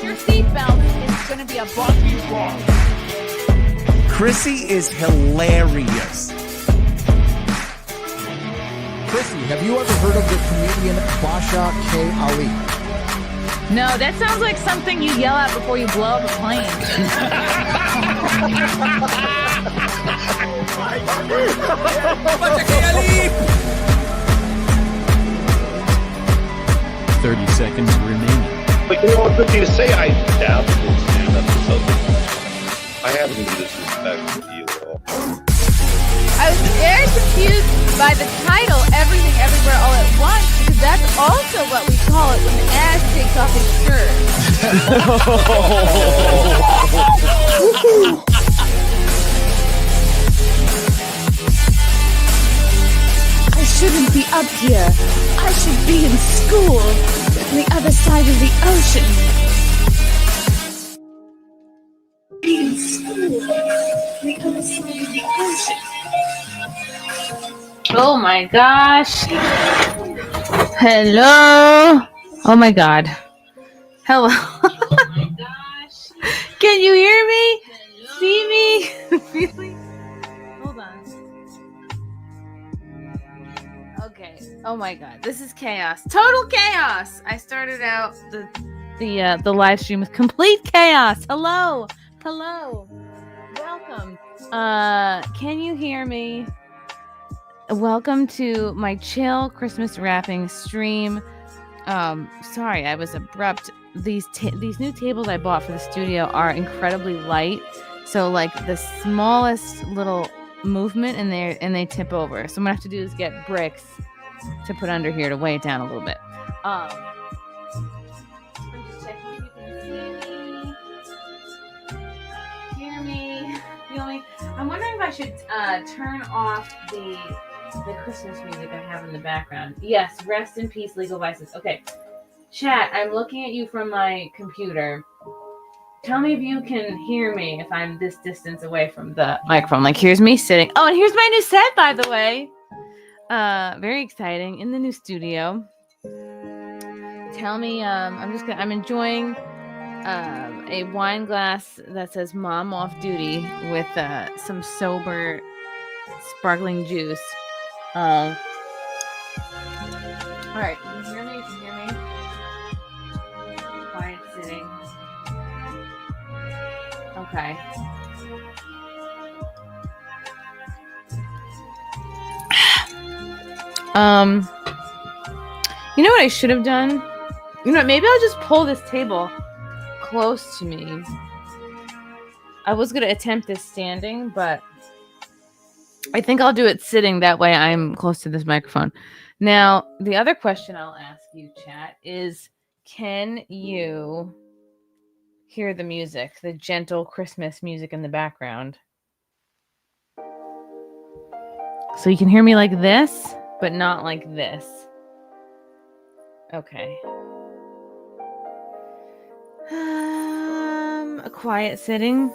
your seatbelt. It's going to be a bumpy ride. Chrissie is hilarious. Chrissie, have you ever heard of the comedian Basha K. Ali? No, that sounds like something you yell out before you blow up a plane. Basha K. Ali! 30 seconds remaining. But you know, it's good to say I doubt it will stand up to something. I haven't been disrespectful to you at all. I was very confused by the title, Everything Everywhere All at Once, because that's also what we call it when the ass takes off his shirt. I shouldn't be up here. I should be in school on the other side of the ocean. Be in school on the other side of the ocean. Oh my gosh. Hello. Oh my god. Hello. Oh my gosh. Can you hear me? Hello. See me? Really? Hold on. Okay. Oh my god. This is chaos. Total chaos. I started out the live stream with complete chaos. Hello. Hello. Welcome. Can you hear me? Welcome to my chill Christmas wrapping stream. Sorry, I was abrupt. These new tables I bought for the studio are incredibly light, so like the smallest little movement and they tip over. So I'm gonna have to do is get bricks to put under here to weigh it down a little bit. I'm just checking if you can hear me. Feel me? I'm wondering if I should turn off the Christmas music I have in the background. Yes, rest in peace, Legal Vices. Okay, chat, I'm looking at you from my computer. Tell me if you can hear me if I'm this distance away from the microphone. Like, here's me sitting. Oh, and here's my new set, by the way. Very exciting in the new studio. Tell me, I'm enjoying a wine glass that says "Mom off duty" with some sober, sparkling juice. All right, can you hear me? Can you hear me? Quiet sitting. Okay. You know what I should have done? You know, maybe I'll just pull this table close to me. I was going to attempt this standing, but I think I'll do it sitting. That way I'm close to this microphone. Now, the other question I'll ask you, chat, is can you hear the music, the gentle Christmas music in the background? So you can hear me like this, but not like this. Okay. A quiet sitting.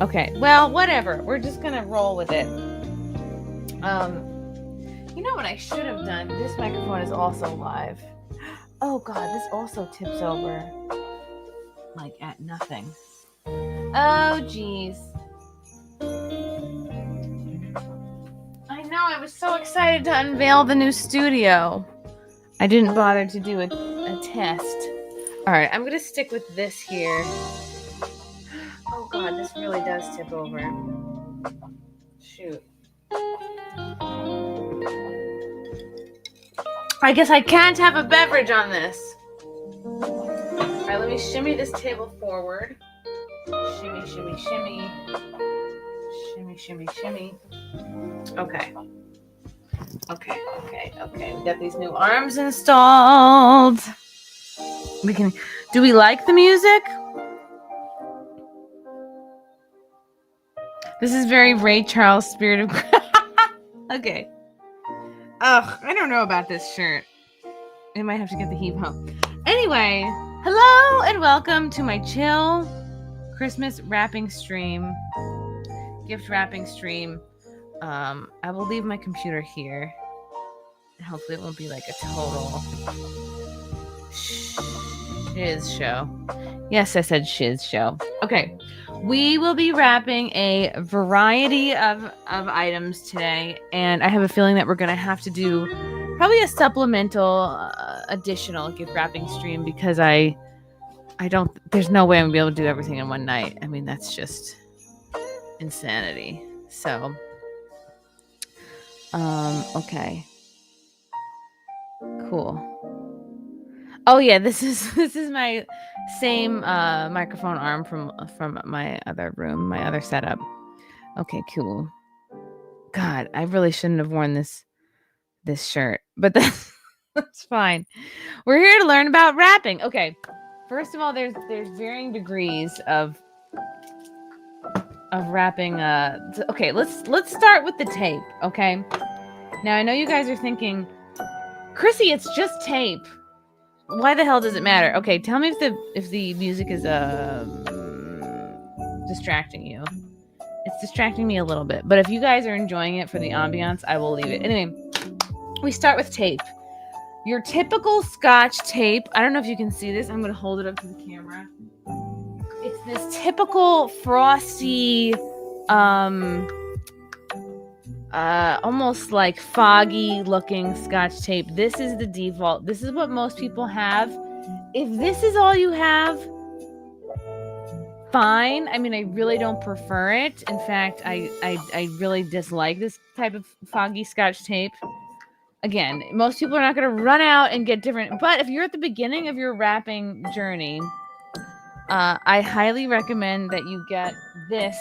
Okay, well, whatever. We're just gonna roll with it. You know what I should have done? This microphone is also live. Oh god, this also tips over. Like at nothing. Oh jeez. I know, I was so excited to unveil the new studio. I didn't bother to do a test. Alright, I'm gonna stick with this here. Oh god, this really does tip over. Shoot. I guess I can't have a beverage on this. Alright, let me shimmy this table forward. Shimmy, shimmy, shimmy. Shimmy, shimmy, shimmy. Okay. Okay. We got these new arms installed. Do we like the music? This is very Ray Charles Spirit of Okay. Ugh, I don't know about this shirt. I might have to get the heat pump. Anyway, hello and welcome to my chill Christmas wrapping stream. Gift wrapping stream. I will leave my computer here. Hopefully it won't be like a total Shiz show. Yes, I said shiz show. Okay. We will be wrapping a variety of items today, and I have a feeling that we're going to have to do probably a supplemental additional gift wrapping stream because I don't, there's no way I'm going to be able to do everything in one night. I mean, that's just insanity. So, okay. Cool. Oh yeah, this is my same microphone arm from my other room, my other setup. Okay, cool. God, I really shouldn't have worn this shirt, but that's fine. We're here to learn about wrapping. Okay, first of all, there's varying degrees of wrapping. Okay, let's start with the tape. Okay, now I know you guys are thinking, Chrissy, it's just tape. Why the hell does it matter? Okay, tell me if the music is distracting you. It's distracting me a little bit, but if you guys are enjoying it for the ambiance, I will leave it. Anyway, we start with tape. Your typical Scotch tape. I don't know if you can see this. I'm going to hold it up to the camera. It's this typical frosty, almost like foggy looking Scotch tape. This is the default. This is what most people have. If this is all you have, fine. I mean, I really don't prefer it. In fact, I really dislike this type of foggy Scotch tape. Again, most people are not going to run out and get different. But if you're at the beginning of your wrapping journey, I highly recommend that you get this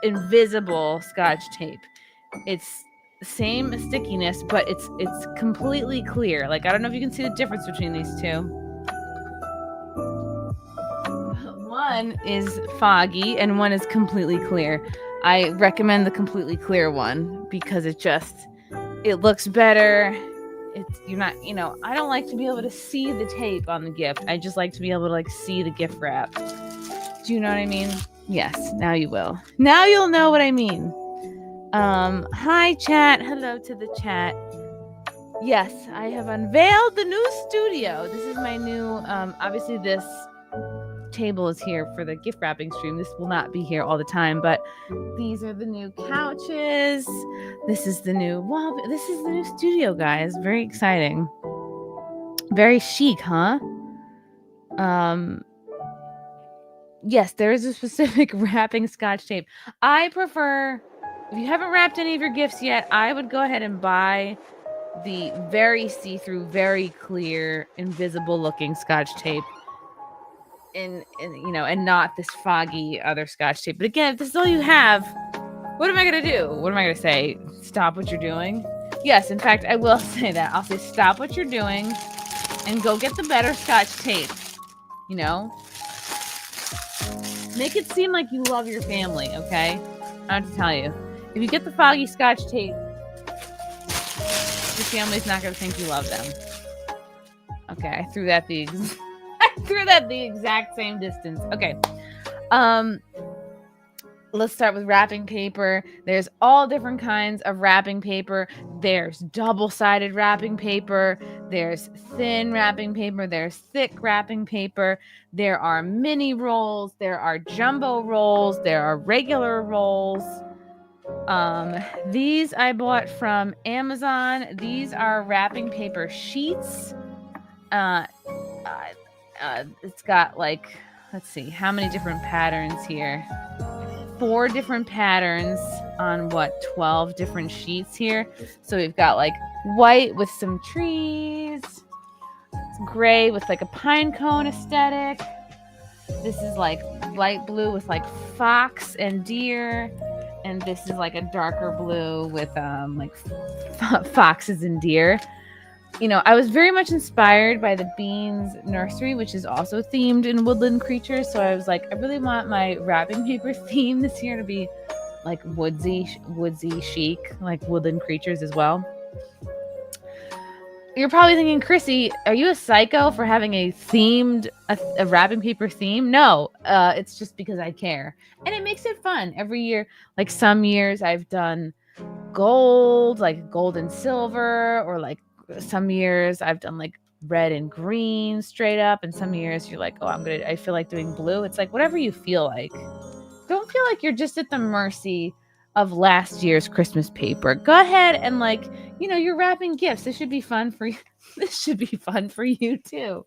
invisible Scotch tape. It's the same stickiness, but it's completely clear. Like, I don't know if you can see the difference between these two. One is foggy and one is completely clear. I recommend the completely clear one because it looks better. You're not, I don't like to be able to see the tape on the gift. I just like to be able to see the gift wrap. Do you know what I mean? Yes, now you will. Now you'll know what I mean. Hi chat. Hello to the chat. Yes, I have unveiled the new studio. This is my new, obviously this table is here for the gift wrapping stream. This will not be here all the time, but these are the new couches. This is the new wall. This is the new studio, guys. Very exciting. Very chic, huh? Yes, there is a specific wrapping Scotch tape. I prefer, if you haven't wrapped any of your gifts yet, I would go ahead and buy the very see-through, very clear, invisible looking Scotch tape. And not this foggy other Scotch tape. But again, if this is all you have, what am I going to do? What am I going to say? Stop what you're doing? Yes, in fact, I will say that. I'll say stop what you're doing and go get the better Scotch tape. Make it seem like you love your family, okay? I have to tell you. If you get the foggy Scotch tape, your family's not going to think you love them. Okay, I threw that the exact same distance. Okay. Let's start with wrapping paper. There's all different kinds of wrapping paper. There's double-sided wrapping paper. There's thin wrapping paper. There's thick wrapping paper. There are mini rolls. There are jumbo rolls. There are regular rolls. These I bought from Amazon. These are wrapping paper sheets. It's got let's see, how many different patterns here? 4 different patterns on 12 different sheets here. So we've got white with some trees. It's gray with a pine cone aesthetic. This is light blue with fox and deer. And this is a darker blue with foxes and deer. I was very much inspired by the Beans Nursery, which is also themed in woodland creatures. So I was I really want my wrapping paper theme this year to be woodsy chic, woodland creatures as well. You're probably thinking, Chrissy, are you a psycho for having a wrapping paper theme? No, it's just because I care. And it makes it fun. Every year, some years I've done gold, gold and silver, or some years I've done red and green straight up, and some years you're like, oh, I feel like doing blue. It's like whatever you feel like. Don't feel like you're just at the mercy of last year's Christmas paper. Go ahead and you're wrapping gifts. This should be fun for you. This should be fun for you too.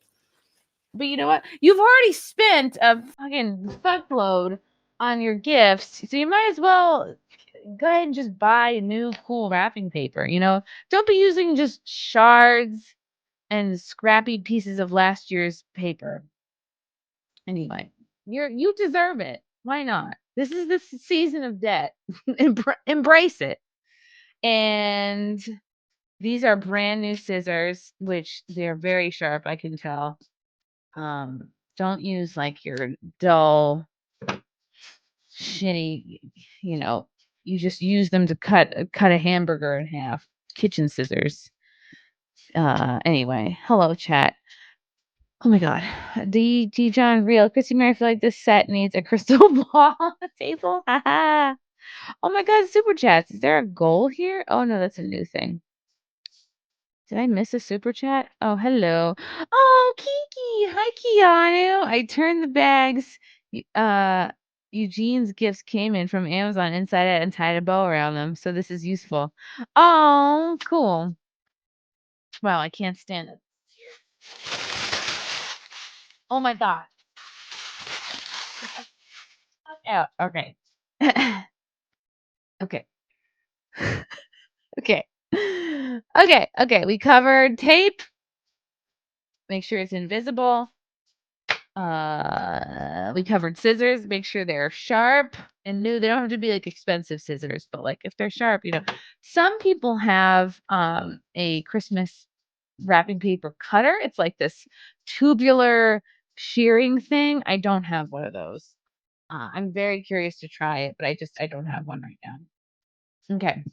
But you know what? You've already spent a fucking fuckload on your gifts, so you might as well go ahead and just buy new cool wrapping paper. Don't be using just shards and scrappy pieces of last year's paper. Anyway, you deserve it. Why not? This is the season of debt. Embrace it. And these are brand new scissors, which they're very sharp, I can tell. Don't use like your dull, shitty, you just use them to cut a hamburger in half. Kitchen scissors. Anyway, hello chat. Oh my god. D John Real. Chrissie Mayr, I feel like this set needs a crystal ball on the table. Haha. Oh my god, super chats. Is there a goal here? Oh no, that's a new thing. Did I miss a super chat? Oh, hello. Oh, Kiki. Hi, Keanu. I turned the bags. Eugene's gifts came in from Amazon inside out and tied a bow around them, so this is useful. Oh, cool. Wow, I can't stand it. Oh my god. Out. Okay. Okay. Okay. Okay. We covered tape. Make sure it's invisible. We covered scissors. Make sure they're sharp and new. They don't have to be like expensive scissors, but like if they're sharp, some people have a Christmas wrapping paper cutter. It's like this tubular shearing thing. I don't have one of those. I'm very curious to try it, but I don't have one right now. Okay.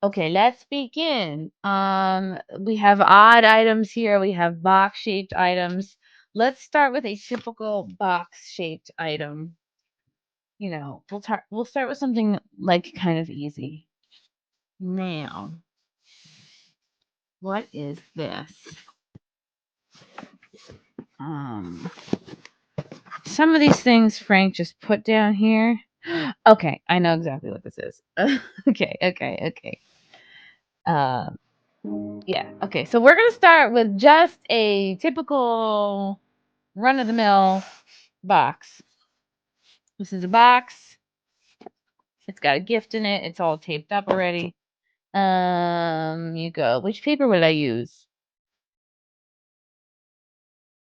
Okay, let's begin. We have odd items here. We have box-shaped items. Let's start with a typical box-shaped item. We'll start with something like kind of easy. Now, what is this? Some of these things Frank just put down here. Okay, I know exactly what this is. Okay. Yeah. Okay. So we're gonna start with just a typical run-of-the-mill box. This is a box. It's got a gift in it. It's all taped up already. You go. Which paper would I use?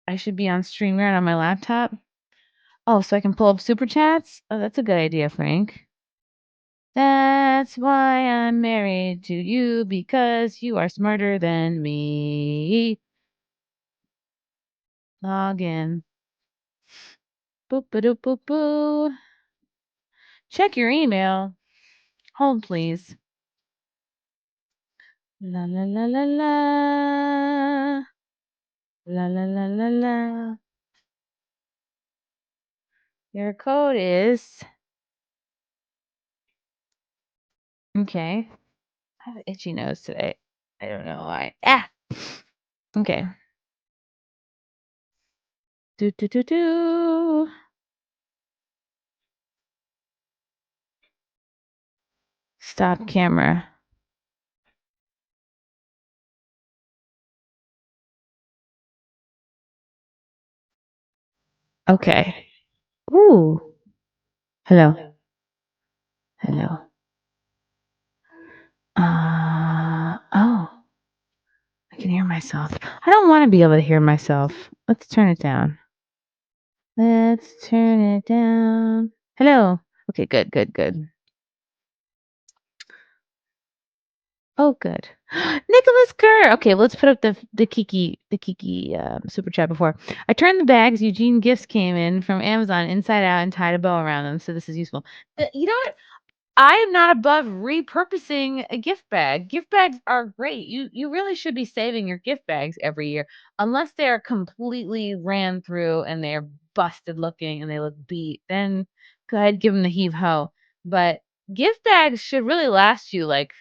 I should be on StreamYard on my laptop. Oh, so I can pull up super chats? Oh, that's a good idea, Frank. That's why I'm married to you, because you are smarter than me. Log in. Boop ba doop boop boo. Check your email. Hold, please. La la la la la. La la la la la. Your code is. Okay. I have an itchy nose today. I don't know why. Ah! Okay. Do. Stop camera. Okay. Ooh. Hello. Hello. Oh. I can hear myself. I don't want to be able to hear myself. Let's turn it down. Let's turn it down. Hello. Okay, good. Oh, good. Nicholas Kerr. Okay, let's put up the Kiki super chat before. I turned the bags. Eugene gifts came in from Amazon inside out and tied a bow around them, so this is useful. You know what? I am not above repurposing a gift bag. Gift bags are great. You really should be saving your gift bags every year, unless they're completely ran through and they're busted looking and they look beat. Then go ahead, give them the heave ho. But gift bags should really last you like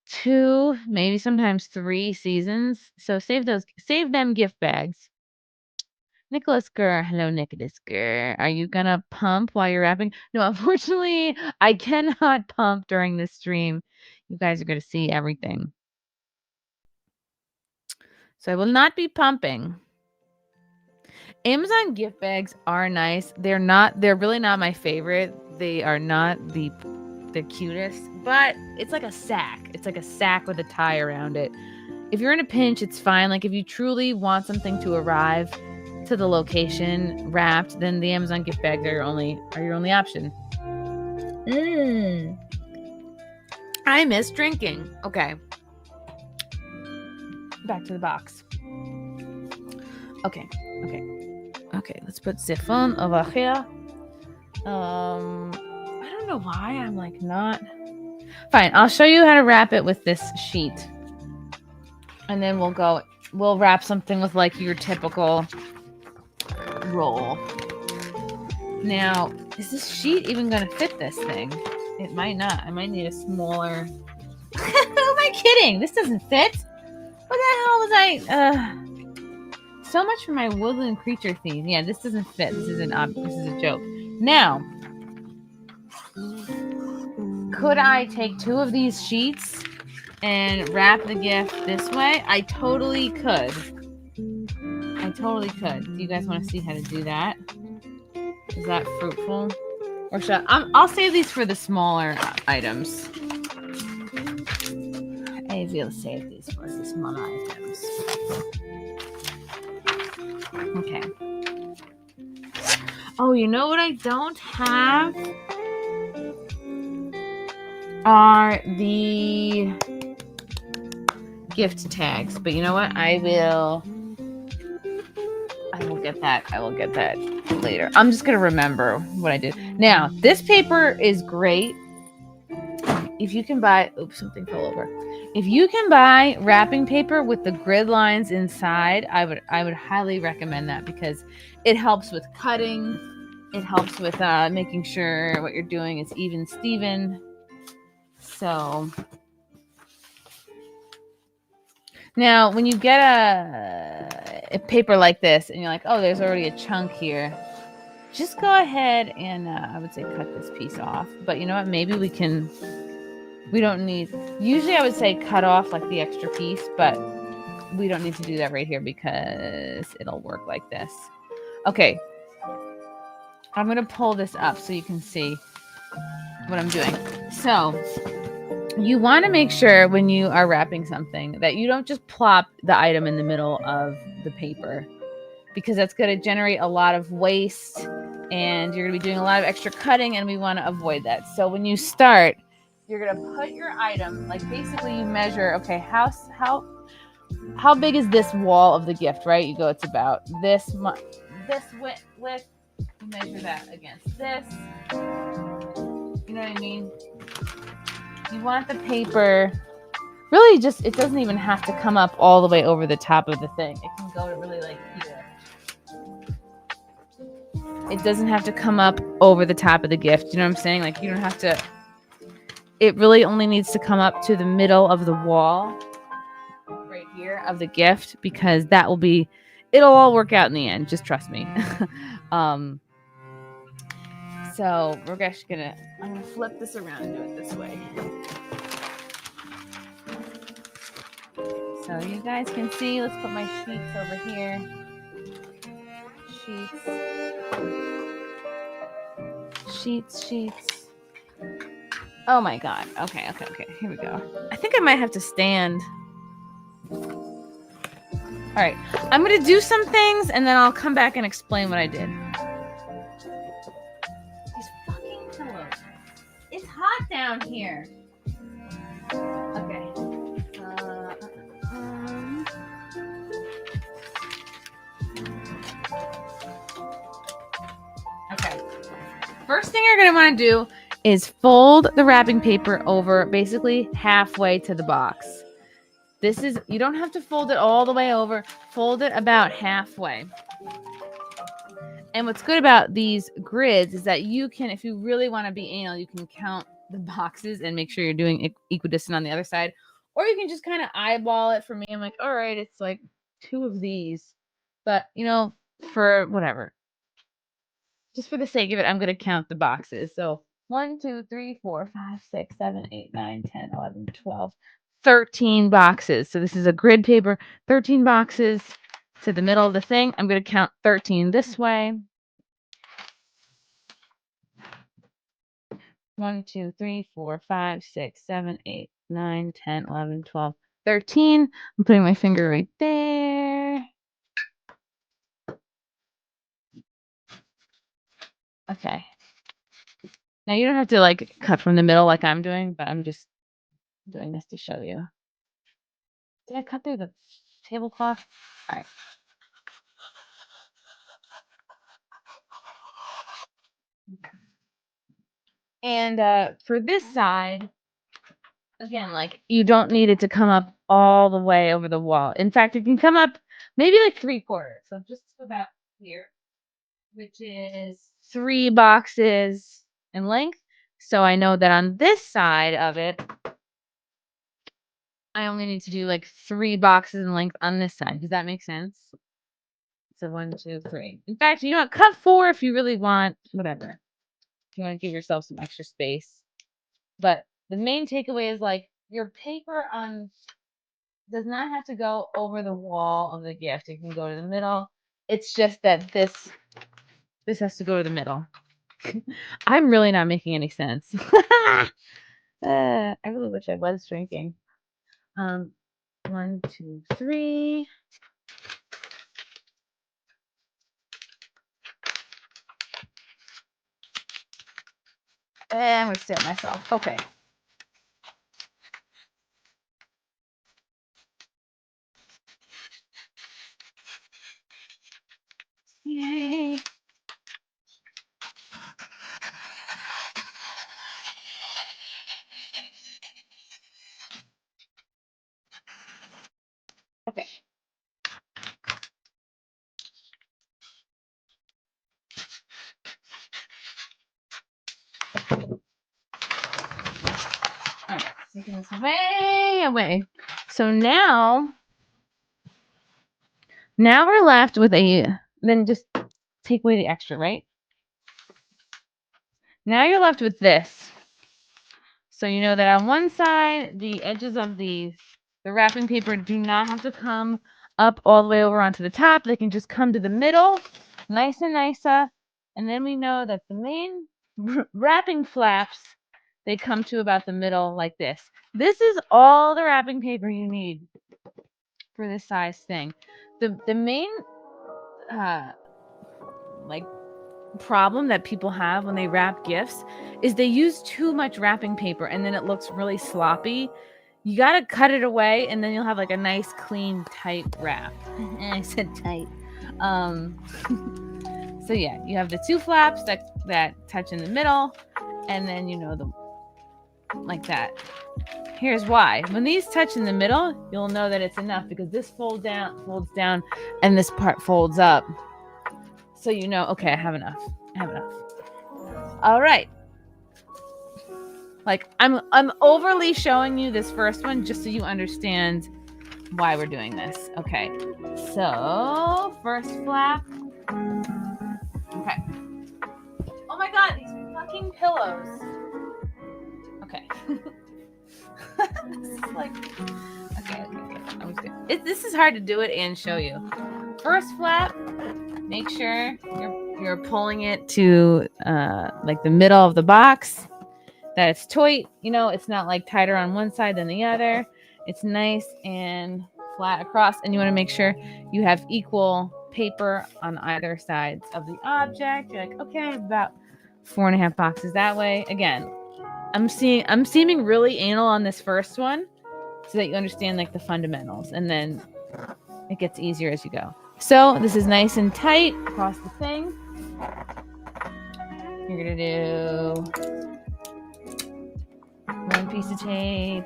2, maybe sometimes 3 seasons. So save them gift bags. Nicholas Gurr. Hello, Nicholas Gurr. Are you gonna pump while you're rapping? No, unfortunately, I cannot pump during this stream. You guys are gonna see everything. So I will not be pumping. Amazon gift bags are nice. They're really not my favorite. They are not the cutest, but it's like a sack. It's like a sack with a tie around it. If you're in a pinch, it's fine. Like if you truly want something to arrive to the location wrapped, then the Amazon gift bags are your only option. I miss drinking. Okay. Back to the box. Okay. Let's put the phone over here. I don't know why I'm like not. Fine. I'll show you how to wrap it with this sheet. And then we'll wrap something with like your typical roll. Now, is this sheet even going to fit this thing? It might not. I might need a smaller. Who am I kidding? This doesn't fit. What the hell was I? So much for my woodland creature theme. Yeah, this doesn't fit. This is a joke. Now, could I take 2 of these sheets and wrap the gift this way? I totally could. Do you guys want to see how to do that? Is that fruitful? Or should I'll save these for the smaller items. I will save these for the smaller items. Okay. Oh, you know what I don't have? Are the gift tags. But you know what? I will get that. I will get that later. I'm just going to remember what I did. Now, this paper is great. If you can buy, oops, something fell over. If you can buy wrapping paper with the grid lines inside, I would highly recommend that because it helps with cutting. It helps with making sure what you're doing is even Steven. So now when you get a paper like this and you're like, oh, there's already a chunk here, just go ahead and I would say cut this piece off. But you know what? Maybe we don't need, usually I would say cut off like the extra piece, but we don't need to do that right here because it'll work like this. Okay. I'm going to pull this up so you can see what I'm doing. So you want to make sure when you are wrapping something that you don't just plop the item in the middle of the paper because that's going to generate a lot of waste and you're going to be doing a lot of extra cutting and we want to avoid that. So when you start, you're going to put your item, like basically you measure, okay, how big is this wall of the gift, right? You go, it's about this much, this width, you measure that against this. You know what I mean? You want the paper, really just, it doesn't even have to come up all the way over the top of the thing. It can go to really like here. It doesn't have to come up over the top of the gift. You know what I'm saying? Like you don't have to, it really only needs to come up to the middle of the wall right here of the gift because that will be, it'll all work out in the end. Just trust me. So we're actually I'm gonna flip this around and do it this way. So you guys can see, let's put my sheets over here. Sheets. Oh my God. Okay. Here we go. I think I might have to stand. All right. I'm going to do some things and then I'll come back and explain what I did. These fucking pillows. It's hot down here. Okay. Okay. First thing you're going to want to do is fold the wrapping paper over basically halfway to the box. You don't have to fold it all the way over. Fold it about halfway. And what's good about these grids is that you can, if you really want to be anal, you can count the boxes and make sure you're doing equidistant on the other side. Or you can just kind of eyeball it. For me, I'm like, all right, it's like 2 of these. But, for whatever. Just for the sake of it, I'm going to count the boxes. So 1, 2, 3, 4, 5, 6, 7, 8, 9, 10, 11, 12, 13 boxes. So this is a grid paper, 13 boxes to the middle of the thing. I'm going to count 13 this way. 1, 2, 3, 4, 5, 6, 7, 8, 9, 10, 11, 12, 13. I'm putting my finger right there. Okay. Now you don't have to like cut from the middle like I'm doing, but I'm just doing this to show you. Did I cut through the tablecloth? All right. And for this side, again, like you don't need it to come up all the way over the wall. In fact, it can come up maybe like 3/4. So just about here, which is 3 boxes in length. So I know that on this side of it, I only need to do like 3 boxes in length on this side. Does that make sense? So 1, 2, 3. In fact, you know what? Cut 4 if you really want, whatever. If you want to give yourself some extra space. But the main takeaway is like your paper does not have to go over the wall of the gift. It can go to the middle. It's just that this has to go to the middle. I'm really not making any sense. I really wish I was drinking. 1, 2, 3. I'm gonna step myself. Okay. Yay. Okay. All right. Taking this way away. So now we're left with then just take away the extra, right? Now you're left with this. So you know that on one side, the edges of the wrapping paper do not have to come up all the way over onto the top. They can just come to the middle, nice and nicer. And then we know that the main wrapping flaps, they come to about the middle like this. This is all the wrapping paper you need for this size thing. The main like problem that people have when they wrap gifts is they use too much wrapping paper and then it looks really sloppy. You got to cut it away and then you'll have like a nice clean tight wrap. I said tight. So yeah, you have the 2 flaps that touch in the middle and then like that. Here's why. When these touch in the middle, you'll know that it's enough because this folds down and this part folds up. So okay, I have enough. All right. Like I'm overly showing you this first one just so you understand why we're doing this. Okay. So, first flap. Okay. Oh my god, these fucking pillows. Okay. This is like okay. I was good. This is hard to do it and show you. First flap, make sure you're pulling it to like the middle of the box, that it's tight. It's not like tighter on one side than the other. It's nice and flat across, and you want to make sure you have equal paper on either sides of the object. You're like, okay, about 4.5 boxes that way. Again, I'm seeming really anal on this first one so that you understand like the fundamentals, and then it gets easier as you go. So this is nice and tight across the thing. You're gonna do 1 piece of tape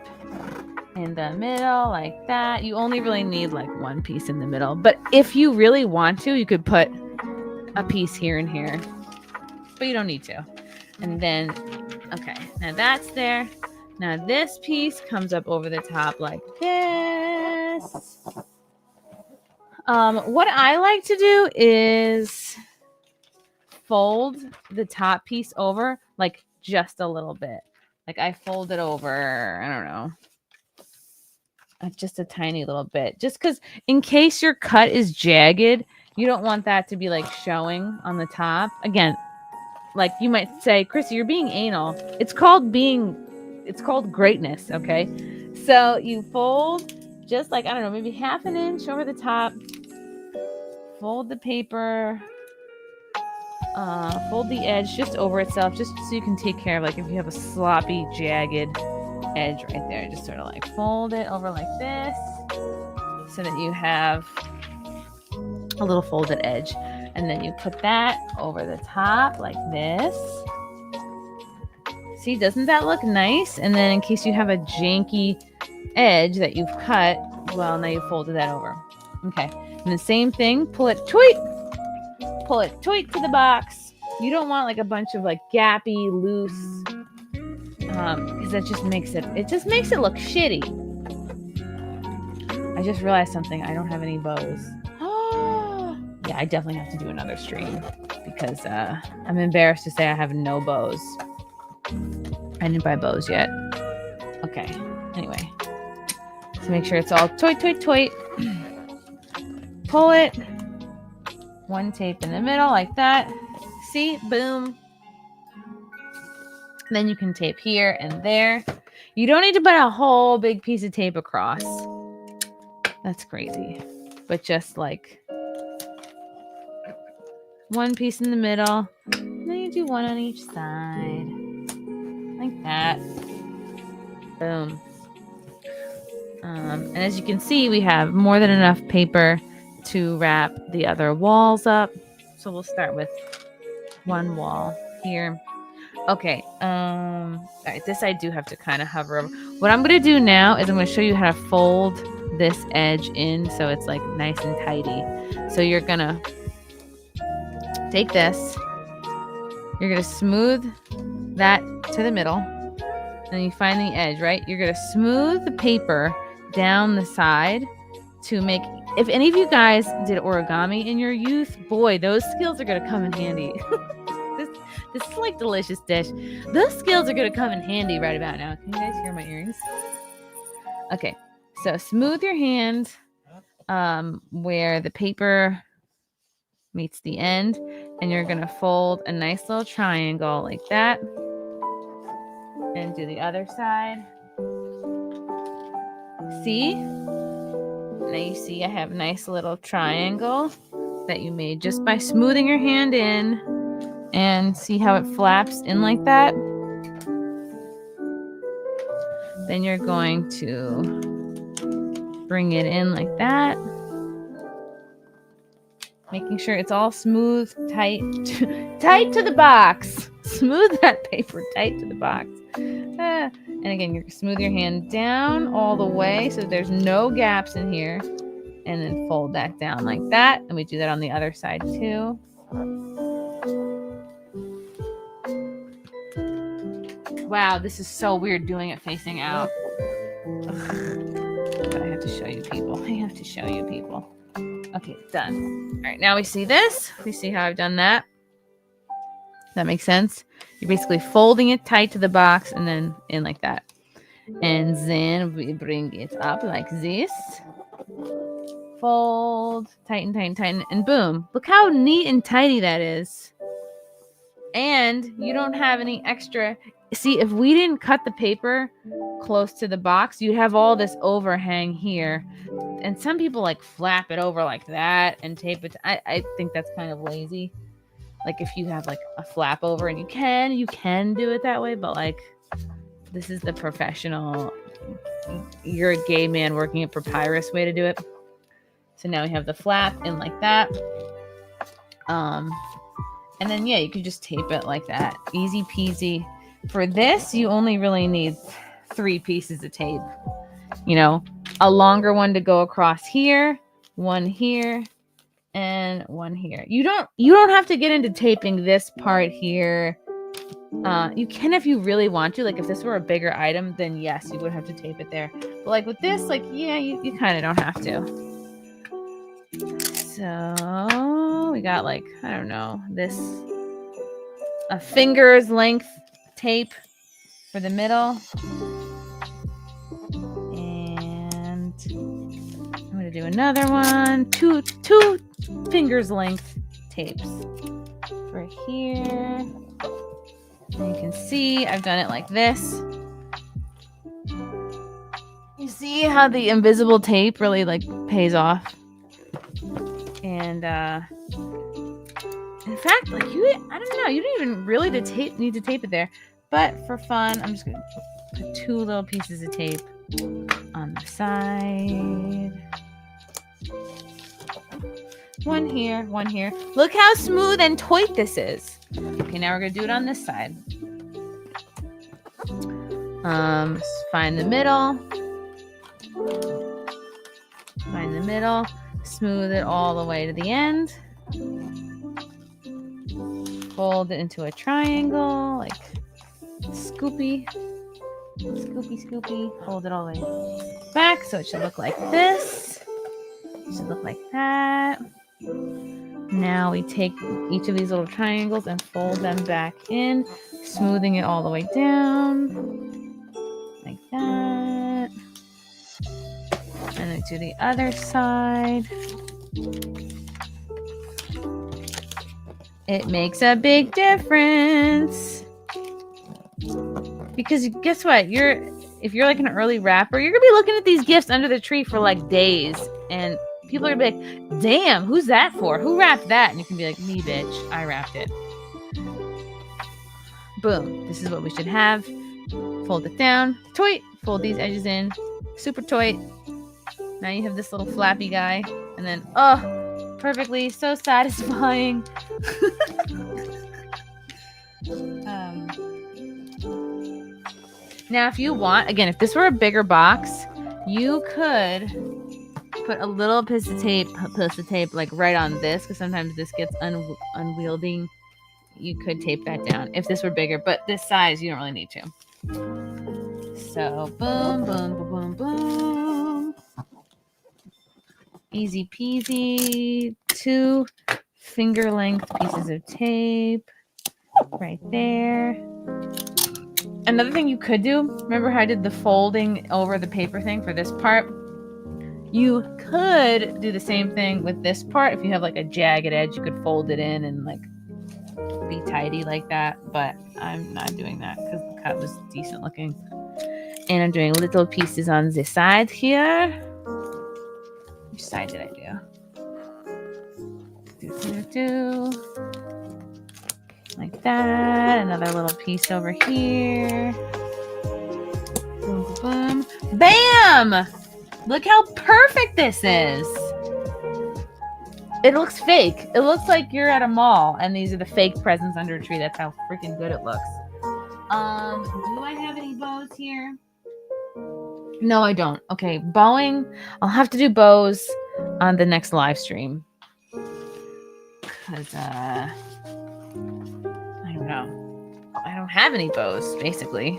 in the middle like that. You only really need like 1 piece in the middle, but if you really want to, you could put a piece here and here, but you don't need to. And then, okay, now that's there. Now this piece comes up over the top like this. What I like to do is fold the top piece over like just a little bit. Like I fold it over, I don't know, just a tiny little bit. Just because in case your cut is jagged, you don't want that to be like showing on the top. Again, like you might say, Chrissy, you're being anal. It's called greatness, okay? So you fold just like, I don't know, maybe half an inch over the top. Fold the paper. Fold the edge just over itself, just so you can take care of like if you have a sloppy, jagged edge right there. Just sort of like fold it over like this so that you have a little folded edge. And then you put that over the top like this. See, doesn't that look nice? And then in case you have a janky edge that you've cut, well, now you folded that over. Okay. And the same thing, pull it tweet to the box. You don't want like a bunch of like gappy, loose, because that just makes it look shitty. I just realized something. I don't have any bows. Yeah, I definitely have to do another stream because I'm embarrassed to say I have no bows. I didn't buy bows yet. Okay. Anyway, so make sure it's all toit. Pull it. One tape in the middle like that. See? Boom. Then you can tape here and there. You don't need to put a whole big piece of tape across. That's crazy. But just like one piece in the middle. And then you do one on each side. Like that. Boom. And as you can see, we have more than enough paper to wrap the other walls up. So we'll start with one wall here. Okay. All right. This I do have to kind of hover over. What I'm going to do now is I'm going to show you how to fold this edge in so it's like nice and tidy. So you're going to take this. You're going to smooth that to the middle. And you find the edge, right? You're going to smooth the paper down the side to make... If any of you guys did origami in your youth, boy, those skills are going to come in handy. This is like delicious dish. Those skills are going to come in handy right about now. Can you guys hear my earrings? Okay, so smooth your hand where the paper meets the end, and you're going to fold a nice little triangle like that. And do the other side. See? Now you see I have a nice little triangle that you made just by smoothing your hand in. And see how it flaps in like that? Then you're going to bring it in like that. Making sure it's all smooth, tight, tight to the box. Smooth that paper tight to the box. And again, you smooth your hand down all the way so there's no gaps in here. And then fold that down like that. And we do that on the other side too. Wow, this is so weird doing it facing out. But I have to show you people. Okay, done. All right, now we see this. We see how I've done that. Does that make sense? You're basically folding it tight to the box and then in like that. And then we bring it up like this. Fold, tighten, and boom. Look how neat and tidy that is. And you don't have any extra... See, if we didn't cut the paper close to the box, you'd have all this overhang here. And some people like flap it over like that and tape it. I think that's kind of lazy. Like if you have like a flap over, and you can do it that way, but like this is the professional, you're a gay man working at Papyrus way to do it. So now we have the flap in like that. And then yeah, you could just tape it like that. Easy peasy. For this, you only really need 3 pieces of tape. You know, a longer one to go across here, one here, and one here. You don't have to get into taping this part here You can if you really want to. Like if this were a bigger item, then yes, you would have to tape it there. But like with this, like yeah, you kind of don't have to. So we got like, I don't know, a finger's length tape for the middle. And I'm gonna do another one. Two fingers length tapes for here. And you can see I've done it like this. You see how the invisible tape really like pays off. And in fact, like I don't know, you don't even really need to tape it there. But for fun, I'm just gonna put 2 little pieces of tape on the side. One here, one here. Look how smooth and tight this is. Okay, now we're gonna do it on this side. Find the middle. Find the middle. Smooth it all the way to the end. Fold it into a triangle, like scoopy. Scoopy. Fold it all the way back, so it should look like this. It should look like that. Now we take each of these little triangles and fold them back in, smoothing it all the way down, like that. And then to the other side. It makes a big difference. Because guess what? If you're like an early rapper, you're gonna be looking at these gifts under the tree for like days, and people are gonna be like, "Damn, who's that for? Who wrapped that?" And you can be like, "Me, bitch, I wrapped it." Boom. This is what we should have. Fold it down, toit. Fold these edges in, super toit. Now you have this little flappy guy, and then perfectly, so satisfying. Now, if you want, again, if this were a bigger box, you could put a little piece of tape like right on this, because sometimes this gets unwieldy. You could tape that down if this were bigger, but this size, you don't really need to. So, boom, boom, boom, boom, boom. Easy peasy. 2 finger length pieces of tape right there. Another thing you could do, remember how I did the folding over the paper thing for this part? You could do the same thing with this part. If you have like a jagged edge, you could fold it in and like be tidy like that. But I'm not doing that because the cut was decent looking. And I'm doing little pieces on the side here. Which side did I do? Like that. Another little piece over here. Boom, boom, boom. Bam! Look how perfect this is. It looks fake. It looks like you're at a mall and these are the fake presents under a tree. That's how freaking good it looks. Do I have any bows here? No, I don't. Okay, bowing. I'll have to do bows on the next live stream. Because, I don't know. I don't have any bows, basically.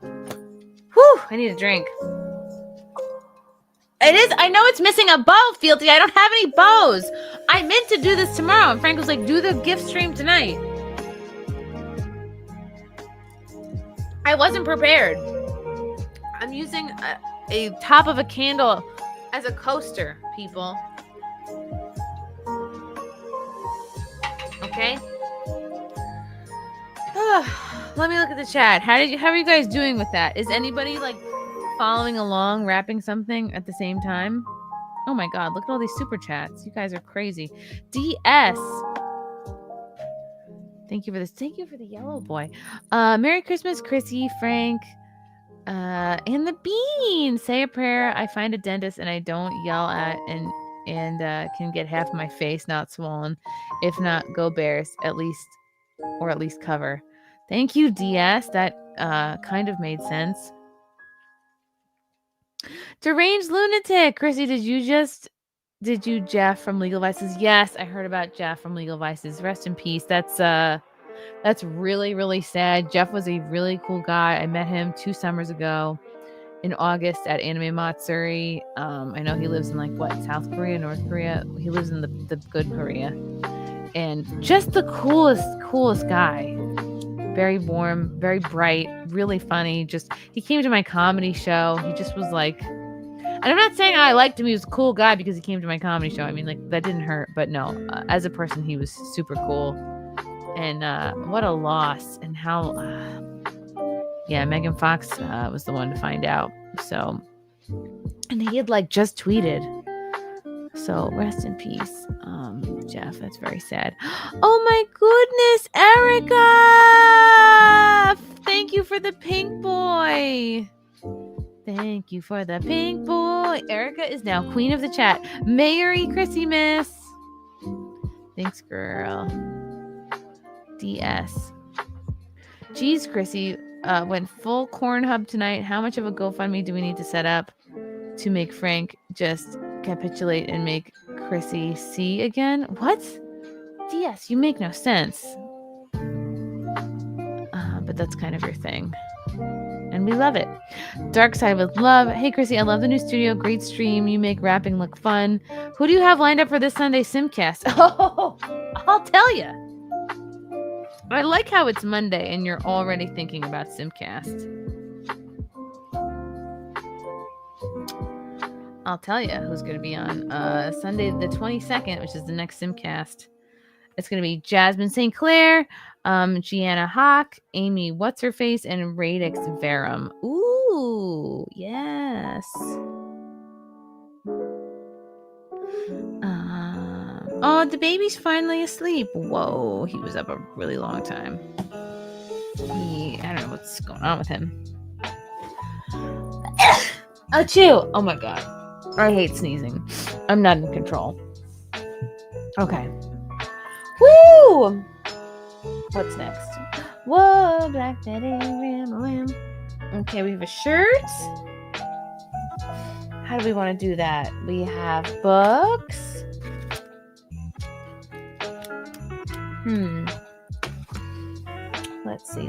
Whew, I need a drink. It is. I know it's missing a bow, Fealty. I don't have any bows. I meant to do this tomorrow. And Frank was like, do the gift stream tonight. I wasn't prepared. I'm using a top of a candle as a coaster, people. Okay. Let me look at the chat. How are you guys doing with that? Is anybody like following along, wrapping something at the same time? Oh my god, look at all these super chats. You guys are crazy. DS. Thank you for this. Thank you for the yellow boy. Merry Christmas, Chrissy, Frank, and the bean. Say a prayer. I find a dentist and I don't yell at and can get half my face not swollen. If not, go Bears. At least cover. Thank you, DS. That kind of made sense. Deranged lunatic. Chrissy, did you Jeff from Legal Vices? Yes, I heard about Jeff from Legal Vices. Rest in peace. That's That's really, really sad. Jeff was a really cool guy. I met him 2 summers ago in August at Anime Matsuri. I know he lives in South Korea, North Korea. He lives in the good Korea. And just the coolest guy. Very warm, very bright, really funny. He came to my comedy show. He just was like, and I'm not saying I liked him. He was a cool guy because he came to my comedy show. I mean, that didn't hurt. But no, as a person, he was super cool. And what a loss. And how, Megan Fox was the one to find out. So, and he had just tweeted. So rest in peace, Jeff. That's very sad. Oh my goodness, Erica! Thank you for the pink boy. Thank you for the pink boy. Erica is now queen of the chat. Mary Chrissy Miss. Thanks, girl. DS. Geez, Chrissy, went full corn hub tonight. How much of a GoFundMe do we need to set up to make Frank just capitulate and make Chrissy see again? What? DS, you make no sense. But that's kind of your thing. And we love it. Dark Side with love. Hey, Chrissy, I love the new studio. Great stream. You make rapping look fun. Who do you have lined up for this Sunday Simcast? Oh, I'll tell you. I like how it's Monday and you're already thinking about Simcast. I'll tell you who's going to be on Sunday the 22nd, which is the next Simcast. It's going to be Jasmine St. Clair, Gianna Hawk, Amy What's-Her-Face, and Radix Verum. Ooh, yes. Oh, the baby's finally asleep. Whoa, he was up a really long time. I don't know what's going on with him. Achoo! Oh my god. I hate sneezing. I'm not in control. Okay. Woo! What's next? Whoa, Black Betty, ram, ram. Okay, we have a shirt. How do we want to do that? We have books.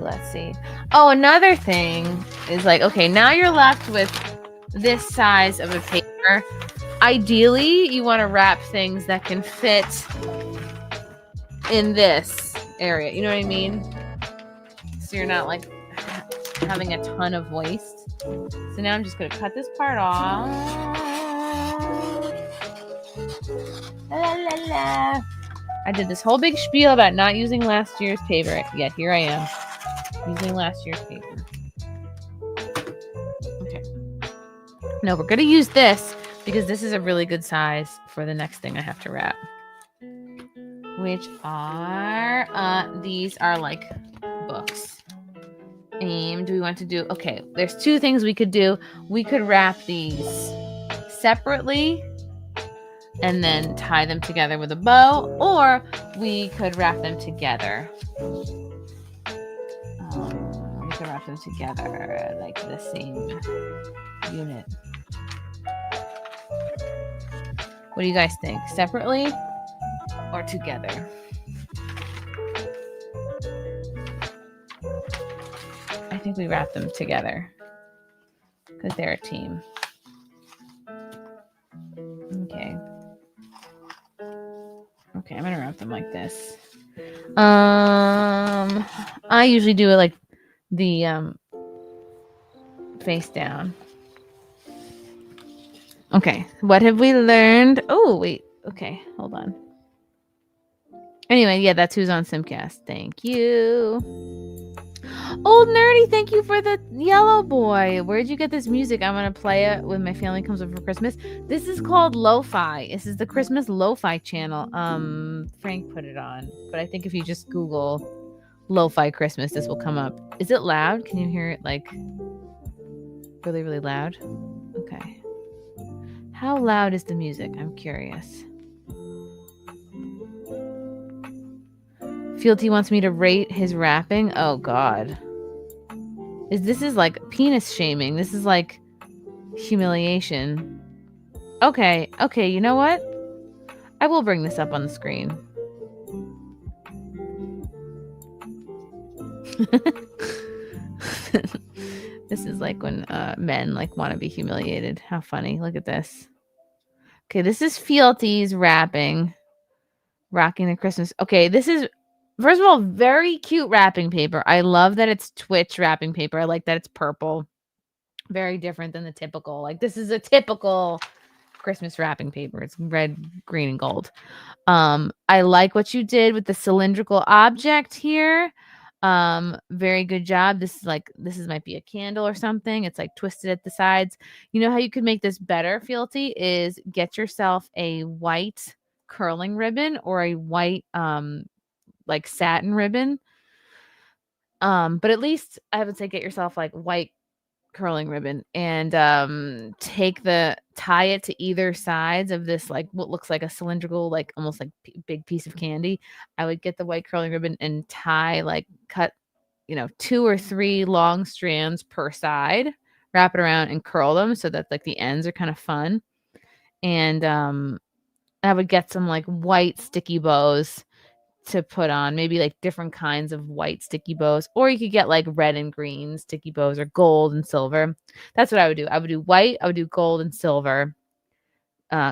Let's see. Oh, another thing is okay, now you're left with this size of a paper. Ideally, you want to wrap things that can fit in this area. You know what I mean? So you're not having a ton of waste. So now I'm just going to cut this part off. La, la, la. I did this whole big spiel about not using last year's paper. Yet here I am using last year's paper. Okay. No, we're going to use this because this is a really good size for the next thing I have to wrap. Which are, these are books. Do we want to do, okay, there's 2 things we could do. We could wrap these separately and then tie them together with a bow, or we could wrap them together. We could wrap them together like the same unit. What do you guys think? Separately or together? I think we wrap them together because they're a team. Okay, I'm gonna wrap them like this. I usually do it the face down. Okay, what have we learned? Oh, wait. Okay, hold on. Anyway, yeah, that's who's on Simcast. Thank you. Old Nerdy, thank you for the yellow boy. Where'd you get this music? I'm going to play it when my family comes over for Christmas. This is called Lo-Fi. This is the Christmas Lo-Fi channel. Frank put it on. But I think if you just Google Lo-Fi Christmas, this will come up. Is it loud? Can you hear it really, really loud? Okay. How loud is the music? I'm curious. Fealty wants me to rate his rapping. Oh God. This is penis shaming. This is humiliation. Okay, you know what? I will bring this up on the screen. This is like when men like want to be humiliated. How funny. Look at this. Okay, this is Fealty's wrapping. Rocking the Christmas. Okay, this is first of all very cute wrapping paper. I love that it's Twitch wrapping paper. I like that it's purple. Very different than the typical. Like this is a typical Christmas wrapping paper. It's red, green, and gold. I like what you did with the cylindrical object here. Very good job. This is might be a candle or something. It's like twisted at the sides. You know how you could make this better, Fealty, is get yourself a white curling ribbon or a white like satin ribbon. But at least I would say get yourself like white curling ribbon and tie it to either sides of this like what looks like a cylindrical like almost like big piece of candy. I would get the white curling ribbon and cut 2 or 3 long strands per side, wrap it around and curl them so that like the ends are kind of fun. And I would get some like white sticky bows to put on, maybe like different kinds of white sticky bows, or you could get like red and green sticky bows or gold and silver. That's what I would do. I would do white, I would do gold and silver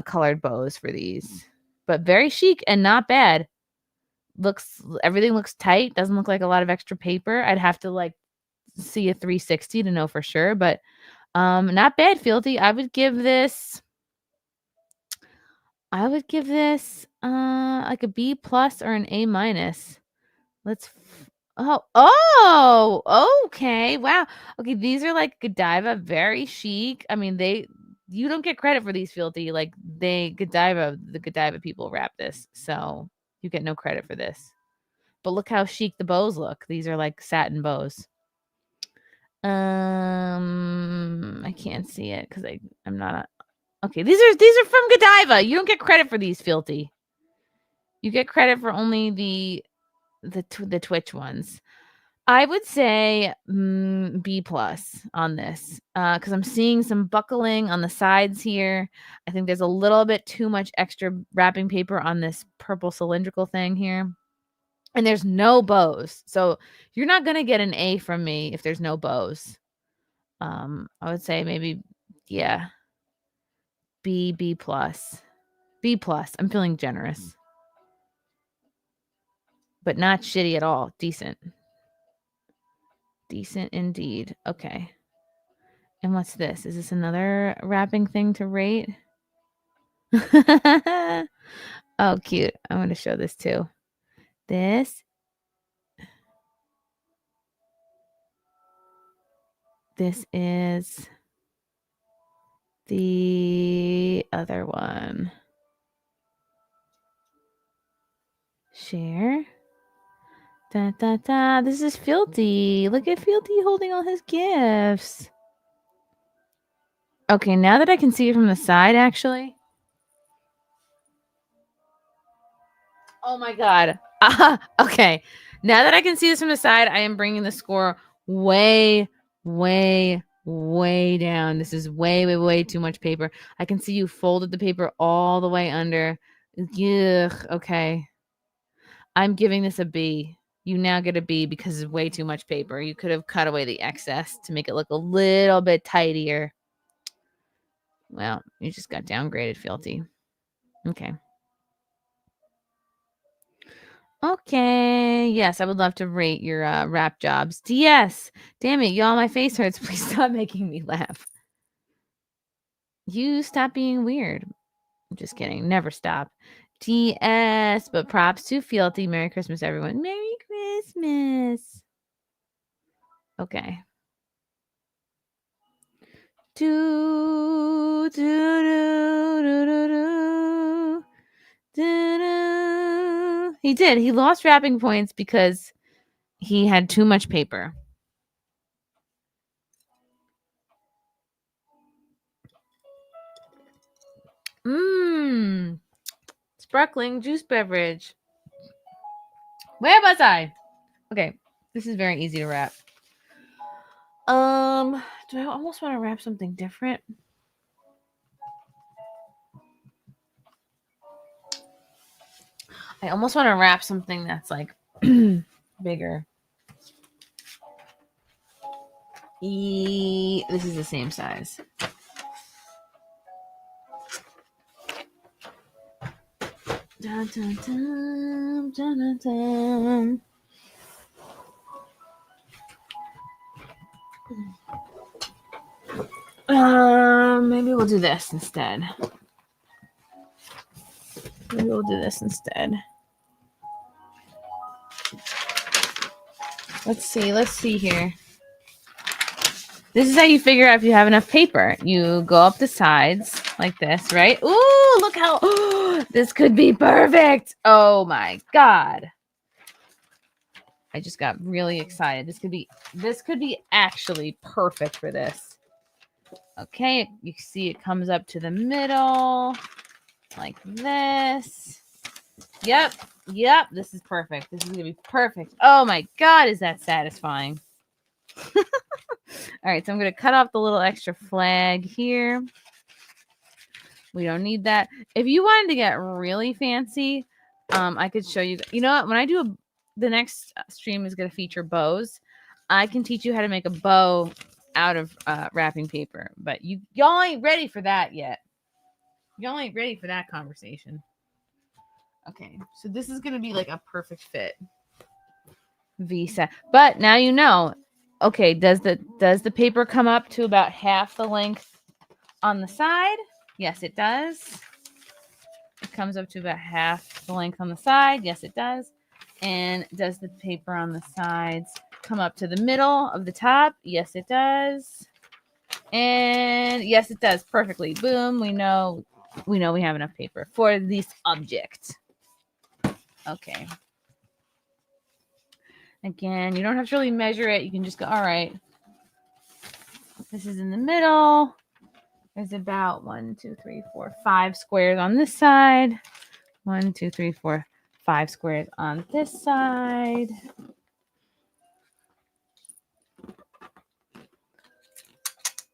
colored bows for these, but very chic and not bad. Everything looks tight, doesn't look like a lot of extra paper. I'd have to like see a 360 to know for sure, but not bad, Fealty. I would give this like a B plus or an A minus. Okay. Wow. Okay, these are like Godiva, very chic. I mean, you don't get credit for these, Fealty. Like the Godiva people wrap this, so you get no credit for this. But look how chic the bows look. These are like satin bows. I can't see it because I'm not. Okay, these are from Godiva. You don't get credit for these, Fealty. You get credit for only the Twitch ones. I would say B plus on this because I'm seeing some buckling on the sides here. I think there's a little bit too much extra wrapping paper on this purple cylindrical thing here. And there's no bows. So you're not going to get an A from me if there's no bows. I would say maybe, yeah, B plus. B plus. I'm feeling generous. But not shitty at all. Decent. Decent indeed. Okay. And what's this? Is this another wrapping thing to rate? Oh, cute. I want to show this too. This is the other one. Share. Da, da, da. This is Fealty. Look at Fealty holding all his gifts. Okay, now that I can see it from the side, actually. Oh my God. Okay. Now that I can see this from the side, I am bringing the score way, way, way down. This is way, way, way too much paper. I can see you folded the paper all the way under. Ugh. Okay. I'm giving this a B. You now get a B because it's way too much paper. You could have cut away the excess to make it look a little bit tidier. Well, you just got downgraded, Fealty. Okay. Okay. Yes, I would love to rate your rap jobs. DS. Damn it, y'all, my face hurts. Please stop making me laugh. You stop being weird. I'm just kidding. Never stop. DS. But props to Fealty. Merry Christmas, everyone. Merry Christmas. Okay. Do, do, do, do, do, do. He did. He lost wrapping points because he had too much paper. Sparkling juice beverage. Where was I? Okay, this is very easy to wrap. Do I almost want to wrap something different? I almost want to wrap something that's like bigger. This is the same size. Dun, dun, dun, dun, dun, dun. Maybe we'll do this instead. Let's see here. This is how you figure out if you have enough paper. You go up the sides like this, right? Ooh, look how this could be perfect. Oh my God. I just got really excited. This could be actually perfect for this. Okay, you see it comes up to the middle like this. Yep. This is perfect. This is gonna be perfect. Oh my God, is that satisfying? All right, so I'm gonna cut off the little extra flag here. We don't need that. If you wanted to get really fancy, I could show you. You know what? When I do the next stream is gonna feature bows. I can teach you how to make a bow out of wrapping paper, but y'all ain't ready for that yet. Y'all ain't ready for that conversation. Okay, so this is gonna be like a perfect fit. V-set. But now you know. Okay, does the paper come up to about half the length on the side? Yes, it does. It comes up to about half the length on the side. Yes, it does. And does the paper on the sides come up to the middle of the top? Yes, it does. And yes, it does perfectly. Boom. We know we have enough paper for this object. Okay. Again, you don't have to really measure it. You can just go, all right. This is in the middle. There's about 1, 2, 3, 4, 5 squares on this side. 1, 2, 3, 4, 5 squares on this side.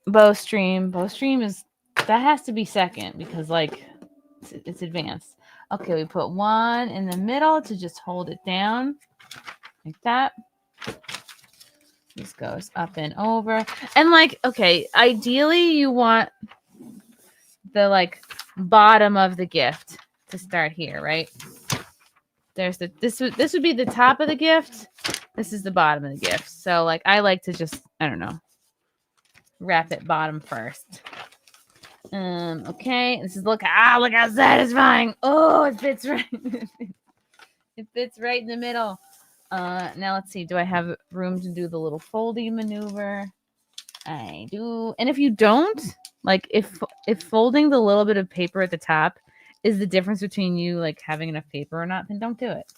Bowstream is, that has to be second because like it's advanced. Okay, we put 1 in the middle to just hold it down. Like that. This goes up and over. And like, okay, ideally you want the like bottom of the gift to start here, right? There's this would be the top of the gift. This is the bottom of the gift. So like I like to just, I don't know, wrap it bottom first. Okay. This is look how satisfying. Oh, it fits right. It fits right in the middle. Now let's see. Do I have room to do the little foldy maneuver? I do. And if you don't, like if folding the little bit of paper at the top is the difference between you like having enough paper or not, then don't do it.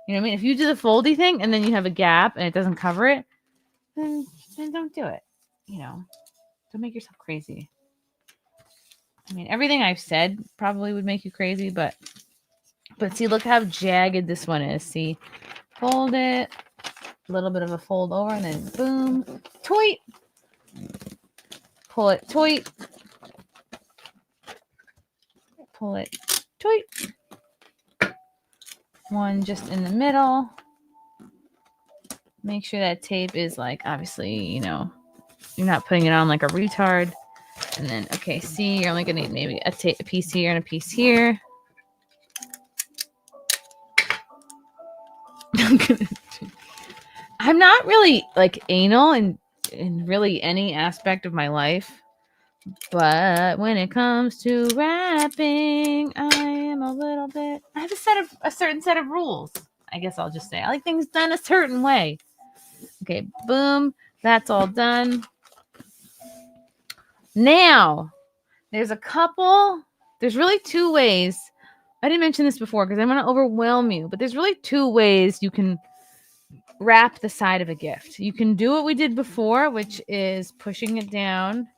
You know what I mean? If you do the foldy thing and then you have a gap and it doesn't cover it, then don't do it. You know, don't make yourself crazy. I mean, everything I've said probably would make you crazy, but see, look how jagged this one is. See, fold it, a little bit of a fold over, and then boom, toit. Pull it, toit. Pull it, toit. One just in the middle. Make sure that tape is like, obviously, you know, you're not putting it on like a retard. And then, okay, see, you're only gonna need maybe a piece here and a piece here. I'm not really like anal in really any aspect of my life, but when it comes to rapping, I am a little bit. I have a certain set of rules. I guess I'll just say I like things done a certain way. Okay, boom, that's all done. Now, there's really 2 ways. I didn't mention this before because I'm going to overwhelm you, but there's really 2 ways you can wrap the side of a gift. You can do what we did before, which is pushing it down,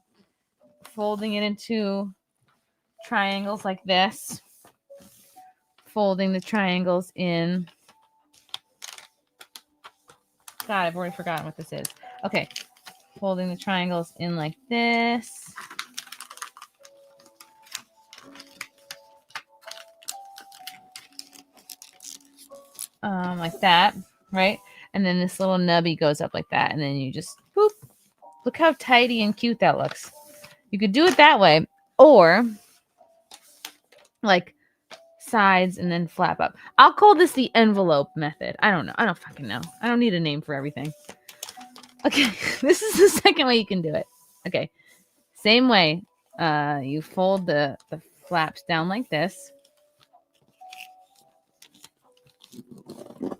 folding it into triangles like this, folding the triangles in. God, I've already forgotten what this is. Okay, folding the triangles in like this. Like that, right? And then this little nubby goes up like that, and then you just boop, Look how tidy and cute that looks. You could do it that way, or like sides and then flap up. I'll call this the envelope method. I don't know. I don't fucking know. I don't need a name for everything. Okay, this is the second way you can do it. Okay, same way. You fold the flaps down like this.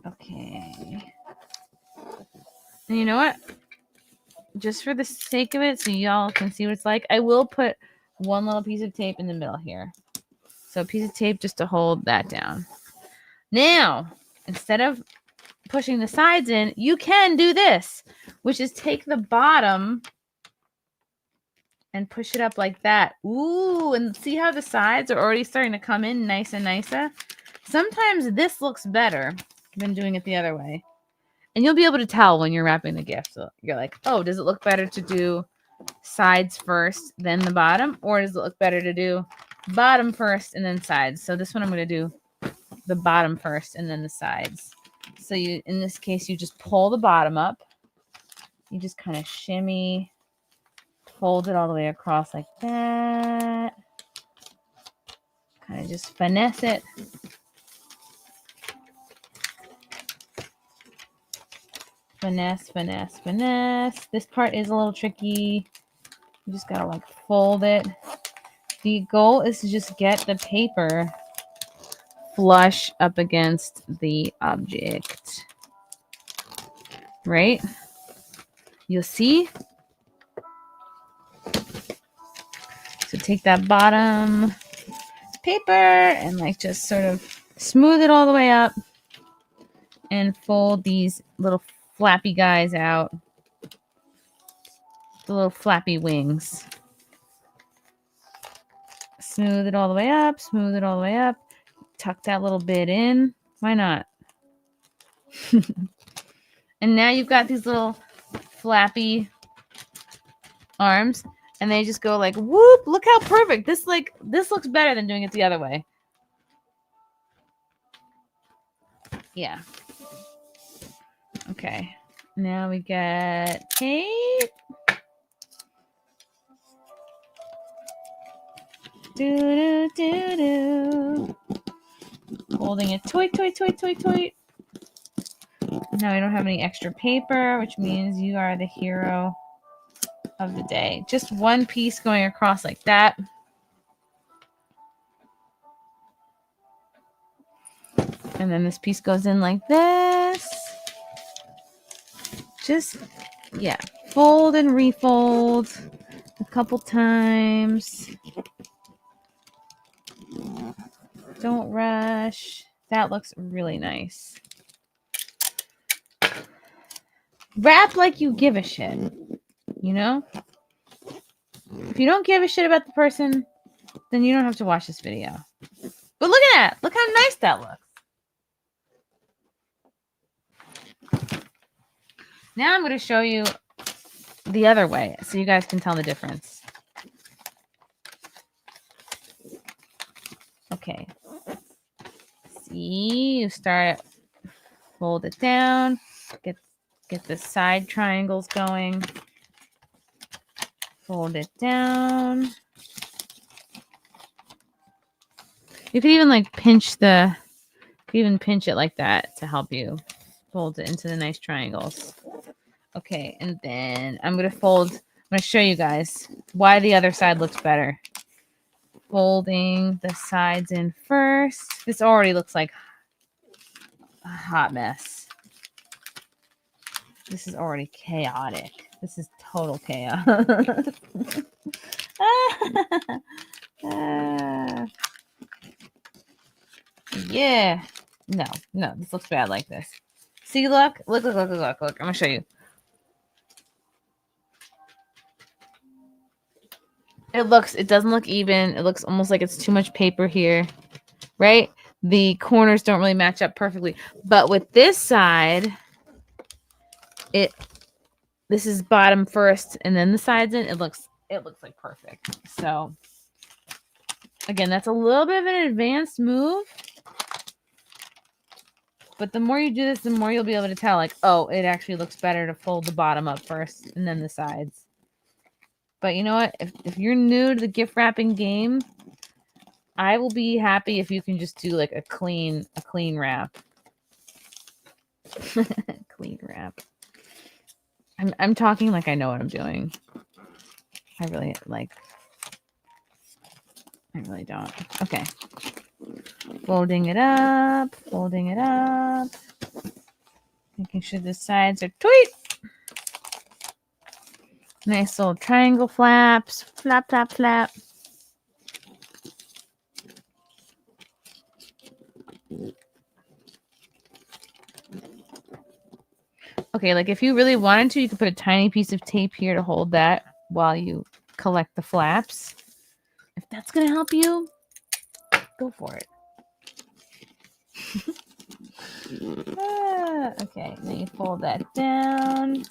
Okay. And you know what? Just for the sake of it, so y'all can see what it's like, I will put one little piece of tape in the middle here. So a piece of tape just to hold that down. Now, instead of pushing the sides in, you can do this, which is take the bottom and push it up like that. Ooh, and see how the sides are already starting to come in nice and nicer? Sometimes this looks better than doing it the other way. And you'll be able to tell when you're wrapping the gift. So you're like, oh, does it look better to do sides first, then the bottom? Or does it look better to do bottom first and then sides? So this one I'm going to do the bottom first and then the sides. So you, in this case, you just pull the bottom up. You just kind of shimmy, fold it all the way across like that. Kind of just finesse it. Finesse, finesse, finesse. This part is a little tricky. You just gotta like fold it. The goal is to just get the paper flush up against the object. Right? You'll see. So take that bottom paper and like just sort of smooth it all the way up and fold these little flappy guys out. The little flappy wings. Smooth it all the way up, smooth it all the way up. Tuck that little bit in. Why not? And now you've got these little flappy arms, and they just go like whoop. Look how perfect. This looks better than doing it the other way. Yeah. Okay. Now we get tape. Do do do do. Holding it, toy, toy, toy, toy, toy. Now we don't have any extra paper, which means you are the hero of the day. Just one piece going across like that. And then this piece goes in like this. Just, yeah, fold and refold a couple times. Don't rush. That looks really nice. Wrap like you give a shit, you know? If you don't give a shit about the person, then you don't have to watch this video. But look at that. Look how nice that looks. Now I'm going to show you the other way so you guys can tell the difference. Okay. See, you start, fold it down, get the side triangles going. Fold it down. You could even like pinch it like that to help you fold it into the nice triangles. Okay, and then I'm going to show you guys why the other side looks better. Folding the sides in first. This already looks like a hot mess. This is already chaotic. This is total chaos. Yeah. No, this looks bad like this. See, look. I'm going to show you. It doesn't look even. It looks almost like it's too much paper here, right? The corners don't really match up perfectly. But with this side, this is bottom first and then the sides in. It looks like perfect. So again, that's a little bit of an advanced move. But the more you do this, the more you'll be able to tell, like, oh, it actually looks better to fold the bottom up first and then the sides. But you know what? If you're new to the gift wrapping game, I will be happy if you can just do like a clean wrap. Clean wrap. I'm talking like I know what I'm doing. I really don't. Okay. Folding it up, making sure the sides are tight. Nice little triangle flaps. Flap, flap, flap. Okay, like if you really wanted to, you could put a tiny piece of tape here to hold that while you collect the flaps. If that's going to help you, go for it. Okay, then you fold that down.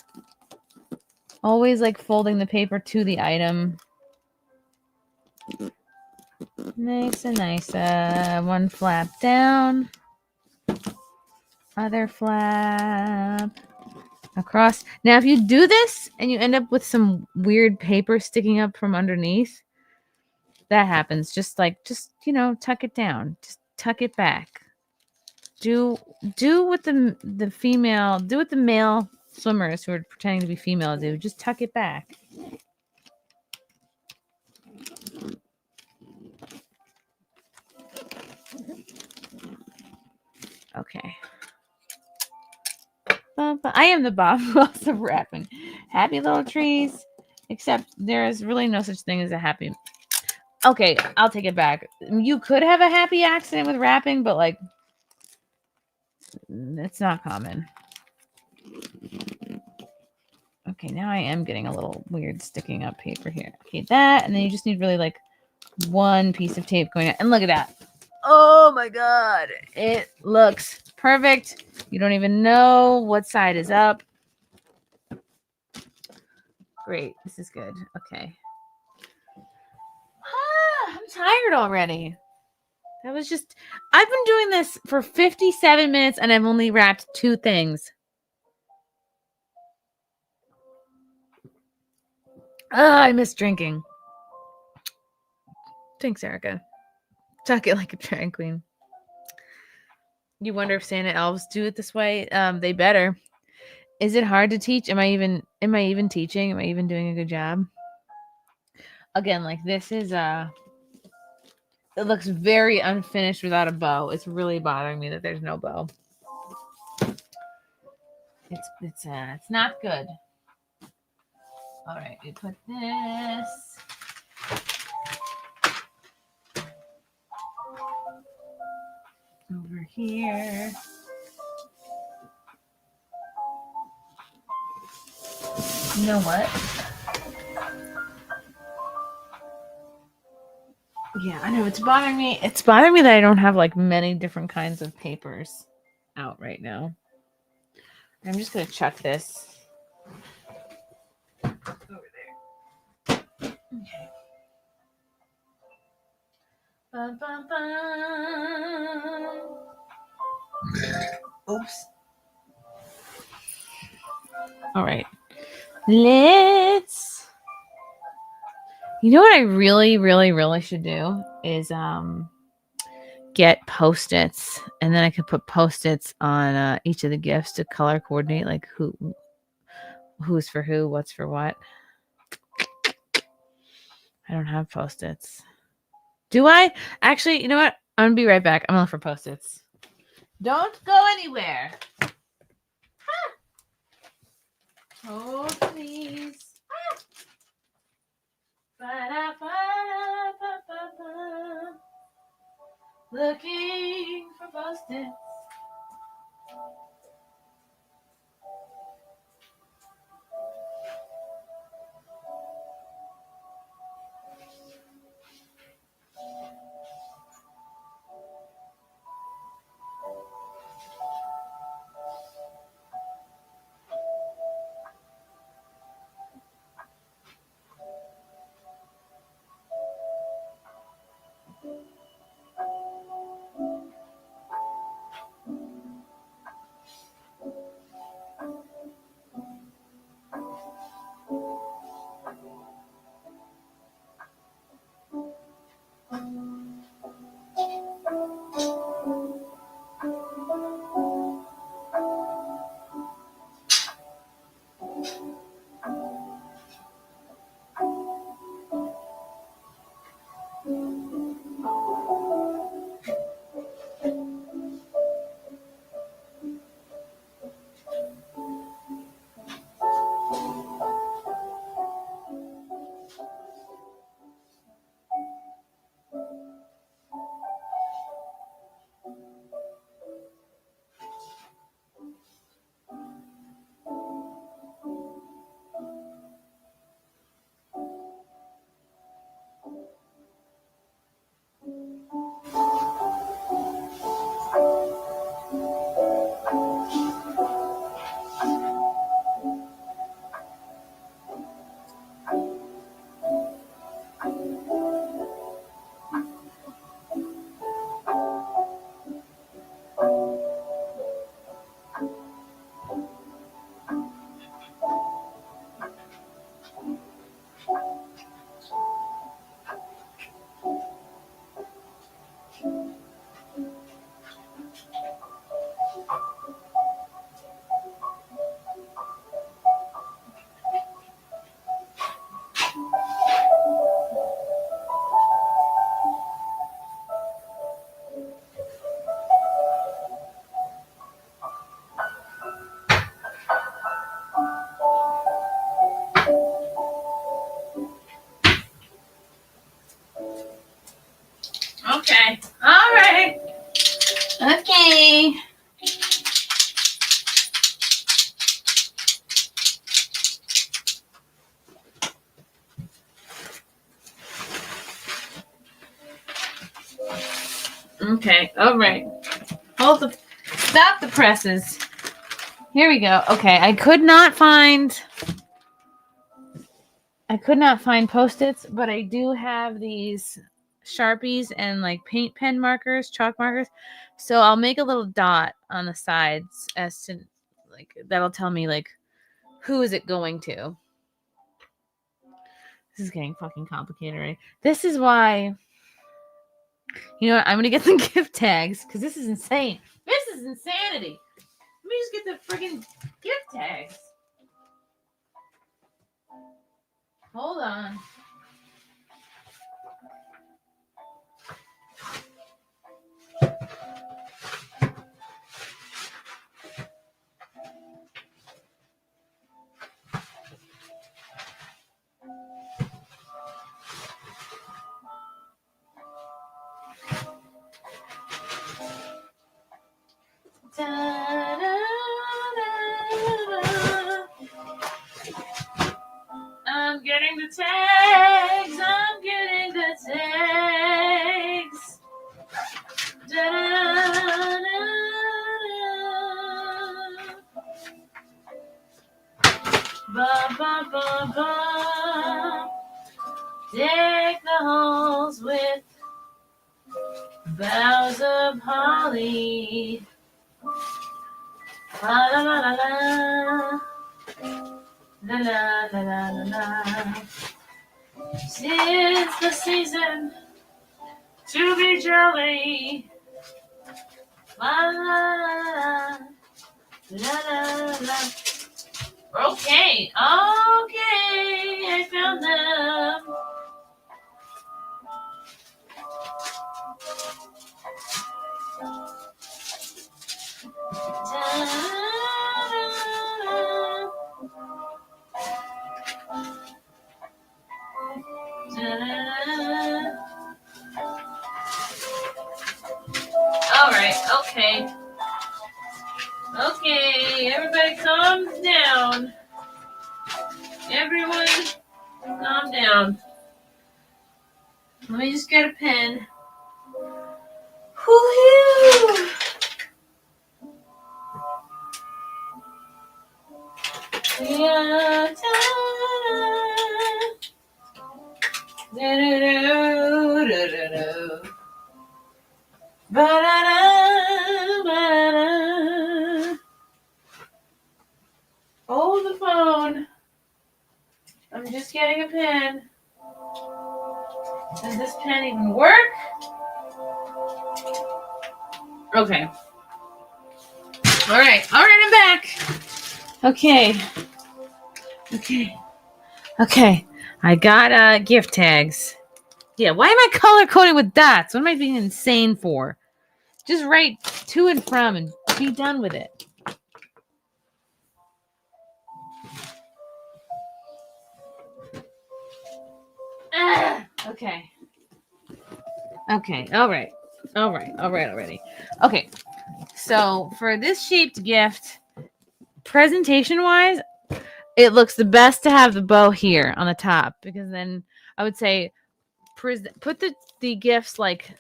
Always like folding the paper to the item. Nice and nice. One flap down. Other flap. Across. Now, if you do this and you end up with some weird paper sticking up from underneath, that happens. Just tuck it down. Just tuck it back. Do what the female, do what the male swimmers who are pretending to be female do. Just tuck it back. Okay. I am the Bob Ross of wrapping. Happy little trees. Except there is really no such thing as a happy. Okay, I'll take it back. You could have a happy accident with wrapping, but like, it's not common. Okay, now I am getting a little weird sticking up paper here. Okay, that, and then you just need really like one piece of tape going out. And look at that. Oh my God. It looks perfect. You don't even know what side is up. Great. This is good. Okay. I'm tired already. I've been doing this for 57 minutes and I've only wrapped 2 things. I miss drinking. Thanks, Erica. Tuck it like a drag queen. You wonder if Santa elves do it this way? They better. Is it hard to teach? Am I even teaching? Am I even doing a good job? Again, like this is it looks very unfinished without a bow. It's really bothering me that there's no bow. It's not good. All right, we put this over here. You know what? Yeah, I know it's bothering me. It's bothering me that I don't have like many different kinds of papers out right now. I'm just gonna chuck this over there. Okay. Bum, bum, bum. Oops. All right. Let's. You know what I really, really, really should do is get Post-its, and then I could put Post-its on each of the gifts to color coordinate, like who's for who, what's for what. I don't have Post-its. Do I? Actually, you know what? I'm gonna be right back. I'm gonna look for Post-its. Don't go anywhere. Oh, please. Ba-da-ba-da-ba-ba-ba. Looking for Post-its. Okay. All right. Stop the presses. Here we go. Okay. I could not find Post-its, but I do have these Sharpies and like paint pen markers, chalk markers. So I'll make a little dot on the sides as to like that'll tell me like who is it going to. This is getting fucking complicated, right? This is why, you know what? I'm gonna get the gift tags because this is insane. This is insanity. Let me just get the friggin' gift tags. Hold on. I'm getting the tags. I'm getting the tags. Ba ba ba ba. Deck the halls with boughs of holly. La la la la la. La la la la la la. 'Tis the season to be jolly. La la la la la la. Okay, I found them. Alright, okay, everybody calm down. Everyone calm down. Let me just get a pen. Whew. Yeah, hold the phone. I'm just getting a pen. Does this pen even work? Okay. All right, I'm back. Okay. I got gift tags. Yeah, why am I color coding with dots? What am I being insane for? Just write to and from and be done with it. Okay. All right. Already. Okay. So for this shaped gift, presentation wise, it looks the best to have the bow here on the top because then I would say put the gifts like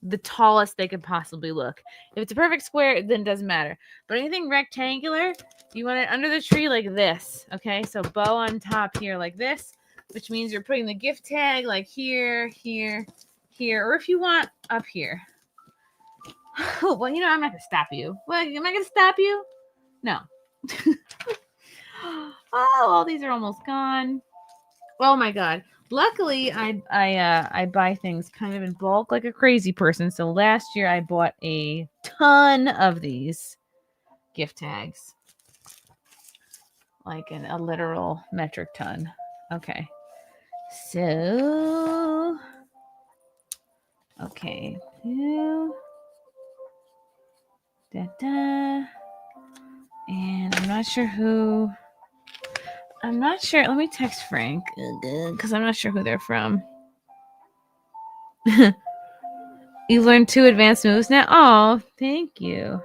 the tallest they could possibly look. If it's a perfect square, then it doesn't matter. But anything rectangular, you want it under the tree like this. Okay, so bow on top here like this, which means you're putting the gift tag like here, or if you want up here. Well, I'm not gonna stop you. Well, am I gonna stop you? No. Oh, all these are almost gone. Oh my god. Luckily, I buy things kind of in bulk like a crazy person. So last year I bought a ton of these gift tags. Like a literal metric ton. Okay. So okay. And I'm not sure who. Let me text Frank because I'm not sure who they're from. You learned 2 advanced moves now? Oh, thank you.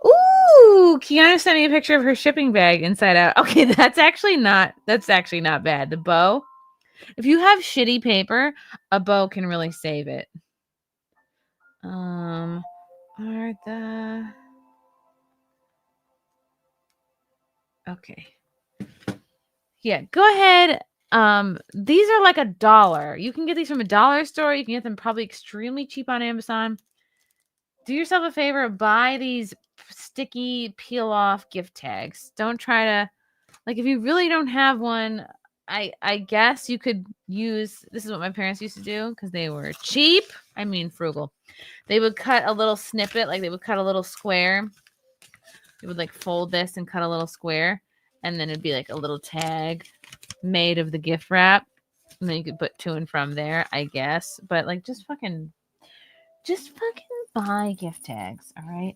Ooh, Kiana sent me a picture of her shipping bag inside out. Okay, that's actually not bad. The bow. If you have shitty paper, a bow can really save it. Are the okay. Yeah, go ahead. These are like $1. You can get these from a dollar store. You can get them probably extremely cheap on Amazon. Do yourself a favor, buy these sticky peel off gift tags. Don't try to like if you really don't have one, I guess you could use this is what my parents used to do because they were cheap. I mean frugal. They would cut a little snippet, like they would cut a little square. They would like fold this and cut a little square, and then it'd be like a little tag made of the gift wrap. And then you could put to and from there, I guess. But like just fucking buy gift tags, all right?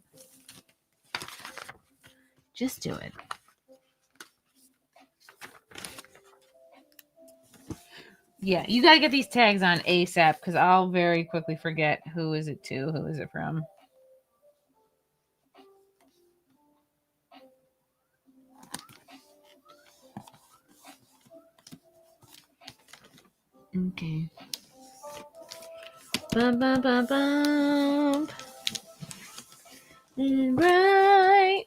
Just do it. Yeah, you gotta get these tags on ASAP because I'll very quickly forget who is it to, who is it from. Okay. Bum, bum, bum, bum. And right.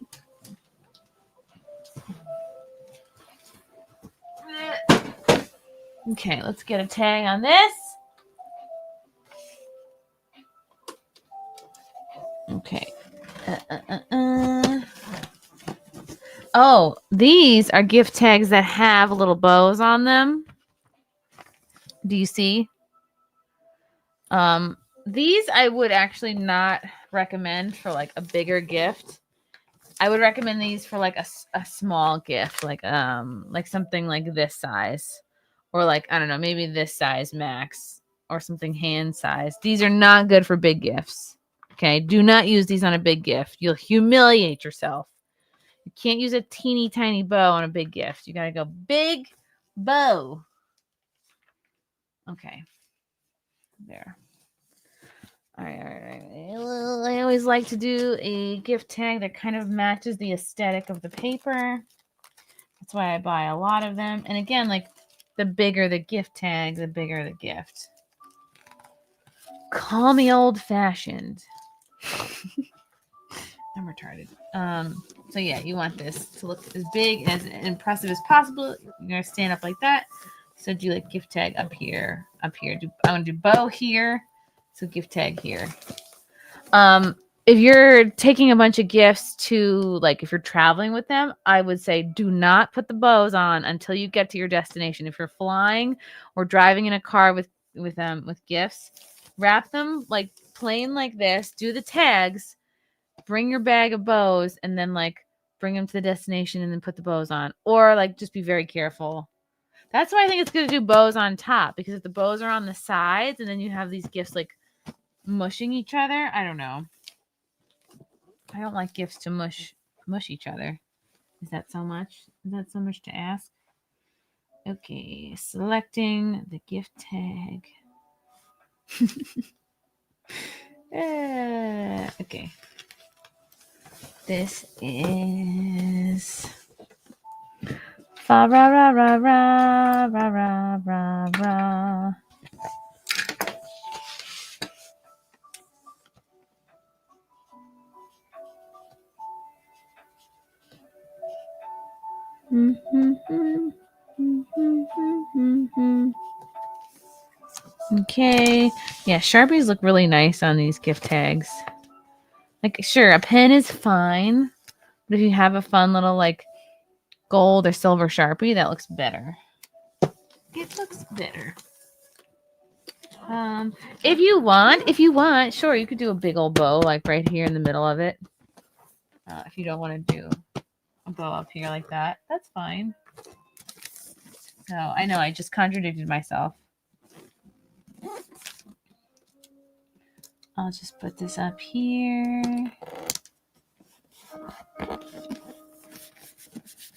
Okay, let's get a tag on this. Okay. Oh, these are gift tags that have little bows on them. Do you see? These I would actually not recommend for like a bigger gift. I would recommend these for like a small gift, like something like this size, or like I don't know, maybe this size max, or something hand size. These are not good for big gifts. Okay, do not use these on a big gift. You'll humiliate yourself. You can't use a teeny tiny bow on a big gift. You gotta go big bow. Okay, there. All right. I always like to do a gift tag that kind of matches the aesthetic of the paper. That's why I buy a lot of them. And again, like the bigger the gift tag, the bigger the gift. Call me old-fashioned. I'm retarded. So yeah, you want this to look as big and as impressive as possible. You're gonna stand up like that. So do like gift tag up here. I want to do bow here. So gift tag here. If you're taking a bunch of gifts to like if you're traveling with them, I would say do not put the bows on until you get to your destination. If you're flying or driving in a car with gifts, wrap them like plain like this, do the tags, bring your bag of bows, and then like bring them to the destination and then put the bows on. Or like just be very careful. That's why I think it's good to do bows on top, because if the bows are on the sides and then you have these gifts like mushing each other, I don't know. I don't like gifts to mush each other. Is that so much? Is that so much to ask? Okay, selecting the gift tag. Okay. This is fa ra ra ra ra ra ra ra ra. Okay. Yeah, Sharpies look really nice on these gift tags. Like, sure, a pen is fine, but if you have a fun little like gold or silver Sharpie, that looks better. It looks better. If you want, sure, you could do a big old bow like right here in the middle of it. If you don't want to do a bow up here like that, that's fine. So I know I just contradicted myself. I'll just put this up here.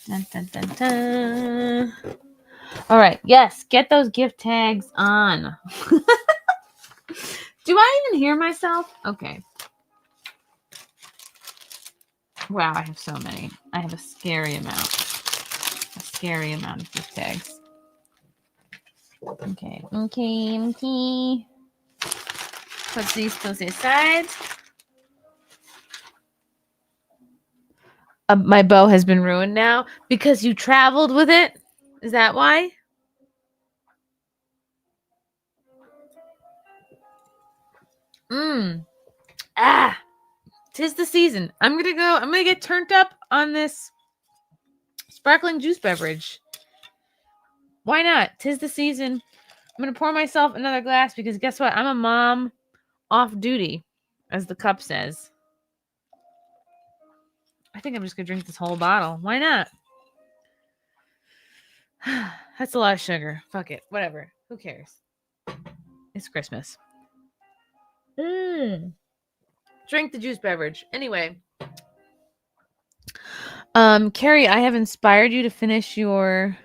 Dun, dun, dun, dun. All right. Yes, get those gift tags on. Do I even hear myself? Okay. Wow, I have so many. I have a scary amount. A scary amount of gift tags. Okay. Put these to the side. My bow has been ruined now because you traveled with it. Is that why? Ah, 'tis the season. I'm gonna get turned up on this sparkling juice beverage. Why not? 'Tis the season. I'm gonna pour myself another glass because guess what? I'm a mom off duty, as the cup says. I think I'm just gonna drink this whole bottle. Why not? That's a lot of sugar. Fuck it. Whatever. Who cares? It's Christmas. Drink the juice beverage. Anyway. Carrie, I have inspired you to finish your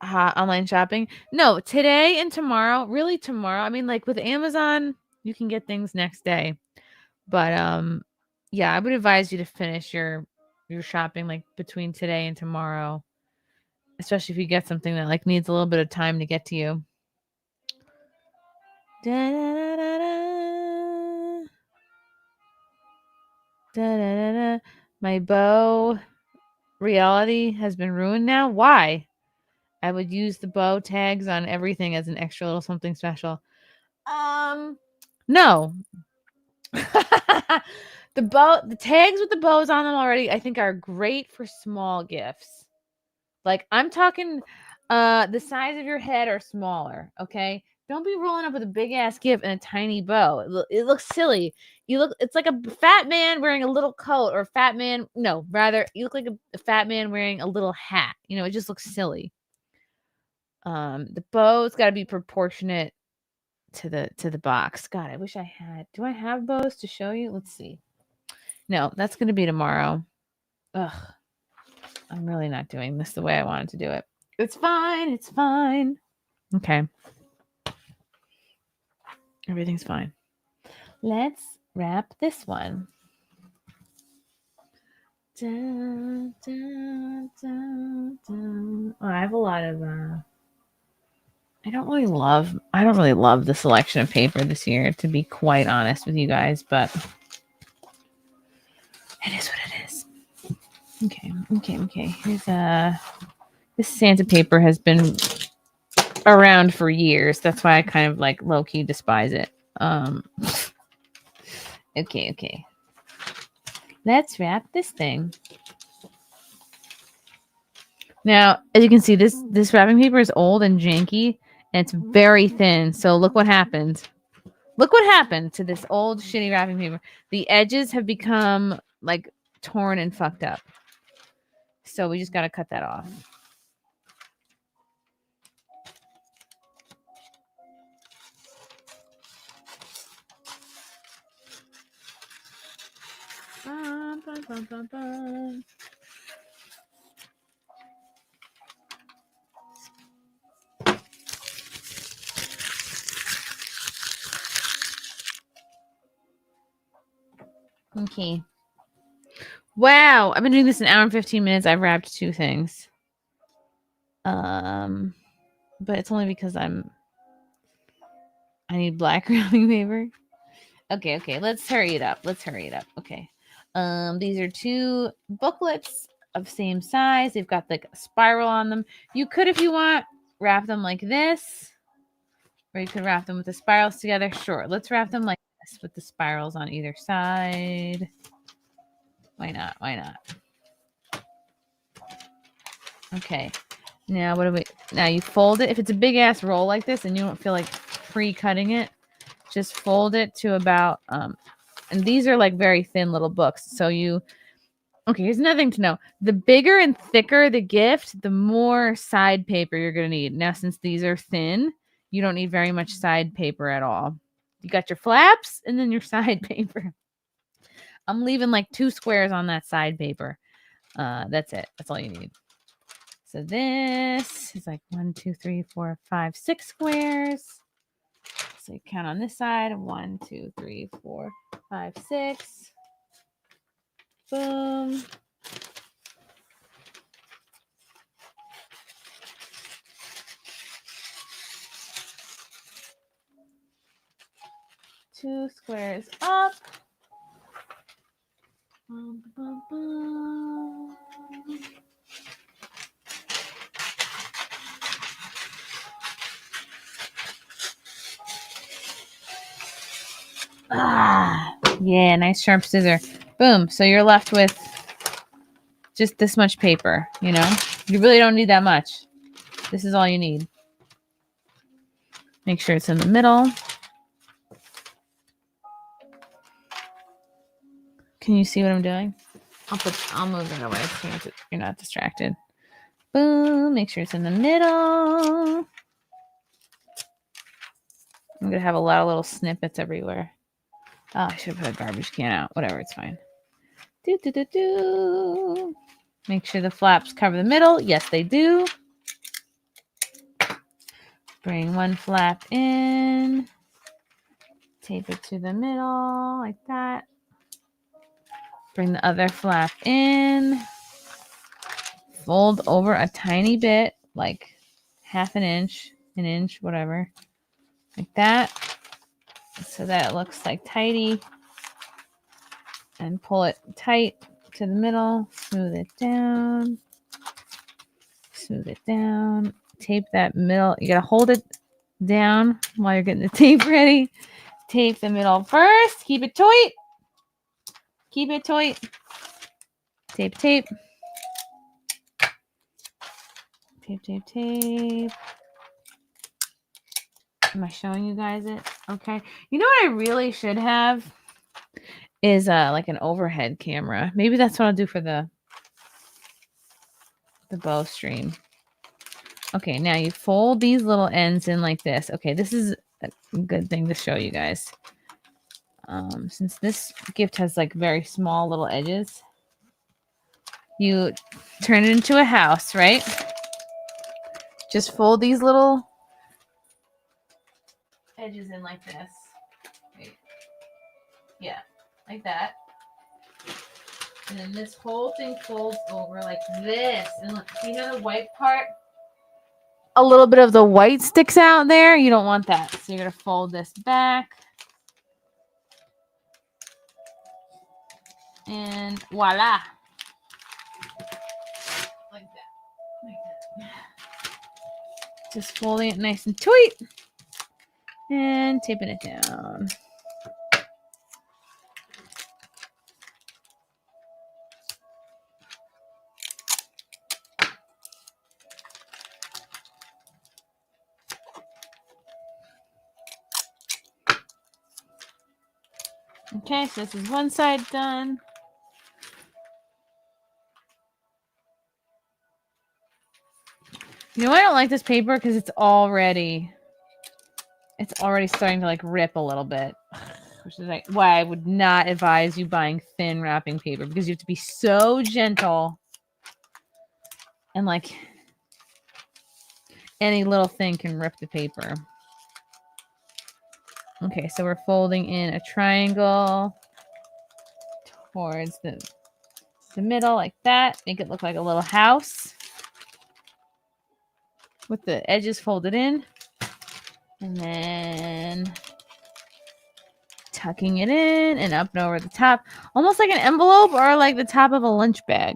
online shopping. No, today and tomorrow. Really tomorrow. I mean, like with Amazon, you can get things next day. But yeah, I would advise you to finish your shopping like between today and tomorrow. Especially if you get something that like needs a little bit of time to get to you. My bow reality has been ruined now. Why? I would use the bow tags on everything as an extra little something special. No. The tags with the bows on them already, I think are great for small gifts. Like I'm talking the size of your head or smaller, okay? Don't be rolling up with a big ass gift and a tiny bow. It looks silly. It's like a fat man wearing a little coat or you look like a fat man wearing a little hat. You know, it just looks silly. The bow's got to be proportionate to the box. God, I wish I had. Do I have bows to show you? Let's see. No, that's going to be tomorrow. Ugh. I'm really not doing this the way I wanted to do it. It's fine. It's fine. Okay. Everything's fine. Let's wrap this one. Dun, dun, dun, dun. Oh, I have a lot of I don't really love the selection of paper this year, to be quite honest with you guys, but it is what it is. Okay. Here's this Santa paper has been around for years. That's why I kind of like low key despise it. Okay. Let's wrap this thing. Now, as you can see, this wrapping paper is old and janky, and it's very thin. So look what happened. Look what happened to this old shitty wrapping paper. The edges have become like torn and fucked up. So we just got to cut that off. Bum, bum, bum. Okay. Wow, I've been doing this an hour and 15 minutes. I've wrapped 2 things. But it's only because I need black wrapping paper. Okay, let's hurry it up. Okay. These are 2 booklets of same size. They've got like a spiral on them. You could, if you want, wrap them like this, or you could wrap them with the spirals together. Sure, let's wrap them like this with the spirals on either side. Why not? Okay. Now now you fold it. If it's a big ass roll like this and you don't feel like pre-cutting it, just fold it to about and these are like very thin little books. So here's another thing to know. The bigger and thicker the gift, the more side paper you're going to need. Now, since these are thin, you don't need very much side paper at all. You got your flaps and then your side paper. I'm leaving like 2 squares on that side paper. That's it. That's all you need. So this is like 1, 2, 3, 4, 5, 6 squares. So you count on this side. 1, 2, 3, 4, 5, 6. Boom. 2 squares up. Bum, bum, bum. Ah, yeah, nice sharp scissor. Boom. So you're left with just this much paper, you know? You really don't need that much. This is all you need. Make sure it's in the middle. Can you see what I'm doing? I'll move it away so you're not distracted. Boom. Make sure it's in the middle. I'm gonna have a lot of little snippets everywhere. Oh, I should have put a garbage can out. Whatever, it's fine. Do do do do. Make sure the flaps cover the middle. Yes, they do. Bring one flap in. Tape it to the middle like that. Bring the other flap in. Fold over a tiny bit, like half an inch, whatever. Like that. So that it looks like tidy. And pull it tight to the middle. Smooth it down. Smooth it down. Tape that middle. You gotta hold it down while you're getting the tape ready. Tape the middle first. Keep it tight. Keep it tight. Tape, tape. Tape, tape, tape. Am I showing you guys it? Okay. You know what I really should have is like an overhead camera. Maybe that's what I'll do for the bow stream. Okay, now you fold these little ends in like this. Okay, this is a good thing to show you guys. Since this gift has like very small little edges, you turn it into a house, right? Just fold these little edges in like this. Wait. Yeah, like that. And then this whole thing folds over like this. And look, see how the white part? A little bit of the white sticks out there. You don't want that. So you're going to fold this back. And voila. Like that. Like that. Just folding it nice and tight. And taping it down. Okay, so this is one side done. You know, I don't like this paper because it's already starting to like rip a little bit, which is like why I would not advise you buying thin wrapping paper, because you have to be so gentle and like any little thing can rip the paper. Okay, so we're folding in a triangle towards the middle like that. Make it look like a little house with the edges folded in. And then tucking it in and up and over the top. Almost like an envelope or like the top of a lunch bag.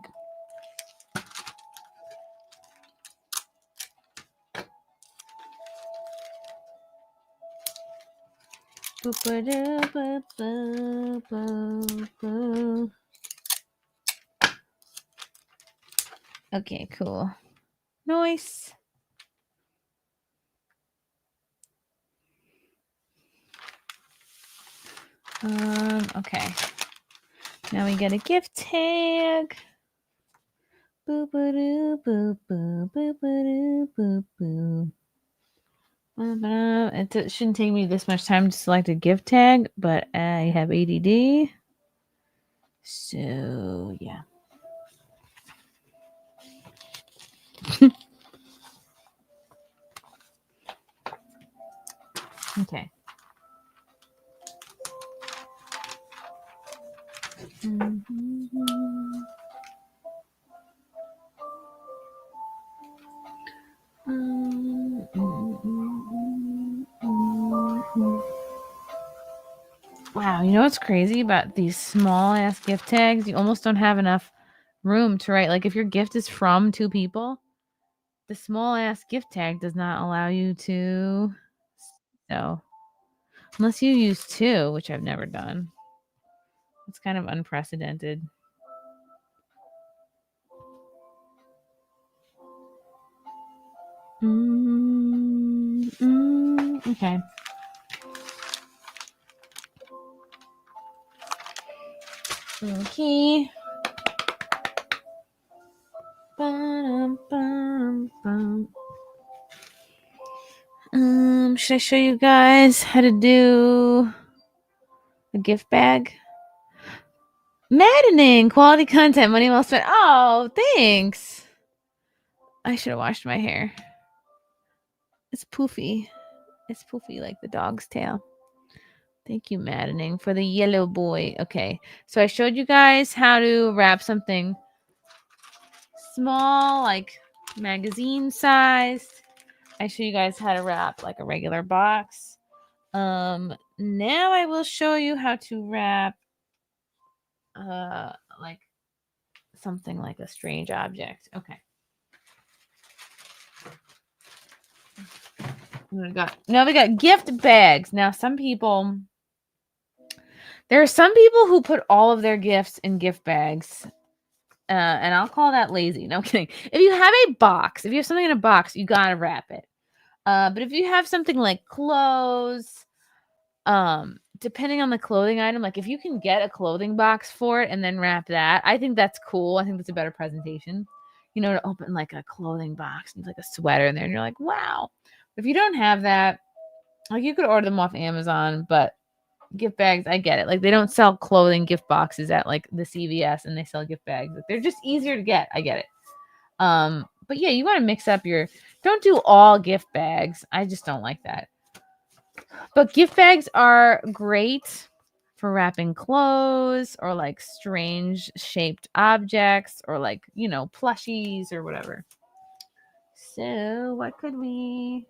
Okay, cool. Nice. Okay. Now we get a gift tag. Boo boo doo boo boo boo boo boo boo. It shouldn't take me this much time to select a gift tag, but I have ADD. So, yeah. Okay. Wow, you know what's crazy about these small ass gift tags? You almost don't have enough room to write. Like if your gift is from 2 people, the small ass gift tag does not allow you to. So unless you use 2, which I've never done. It's kind of unprecedented. Okay. Okay. Should I show you guys how to do a gift bag? Maddening quality content, money well spent. Oh, thanks. I should have washed my hair. It's poofy. It's poofy like the dog's tail. Thank you, Maddening, for the yellow boy. Okay, so I showed you guys how to wrap something small, like magazine sized. I show you guys how to wrap like a regular box. Now I will show you how to wrap like something like a strange object. Okay. We got gift bags. Now there are some people who put all of their gifts in gift bags. And I'll call that lazy. No, I'm kidding. If you have a box, if you have something in a box, you gotta wrap it. But if you have something like clothes, depending on the clothing item, like if you can get a clothing box for it and then wrap that, I think that's cool. I think that's a better presentation. You know, to open like a clothing box and like a sweater in there, and you're like, wow. If you don't have that, like you could order them off Amazon, but gift bags, I get it. Like they don't sell clothing gift boxes at like the CVS, and they sell gift bags. Like, they're just easier to get. I get it. But yeah, you want to mix up don't do all gift bags. I just don't like that. But gift bags are great for wrapping clothes or like strange shaped objects or like, plushies or whatever. So what could we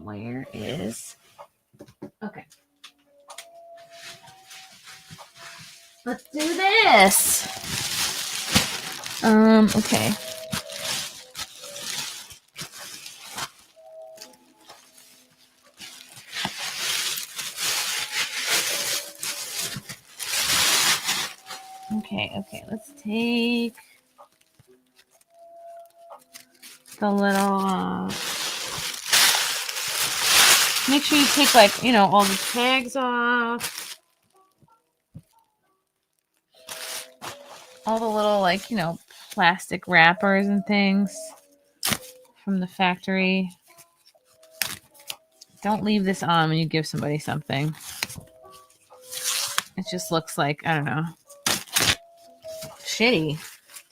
where is okay. Let's do this. Okay. Okay, let's take the little make sure you take like, all the tags off. All the little like, plastic wrappers and things from the factory. Don't leave this on when you give somebody something. It just looks like, I don't know, shitty.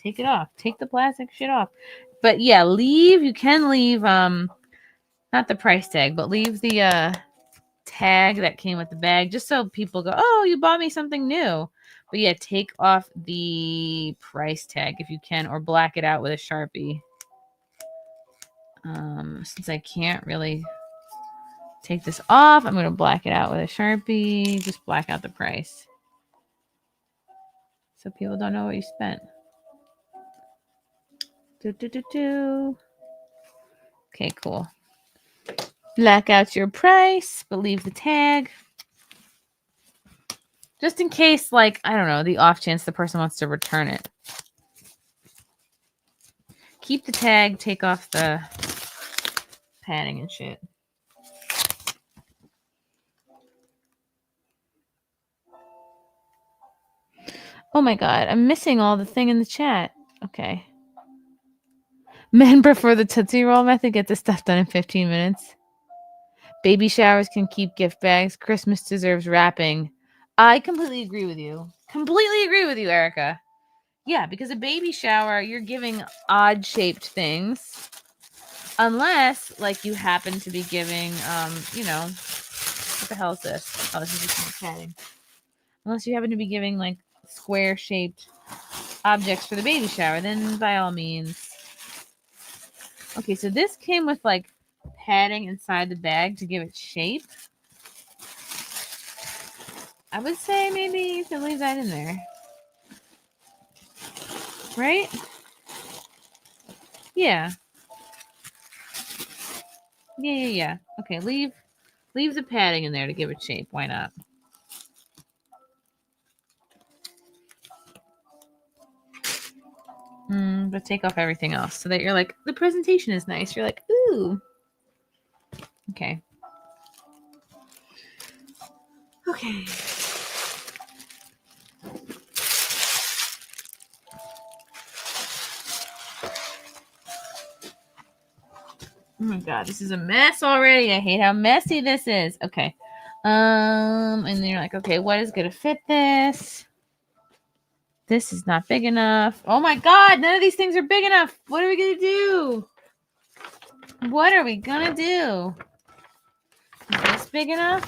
Take it off. Take the plastic shit off. But yeah, you can leave not the price tag, but leave the tag that came with the bag, just so people go, oh, you bought me something new. But yeah, take off the price tag if you can, or black it out with a Sharpie. Since I can't really take this off, I'm going to black it out with a Sharpie. Just black out the price, so people don't know what you spent. Okay, cool. Black out your price, but leave the tag. Just in case, like, I don't know, the off chance the person wants to return it. Keep the tag, take off the padding and shit. Oh my god, I'm missing all the thing in the chat. Okay. Men prefer the Tootsie Roll method. Get this stuff done in 15 minutes. Baby showers can keep gift bags. Christmas deserves wrapping. I completely agree with you. Erica. Yeah, because a baby shower, you're giving odd-shaped things. Unless, like, you happen to be giving, what the hell is this? Oh, this is just more padding. Unless you happen to be giving, like, square-shaped objects for the baby shower, then by all means. Okay, so this came with, like, padding inside the bag to give it shape. I would say maybe you could leave that in there. Right? Yeah. Yeah. Okay, leave the padding in there to give it shape. Why not? But take off everything else so that you're like, the presentation is nice. You're like, ooh. Okay. Okay. Oh my god, this is a mess already. I hate how messy this is. Okay. And then you're like, okay, what is gonna fit this? This is not big enough. Oh my god, none of these things are big enough. What are we gonna do? What are we gonna do? Is this big enough?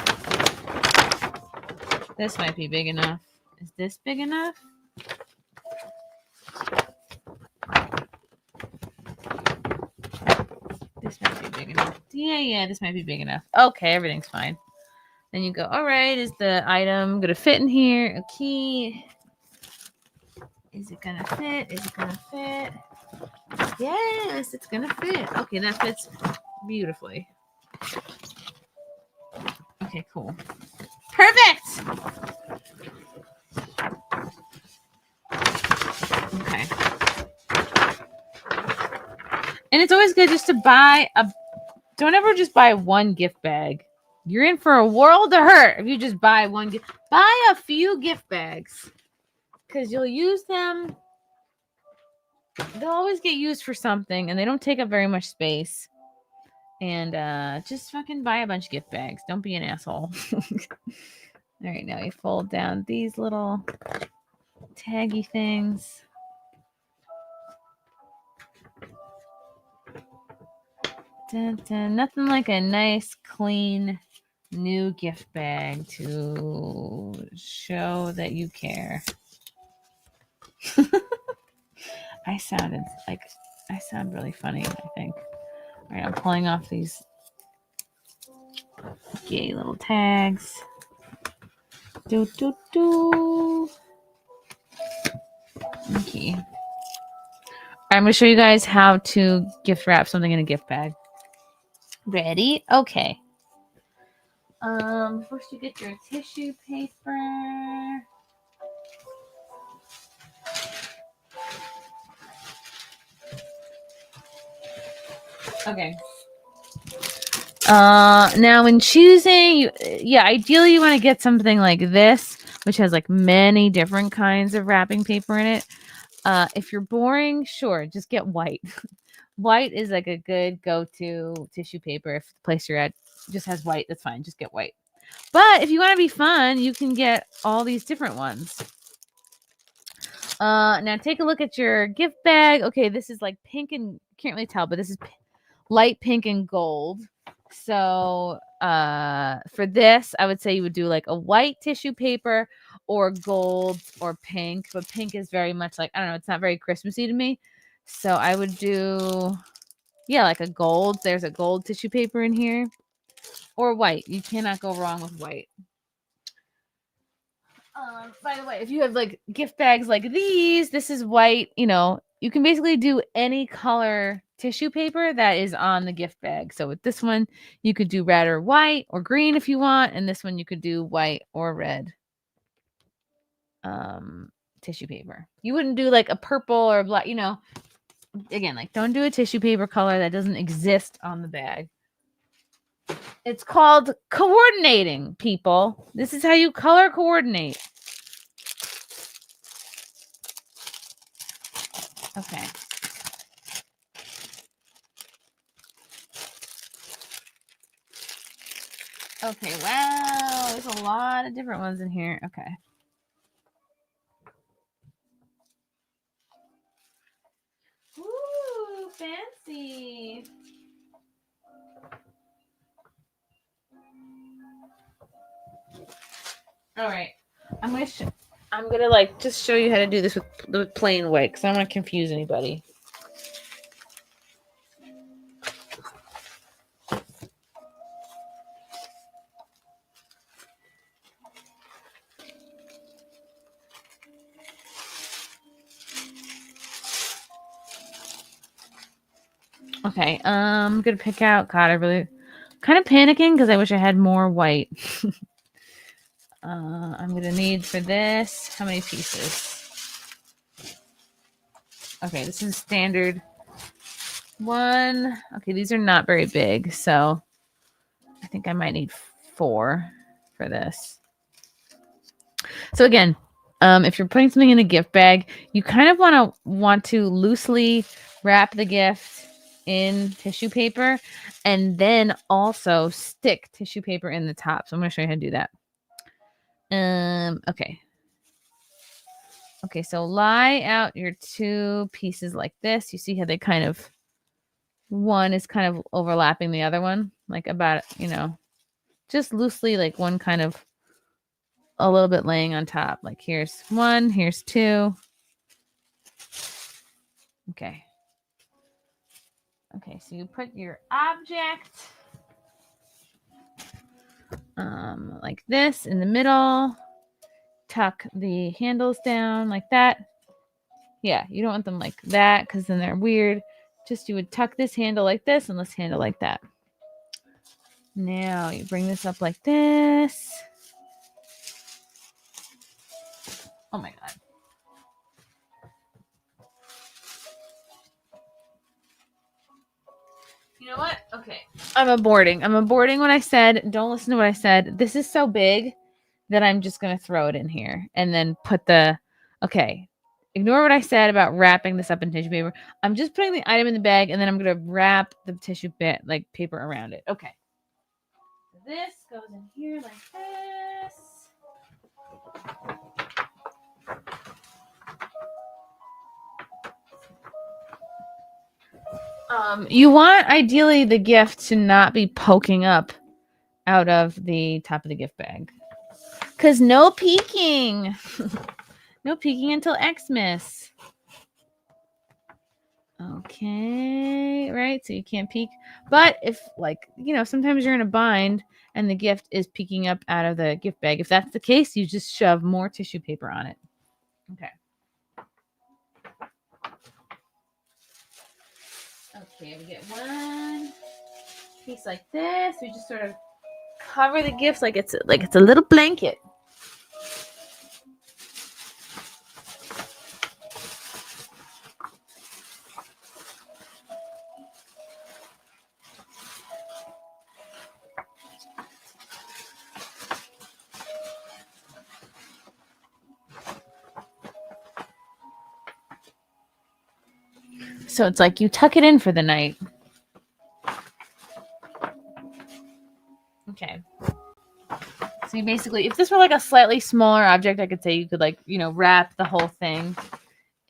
This might be big enough. Is this big enough? This might be big enough. Yeah, this might be big enough. Okay, everything's fine. Then you go, all right, is the item gonna fit in here? Okay. Is it gonna fit? Is it gonna fit? Yes, it's gonna fit. Okay, that fits beautifully. Okay, cool. Perfect! Okay. And it's always good just to buy don't ever just buy one gift bag. You're in for a world of hurt if you just buy one gift. Buy a few gift bags. Because you'll use them. They'll always get used for something and they don't take up very much space. And just fucking buy a bunch of gift bags. Don't be an asshole. All right, now you fold down these little taggy things. Dun, dun. Nothing like a nice, clean, new gift bag to show that you care. I sound really funny, I think. All right, I'm pulling off these gay little tags. Do. Okay. I'm going to show you guys how to gift wrap something in a gift bag. Ready? Okay. First you get your tissue paper. Okay. Now when choosing, ideally you want to get something like this, which has like many different kinds of wrapping paper in it. If you're boring, sure, just get white. White is like a good go-to tissue paper. If the place you're at just has white, that's fine. Just get white. But if you want to be fun, you can get all these different ones. Now take a look at your gift bag. Okay, this is like pink and can't really tell, but this is light pink and gold. So for this, I would say you would do like a white tissue paper or gold or pink. But pink is very much like, I don't know, it's not very Christmassy to me. So I would do, like a gold. There's a gold tissue paper in here. Or white. You cannot go wrong with white. By the way, if you have like gift bags like these, this is white. You can basically do any color tissue paper that is on the gift bag. So with this one, you could do red or white or green if you want. And this one, you could do white or red tissue paper. You wouldn't do like a purple or black, again, like don't do a tissue paper color that doesn't exist on the bag. It's called coordinating, people. This is how you color coordinate. Okay. Okay, wow. There's a lot of different ones in here. Okay. Ooh, fancy. All right. I'm gonna like just show you how to do this with plain white because I don't want to confuse anybody. Okay, I'm gonna pick out. God, I really kind of panicking because I wish I had more white. I'm gonna need for this. How many pieces? Okay, this is standard one. Okay, these are not very big, so I think I might need 4 for this. So again, if you're putting something in a gift bag, you kind of want to loosely wrap the gift in tissue paper and then also stick tissue paper in the top. So I'm going to show you how to do that. Okay. Okay, so lie out your 2 pieces like this. You see how they kind of, one is kind of overlapping the other one, like about, just loosely, like one kind of a little bit laying on top. Like here's 1, here's 2. Okay. Okay, so you put your object like this in the middle. Tuck the handles down like that. Yeah, you don't want them like that because then they're weird. Just you would tuck this handle like this and this handle like that. Now you bring this up like this. Oh my God. You know what? Okay. I'm aborting what I said. Don't listen to what I said. This is so big that I'm just going to throw it in here and then put the, okay. Ignore what I said about wrapping this up in tissue paper. I'm just putting the item in the bag and then I'm going to wrap the tissue paper around it. Okay. So this goes in here like this. You want ideally the gift to not be poking up out of the top of the gift bag. Because no peeking. No peeking until Xmas. Okay, right? So you can't peek. But if, sometimes you're in a bind and the gift is peeking up out of the gift bag. If that's the case, you just shove more tissue paper on it. Okay. Okay, we get 1 piece like this. We just sort of cover the gifts like it's a little blanket. So it's like you tuck it in for the night. Okay. So you basically, if this were like a slightly smaller object, I could say you could wrap the whole thing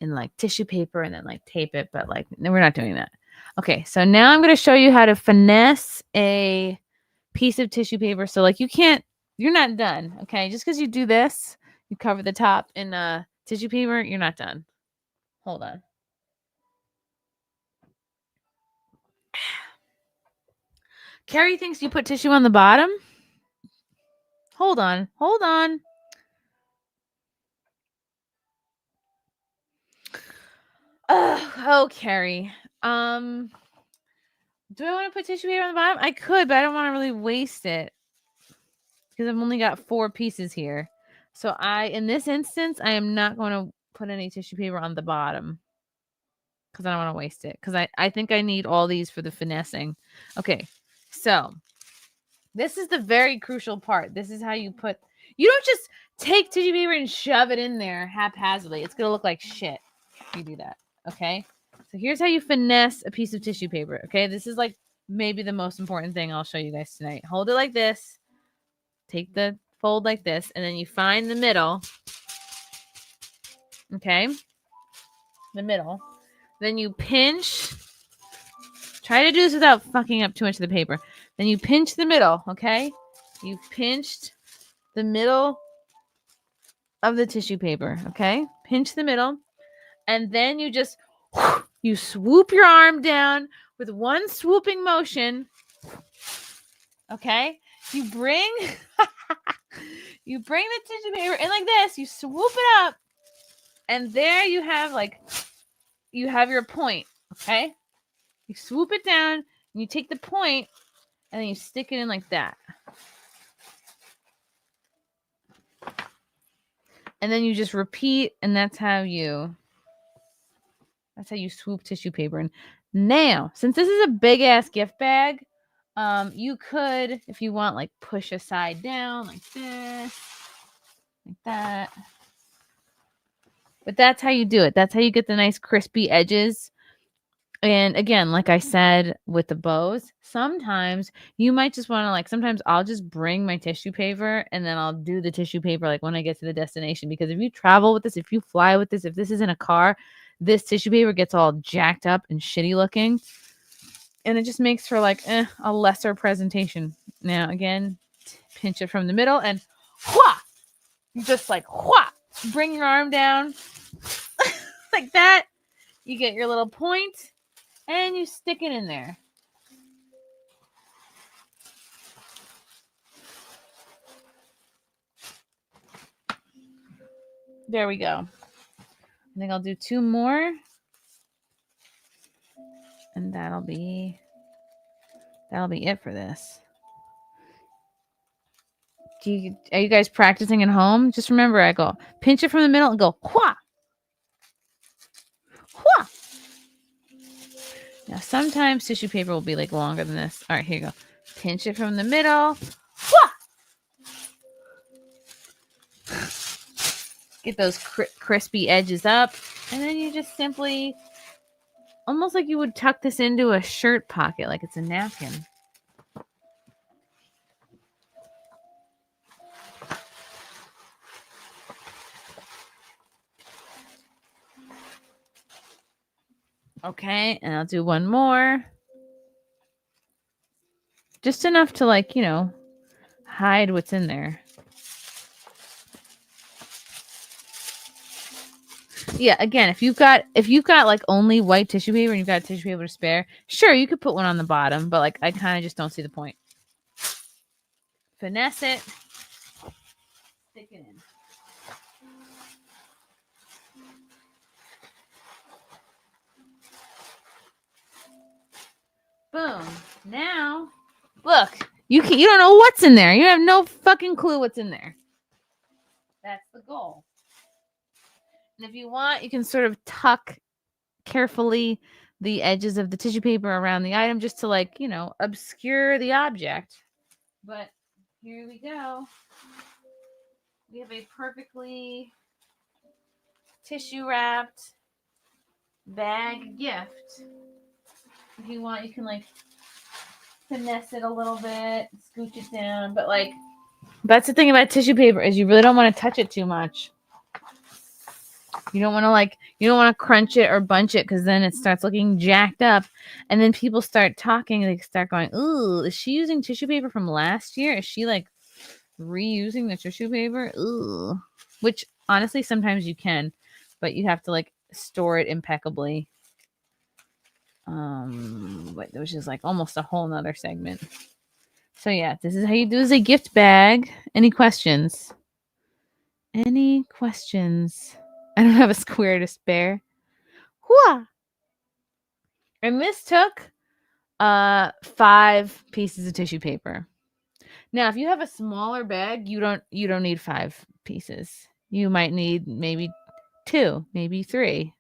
in like tissue paper and then like tape it, but no, we're not doing that. Okay, so now I'm going to show you how to finesse a piece of tissue paper. So you're not done. Okay, just because you do this, you cover the top in tissue paper, you're not done. Hold on. Carrie thinks you put tissue on the bottom. Hold on. Oh, Carrie. Do I want to put tissue paper on the bottom? I could, but I don't want to really waste it because I've only got 4 pieces here. So in this instance, I am not going to put any tissue paper on the bottom because I don't want to waste it because I think I need all these for the finessing. Okay, so this is the very crucial part. This is how you don't just take tissue paper and shove it in there haphazardly. It's going to look like shit if you do that. Okay, so here's how you finesse a piece of tissue paper. Okay, this is like maybe the most important thing I'll show you guys tonight. Hold it like this. Take the fold like this, and then you find the middle. Okay, the middle. Then you pinch. Try to do this without fucking up too much of the paper. Then you pinch the middle, okay? You've pinched the middle of the tissue paper, okay? Pinch the middle. And then you swoop your arm down with one swooping motion, okay? You bring the tissue paper in like this. You swoop it up. And there you have your point, okay? You swoop it down, and you take the point, and then you stick it in like that. And then you just repeat, and that's how you swoop tissue paper in. Now, since this is a big ass gift bag, you could, if you want, like push a side down like this, like that. But that's how you do it. That's how you get the nice crispy edges. And again, like I said with the bows, sometimes you might just want to sometimes I'll just bring my tissue paper and then I'll do the tissue paper like when I get to the destination. Because if you travel with this, if you fly with this, if this is in a car, this tissue paper gets all jacked up and shitty looking. And it just makes for a lesser presentation. Now, again, pinch it from the middle and wha! Just wha! Bring your arm down like that. You get your little point. And you stick it in there. There we go. I think I'll do 2 more. And that'll be it for this. Are you guys practicing at home? Just remember, I go pinch it from the middle and go wha! Wha! Now, sometimes tissue paper will be longer than this. All right, here you go. Pinch it from the middle. Wha! Get those crispy edges up. And then you just simply, almost like you would tuck this into a shirt pocket, like it's a napkin. Okay, and I'll do one more. Just enough to hide what's in there. Yeah, again, if you've got only white tissue paper and you've got tissue paper to spare, sure, you could put one on the bottom, but I kind of just don't see the point. Finesse it. Stick it in. Boom. Now, look, you don't know what's in there. You have no fucking clue what's in there. That's the goal. And if you want, you can sort of tuck carefully the edges of the tissue paper around the item just to obscure the object. But here we go. We have a perfectly tissue wrapped bag gift. If you want, you can finesse it a little bit, scooch it down. But that's the thing about tissue paper is you really don't want to touch it too much. You don't want to crunch it or bunch it because then it starts looking jacked up. And then people start talking. They start going, ooh, is she using tissue paper from last year? Is she reusing the tissue paper? Ooh. Which honestly, sometimes you can, but you have to store it impeccably. Which is almost a whole nother segment. So yeah, this is how you do as a gift bag. Any questions? I don't have a square to spare. Whoa! And this took 5 pieces of tissue paper. Now, if you have a smaller bag, you don't need 5 pieces. You might need maybe 2, maybe 3.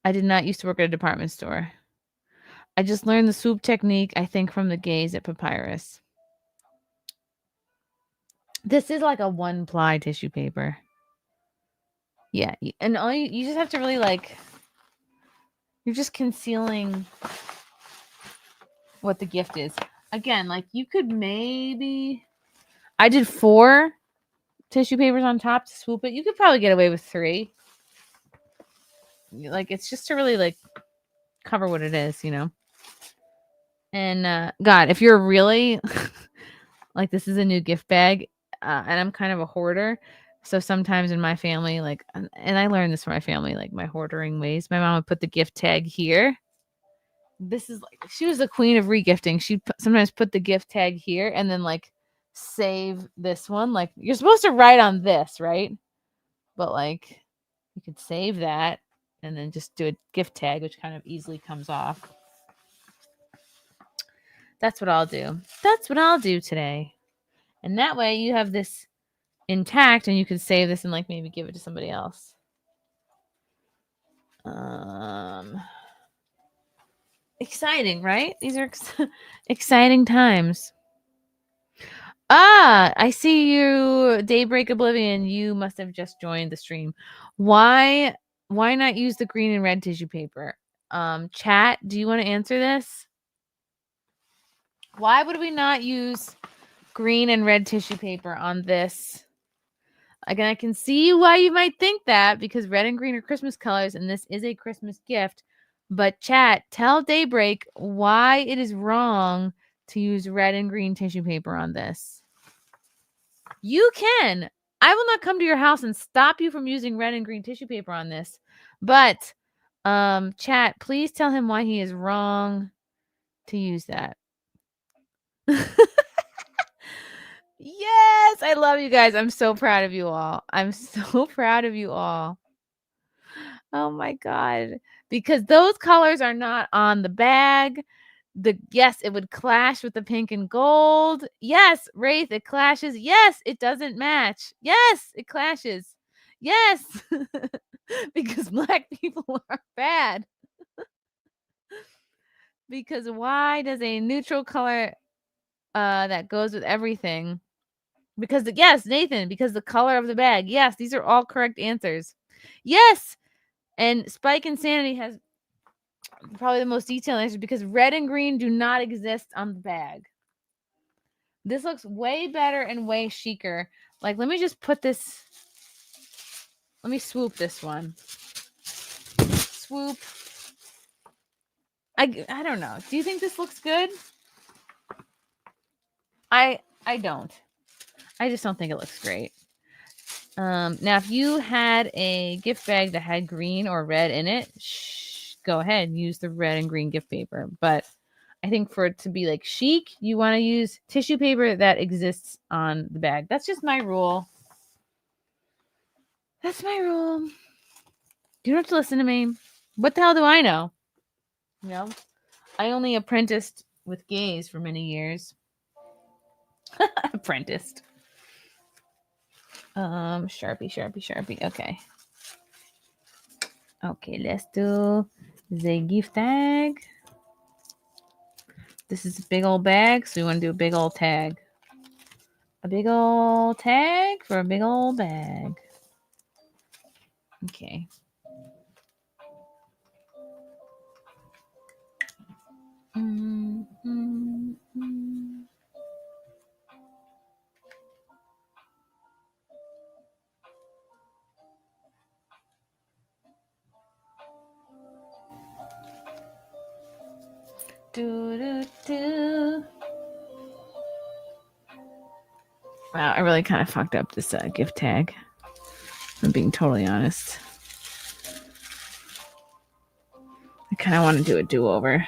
I did not used to work at a department store. I just learned the swoop technique, I think, from the gays at Papyrus. This is like a 1-ply tissue paper. Yeah, and all you just have to really you're just concealing what the gift is. Again, you could I did 4 tissue papers on top to swoop it. You could probably get away with 3. It's just to really cover what it is, And God, if you're really this is a new gift bag, and I'm kind of a hoarder. So sometimes in my family, and I learned this from my family, my hoarding ways. My mom would put the gift tag here. This is she was the queen of regifting. She'd sometimes put the gift tag here and then save this one. You're supposed to write on this, right? But you could save that and then just do a gift tag, which kind of easily comes off. That's what I'll do. That's what I'll do today. And that way you have this intact and you can save this and like maybe give it to somebody else. Exciting, right? These are exciting times. I see you, Daybreak Oblivion. You must have just joined the stream. Why not use the green and red tissue paper? Chat, do you want to answer this? Why would we not use green and red tissue paper on this? Again, I can see why you might think that because red and green are Christmas colors and this is a Christmas gift. But chat, tell Daybreak why it is wrong to use red and green tissue paper on this. You can. I will not come to your house and stop you from using red and green tissue paper on this. But chat, please tell him why he is wrong to use that. Yes, I love you guys. I'm so proud of you all. I'm so proud of you all. Oh my God. Because those colors are not on the bag. Yes, it would clash with the pink and gold. Yes, Wraith, it clashes. Yes, it doesn't match. Yes, it clashes. Yes. Because black people are bad. Because why does a neutral color that goes with everything? Because yes, Nathan, because the color of the bag. Yes, these are all correct answers. Yes. And Spike Insanity has probably the most detailed answer because red and green do not exist on the bag. This looks way better and way chicer. Like, let me just put this. Let me swoop this one. Swoop. I don't know. Do you think this looks good? I don't. I just don't think it looks great. Now, if you had a gift bag that had green or red in it, go ahead and use the red and green gift paper. But I think for it to be like chic, you want to use tissue paper that exists on the bag. That's just my rule. That's my rule. You don't have to listen to me. What the hell do I know? You know, I only apprenticed with gays for many years. Apprenticed. Sharpie. Okay, let's do the gift tag. This is a big old bag, so we want to do a big old tag. A big old tag for a big old bag. Okay. Wow, I really kind of fucked up this gift tag. I'm being totally honest. I kind of want to do a do-over.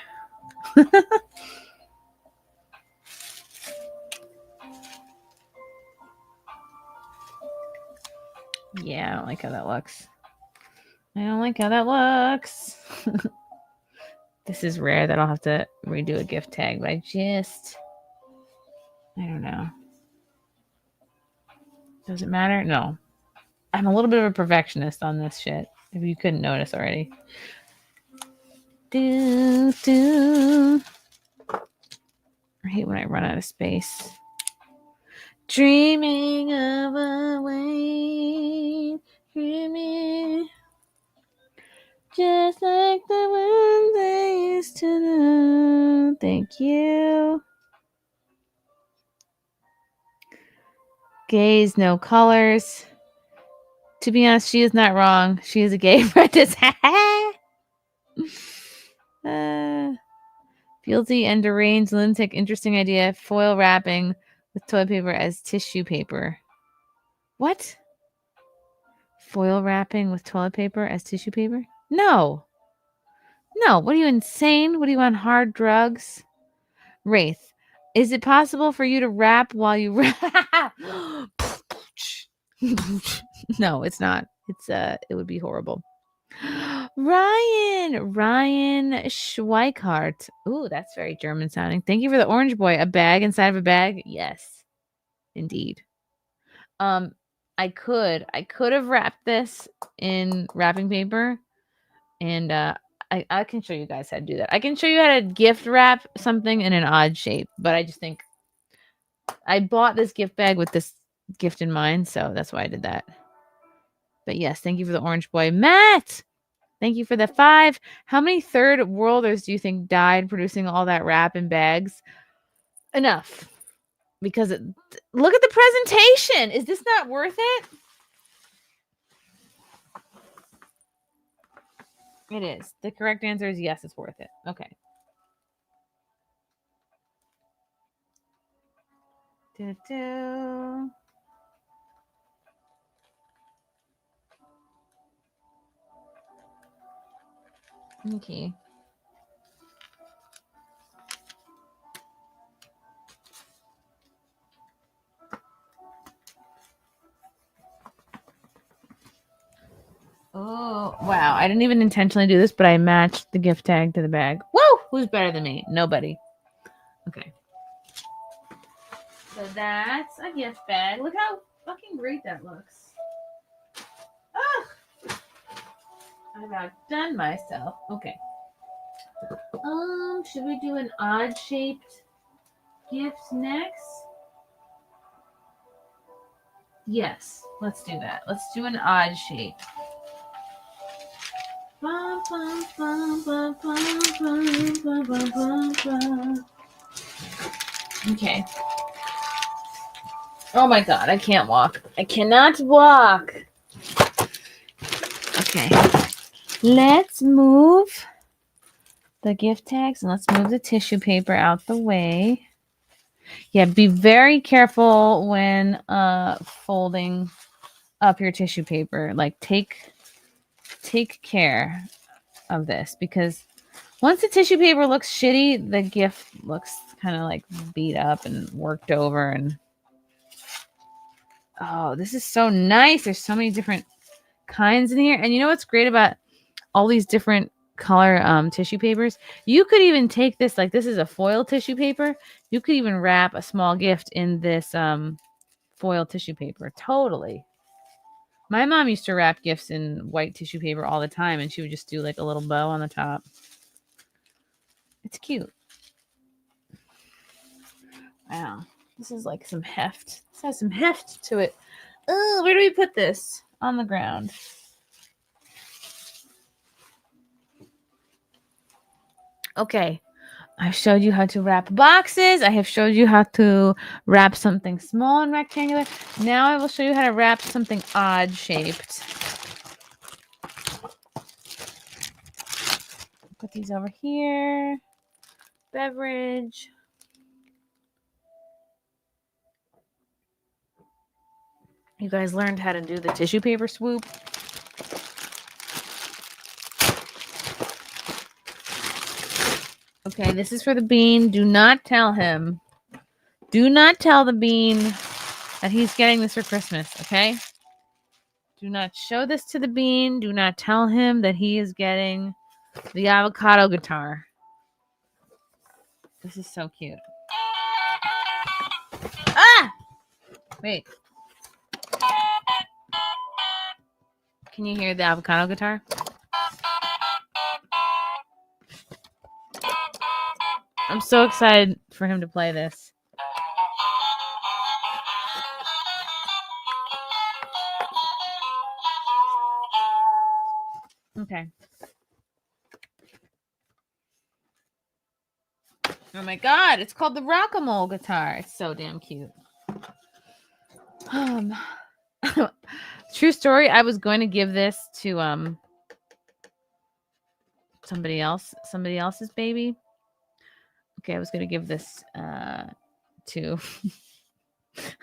Yeah, I don't like how that looks. This is rare that I'll have to redo a gift tag, but I don't know. Does it matter? No. I'm a little bit of a perfectionist on this shit, if you couldn't notice already. I hate when I run out of space. Dreaming of a way, dreaming just like the ones I used to know. Thank you. Gays, no colors. To be honest, she is not wrong. She is a gay apprentice. Guilty and deranged lunatic. Interesting idea. Foil wrapping with toilet paper as tissue paper. What? Foil wrapping with toilet paper as tissue paper? No. No. What are you, insane? What do you want, hard drugs? Wraith. Is it possible for you to rap while you rap? No, it's not. It would be horrible. Ryan Schweikart. Ooh, that's very German sounding. Thank you for the orange boy. A bag inside of a bag? Yes, indeed. I could have wrapped this in wrapping paper, and I can show you guys how to do that. I can show you how to gift wrap something in an odd shape, but I just think I bought this gift bag with this gift in mind, so that's why I did that. But yes, thank you for the orange boy. Matt! Thank you for the 5. How many third worlders do you think died producing all that wrap in bags? Enough. Because look at the presentation. Is this not worth it? It is. The correct answer is yes, it's worth it. Okay. Do-do. Okay. Oh, wow. I didn't even intentionally do this, but I matched the gift tag to the bag. Woo! Who's better than me? Nobody. Okay. So that's a gift bag. Look how fucking great that looks. Ugh! I've outdone myself. Okay. Should we do an odd shaped gift next? Yes, let's do that. Let's do an odd shape. Bum, bum, bum, bum, bum, bum, bum, bum, bum, bum. Okay. Oh my god, I can't walk. I cannot walk. Okay. Let's move the gift tags and let's move the tissue paper out the way. Yeah, be very careful when folding up your tissue paper. Like take care of this, because once the tissue paper looks shitty, the gift looks kind of like beat up and worked over. And oh, this is so nice. There's so many different kinds in here. And you know what's great about all these different color tissue papers? You could even take this, like this is a foil tissue paper. You could even wrap a small gift in this foil tissue paper. Totally. My mom used to wrap gifts in white tissue paper all the time, and she would just do like a little bow on the top. It's cute. Wow. This is like some heft. This has some heft to it. Oh, where do we put this? On the ground. Okay. I've showed you how to wrap boxes. I have showed you how to wrap something small and rectangular. Now I will show you how to wrap something odd shaped. Put these over here. Beverage. You guys learned how to do the tissue paper swoop. Okay, this is for the bean. Do not tell him. Do not tell the bean that he's getting this for Christmas, okay? Do not show this to the bean. Do not tell him that he is getting the avocado guitar. This is so cute. Ah! Wait. Can you hear the avocado guitar? I'm so excited for him to play this. Okay. Oh my god, it's called the Rock-A-Mole guitar. It's so damn cute. True story, I was going to give this to somebody else's baby. Okay, I was going to give this to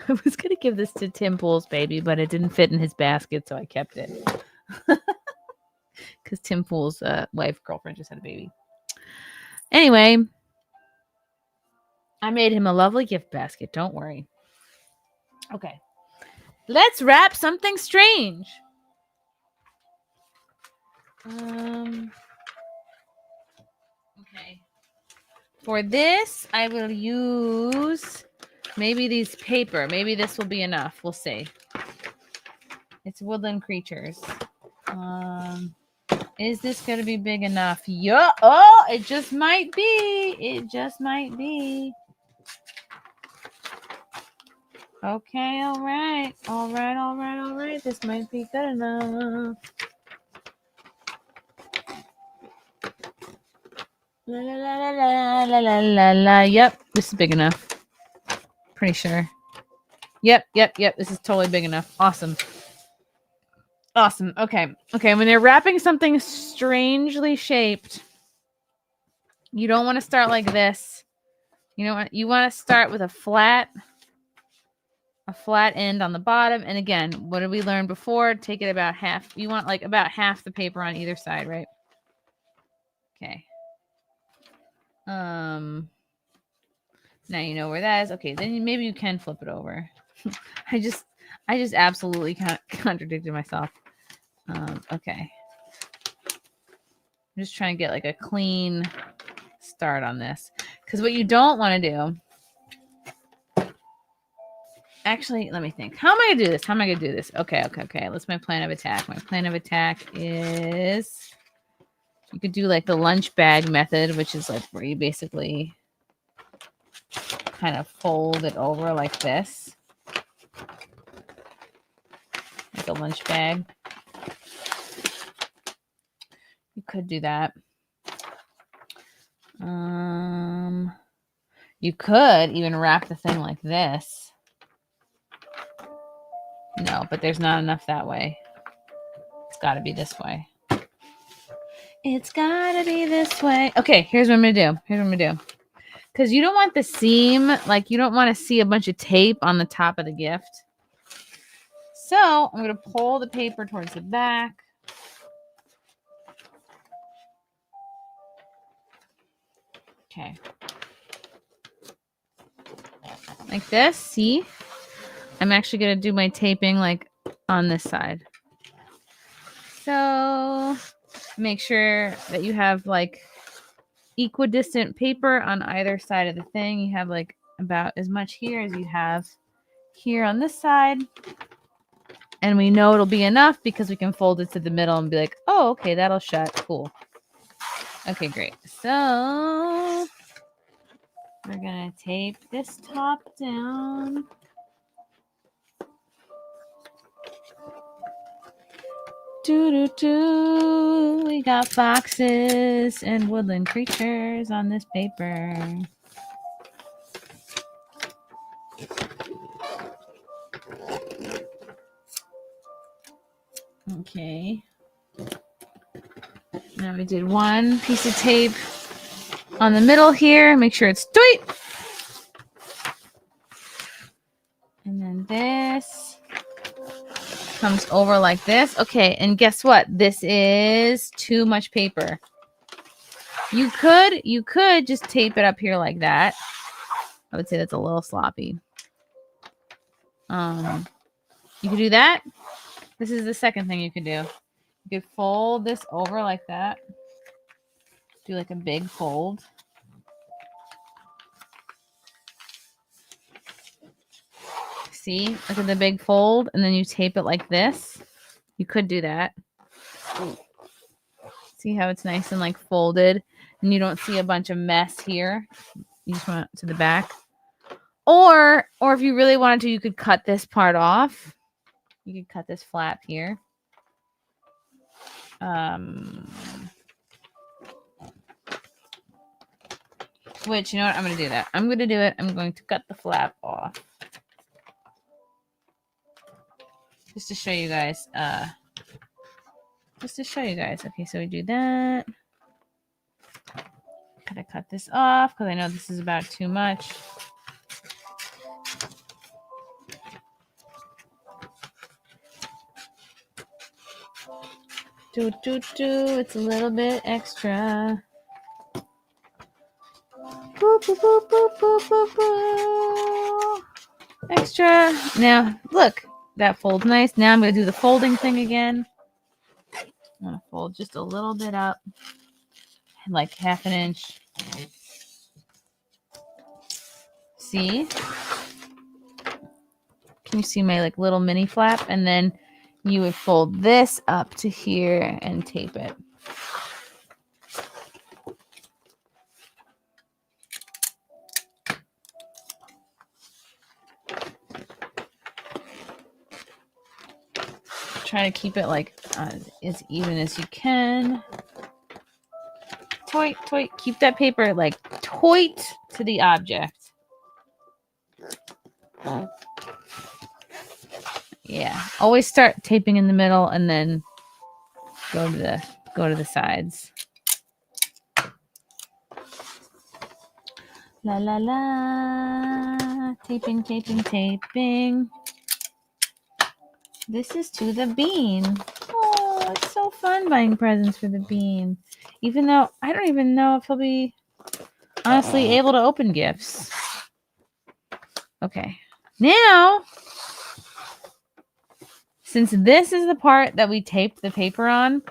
I was going to give this to Tim Pool's baby, but it didn't fit in his basket, so I kept it. Cuz Tim Pool's girlfriend just had a baby. Anyway, I made him a lovely gift basket, don't worry. Okay. Let's wrap something strange. Okay. For this, I will use maybe these paper. Maybe this will be enough. We'll see. It's woodland creatures. Is this going to be big enough? Yeah. Oh, it just might be. It just might be. Okay, all right. All right, all right, all right. This might be good enough. La la la la la la la la. Yep, this is big enough. Pretty sure. Yep. This is totally big enough. Awesome. Awesome. Okay. When they're wrapping something strangely shaped, you don't want to start like this. You want to start with a flat end on the bottom. And again, what did we learn before? Take it about half. You want like about half the paper on either side, right? Okay. Now you know where that is. Okay, then maybe you can flip it over. I just absolutely contradicted myself. Okay. I'm just trying to get like a clean start on this. Because what you don't want to do... Actually, let me think. How am I going to do this? Okay. What's my plan of attack? My plan of attack is... You could do like the lunch bag method, which is like where you basically kind of fold it over like this. Like a lunch bag. You could do that. You could even wrap the thing like this. No, but there's not enough that way. It's got to be this way. It's got to be this way. Okay, here's what I'm going to do. Because you don't want the seam, like you don't want to see a bunch of tape on the top of the gift. So I'm going to pull the paper towards the back. Okay. Like this, see? I'm actually going to do my taping like on this side. So make sure that you have like equidistant paper on either side of the thing. You have like about as much here as you have here on this side. And we know it'll be enough because we can fold it to the middle and be like, oh, okay, that'll shut. Cool. Okay, great. So we're going to tape this top down. We got foxes and woodland creatures on this paper. Okay. Now we did one piece of tape on the middle here. Make sure it's straight. And then this comes over like this. Okay, and guess what? This is too much paper. You could just tape it up here like that. I would say that's a little sloppy. You could do that. This is the second thing you could do. You could fold this over like that. Do like a big fold. See? Look at the big fold, and then you tape it like this. You could do that. See how it's nice and like folded, and you don't see a bunch of mess here. You just want it to the back. Or if you really wanted to, you could cut this part off. You could cut this flap here. Which, you know what? I'm going to do that. I'm going to do it. I'm going to cut the flap off. Just to show you guys. Okay, so we do that. Gotta cut this off because I know this is about too much. It's a little bit extra. Boop, boop, boop, boop, boop, boop, boop. Extra. Now, look. That folds nice. Now I'm going to do the folding thing again. I'm gonna fold just a little bit up, like half an inch. See? Can you see my like little mini flap? And then you would fold this up to here and tape it. Try to keep it like as even as you can. Toit, toit. Keep that paper like toit to the object. Yeah. Always start taping in the middle and then go to the sides. La la la. Taping, taping, taping. This is to the bean. Oh, it's so fun buying presents for the bean. Even though I don't even know if he'll be honestly able to open gifts. Okay. Now, since this is the part that we tape the paper on,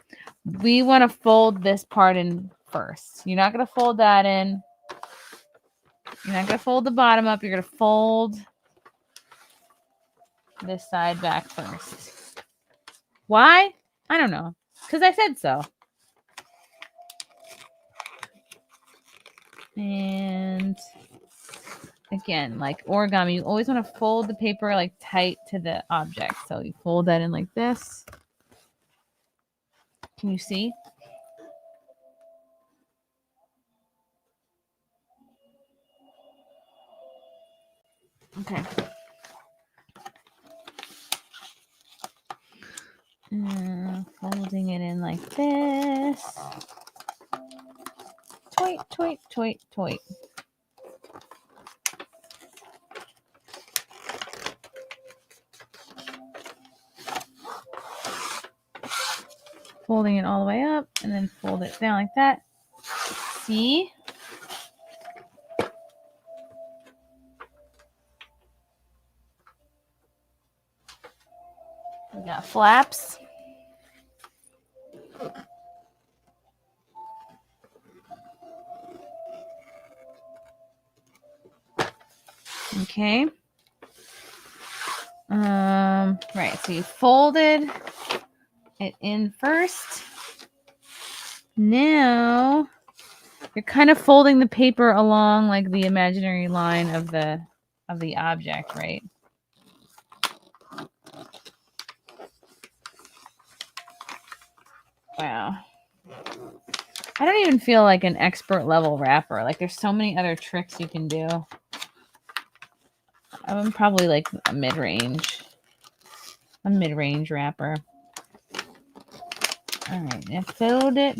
we want to fold this part in first. You're not going to fold that in. You're not going to fold the bottom up. You're going to fold this side back first. Why? I don't know. Because I said so. And again, like origami, you always want to fold the paper like tight to the object. So you fold that in like this. Can you see? Okay. Folding it in like this. Toit, toit, toit, toit. Folding it all the way up and then fold it down like that. See? We got flaps. Okay. Right, so you folded it in first. Now you're kind of folding the paper along like the imaginary line of the object, right? Wow. I don't even feel like an expert level wrapper. Like there's so many other tricks you can do. I'm probably like a mid-range wrapper. All right, now fold it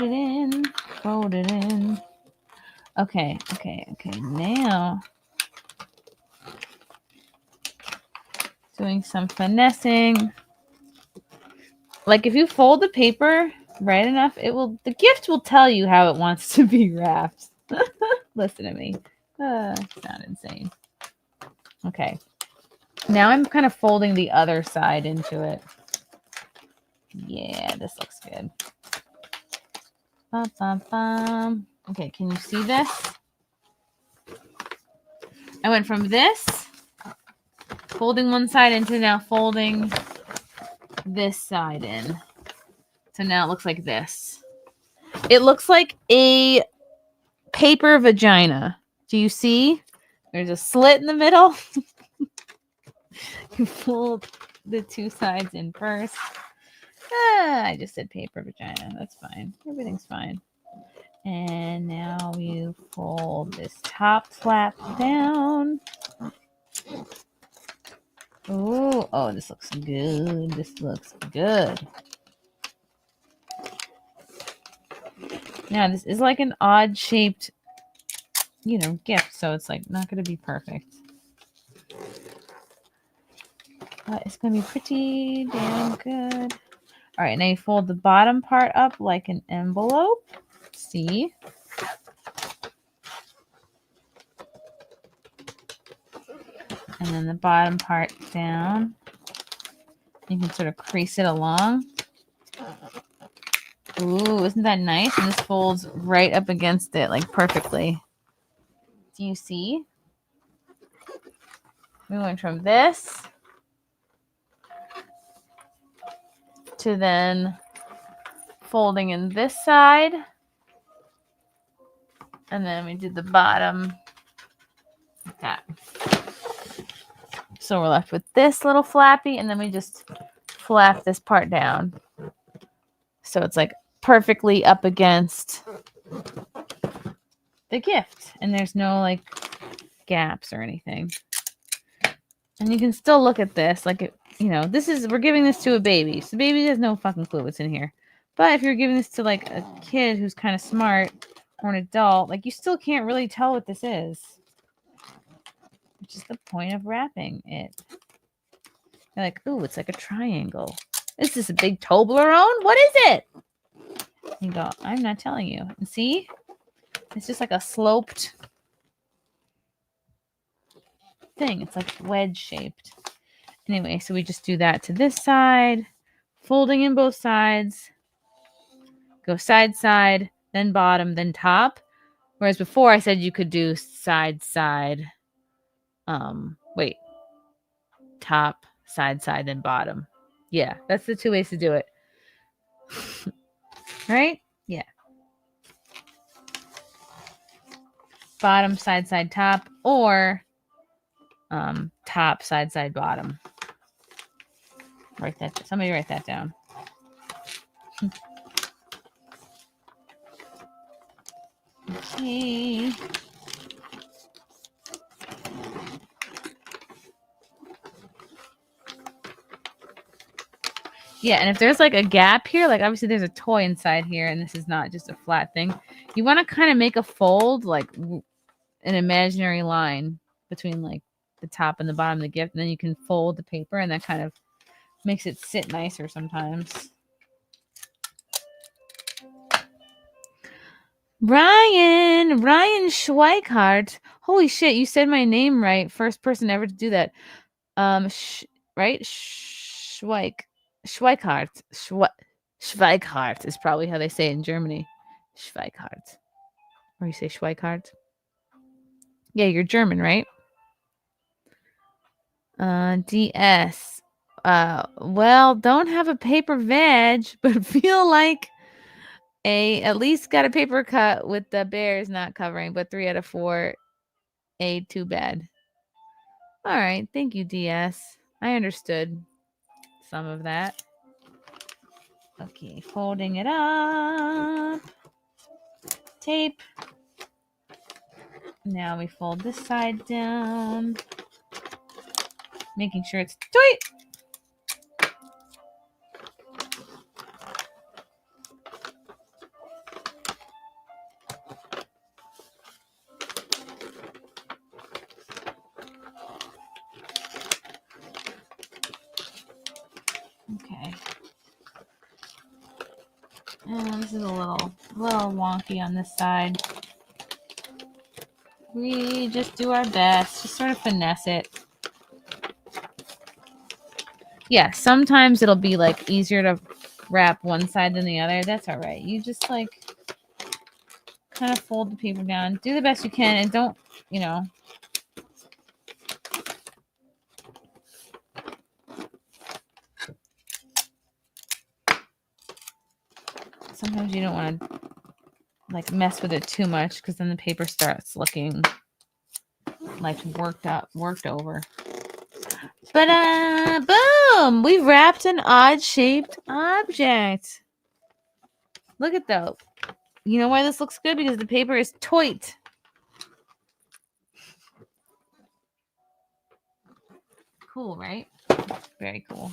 in, fold it in. Okay. Now, doing some finessing. Like if you fold the paper right enough, the gift will tell you how it wants to be wrapped. Listen to me. Sound insane. Okay. Now I'm kind of folding the other side into it. Yeah, this looks good. Bum, bum, bum. Okay, can you see this? I went from this, folding one side into now folding this side in. So now it looks like this. It looks like a paper vagina. Do you see? There's a slit in the middle. You fold the two sides in first. I just said paper vagina. That's fine. Everything's fine. And now you fold this top flap down. Ooh, oh, this looks good. This looks good. Now, this is like an odd shaped, gift. So it's like not going to be perfect. But it's going to be pretty damn good. All right, now you fold the bottom part up like an envelope. See? And then the bottom part down You can sort of crease it along. Ooh, isn't that nice? And this folds right up against it, like perfectly. Do you see? We went from this to then folding in this side. And then we did the bottom like that. So we're left with this little flappy, and then we just flap this part down. So it's like perfectly up against the gift. And there's no like gaps or anything. And you can still look at this like it, you know, we're giving this to a baby. So the baby has no fucking clue what's in here. But if you're giving this to like a kid who's kind of smart or an adult, like you still can't really tell what this is. Which is the point of wrapping it. You're like, ooh, it's like a triangle. Is this a big Toblerone? What is it? You go, I'm not telling you. And see? It's just like a sloped thing. It's like wedge shaped. Anyway, so we just do that to this side, folding in both sides, go side, side, then bottom, then top. Whereas before I said you could do side, side, top, side, side, then bottom. Yeah, that's the two ways to do it. Right? Yeah. Bottom, side, side, top, or top, side, side, bottom. Somebody write that down. Okay. Yeah, and if there's like a gap here, like obviously there's a toy inside here, and this is not just a flat thing. You want to kind of make a fold, like an imaginary line between like the top and the bottom of the gift, and then you can fold the paper, and that kind of makes it sit nicer sometimes. Ryan Schweikart. Holy shit, you said my name right. First person ever to do that. Right? Schweikart. Schweikart is probably how they say it in Germany. Schweikart. Or you say Schweikart. Yeah, you're German, right? DS. Well, don't have a paper veg, but feel like at least got a paper cut with the bears not covering, but 3 out of 4 too bad. All right, thank you, DS. I understood some of that. Okay, folding it up. Tape. Now we fold this side down. Making sure it's tight. Okay. And this is a little wonky on this side. We just do our best, just sort of finesse it. Yeah, sometimes it'll be like easier to wrap one side than the other. That's all right. You just like kind of fold the paper down. Do the best you can, and don't, you know. Sometimes you don't want to like mess with it too much, because then the paper starts looking like worked over. But boom! We wrapped an odd-shaped object. Look at that. You know why this looks good? Because the paper is tight. Cool, right? Very cool.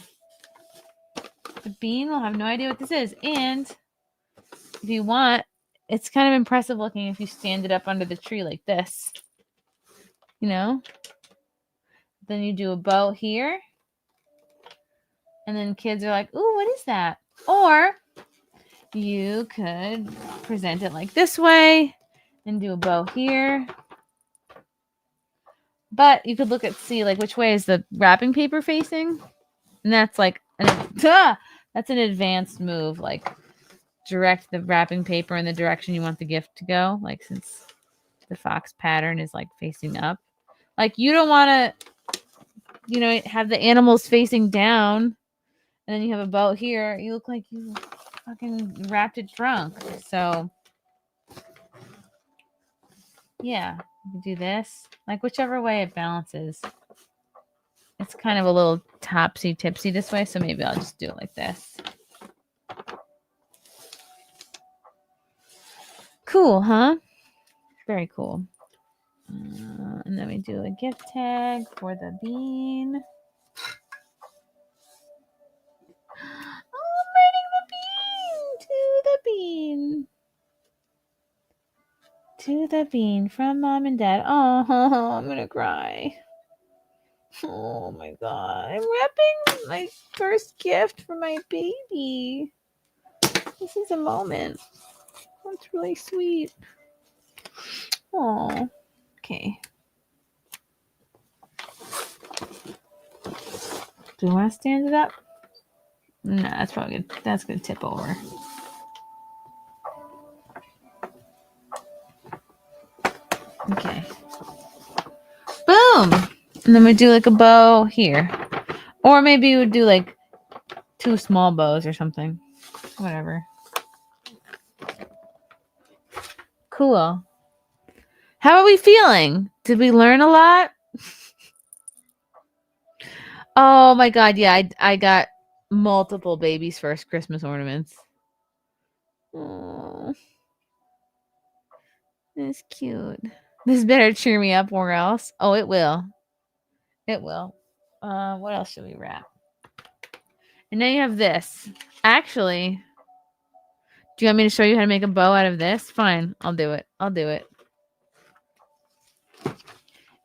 The bean will have no idea what this is. And if you want, it's kind of impressive looking if you stand it up under the tree like this. You know? Then you do a bow here. And then kids are like, ooh, what is that? Or you could present it like this way and do a bow here. But you could see like which way is the wrapping paper facing. And that's like an Duh! That's an advanced move. Like, direct the wrapping paper in the direction you want the gift to go. Like, since the fox pattern is like facing up. Like, you don't want to, have the animals facing down, and then you have a boat here. You look like you fucking wrapped it drunk. So, yeah, you can do this. Like, whichever way it balances. It's kind of a little topsy-tipsy this way, so maybe I'll just do it like this. Cool, huh? Very cool. And then we do a gift tag for the bean. Oh, I'm writing the bean. To the bean from mom and dad. Oh, I'm gonna cry. Oh my god. I'm wrapping my first gift for my baby. This is a moment. That's really sweet. Oh. Okay. Do you want to stand it up? No, that's probably good. That's gonna tip over. Okay. Boom! And then we do like a bow here. Or maybe we would do like 2 small bows or something. Whatever. Cool. How are we feeling? Did we learn a lot? Oh my god, yeah, I got multiple babies' first Christmas ornaments. Oh, that's cute. This better cheer me up or else. Oh, it will. It will. What else should we wrap? And then you have this. Actually, do you want me to show you how to make a bow out of this? Fine, I'll do it.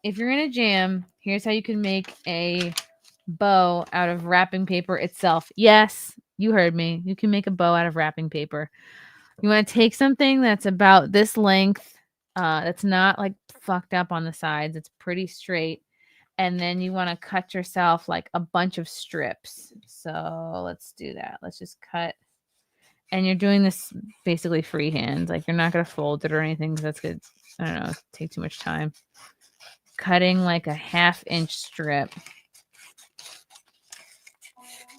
If you're in a jam, here's how you can make a bow out of wrapping paper itself. Yes, you heard me. You can make a bow out of wrapping paper. You want to take something that's about this length, that's not like fucked up on the sides. It's pretty straight. And then you want to cut yourself like a bunch of strips. So let's do that. Let's just cut. And you're doing this basically freehand. Like, you're not going to fold it or anything, because that's good. I don't know. Take too much time. Cutting like a 1/2 inch strip.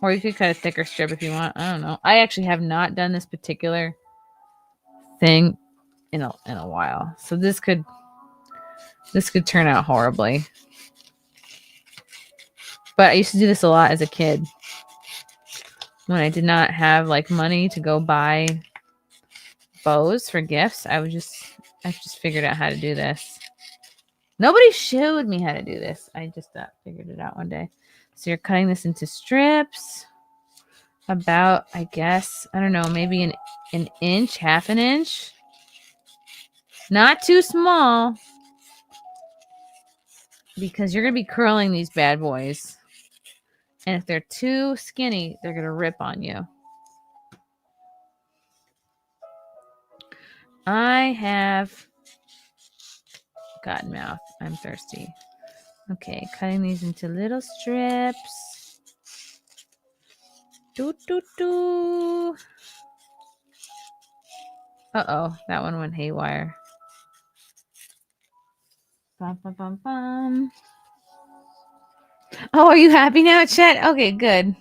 Or you could cut a thicker strip if you want. I don't know. I actually have not done this particular thing in a while. So this could turn out horribly. But I used to do this a lot as a kid. When I did not have like money to go buy bows for gifts, I just figured out how to do this. Nobody showed me how to do this. I just figured it out one day. So you're cutting this into strips. About, I guess, I don't know, maybe an inch, 1/2 inch. Not too small, because you're going to be curling these bad boys. And if they're too skinny, they're going to rip on you. I have gotten mouth. I'm thirsty. Okay, cutting these into little strips. Doo doo doo. Uh-oh, that one went haywire. Bum, bum, bum, bum. Oh, are you happy now, chat? Okay, good.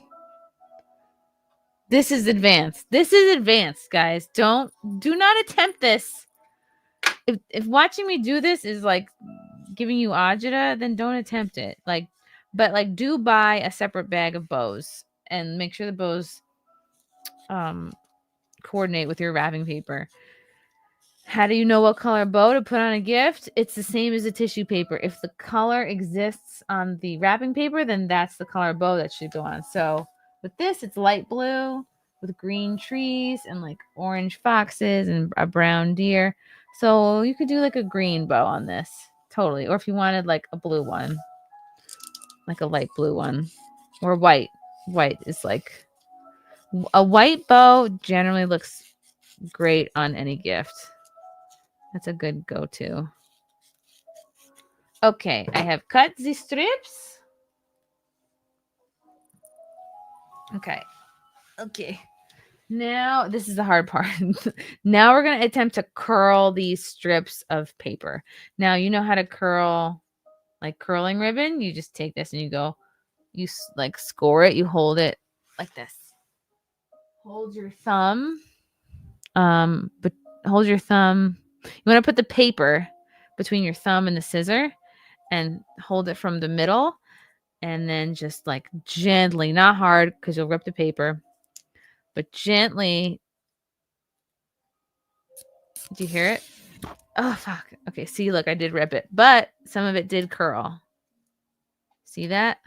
This is advanced. This is advanced, guys. Do not attempt this. If watching me do this is like giving you agita, then don't attempt it. But do buy a separate bag of bows and make sure the bows coordinate with your wrapping paper. How do you know what color bow to put on a gift? It's the same as the tissue paper. If the color exists on the wrapping paper, then that's the color bow that should go on. So with this, it's light blue with green trees and like orange foxes and a brown deer. So you could do like a green bow on this. Totally. Or if you wanted like a blue one, like a light blue one, or white. White is like a white bow generally looks great on any gift. That's a good go-to. Okay, I have cut the strips. Okay, Okay. Now, this is the hard part. Now we're going to attempt to curl these strips of paper. Now, you know how to curl, like curling ribbon? You just take this and you go, like score it. You hold it like this. Hold your thumb. But hold your thumb. You want to put the paper between your thumb and the scissor and hold it from the middle. And then just like gently, not hard because you'll rip the paper, but gently. Do you hear it? Oh, fuck. Okay, see, look, I did rip it, but some of it did curl. See that?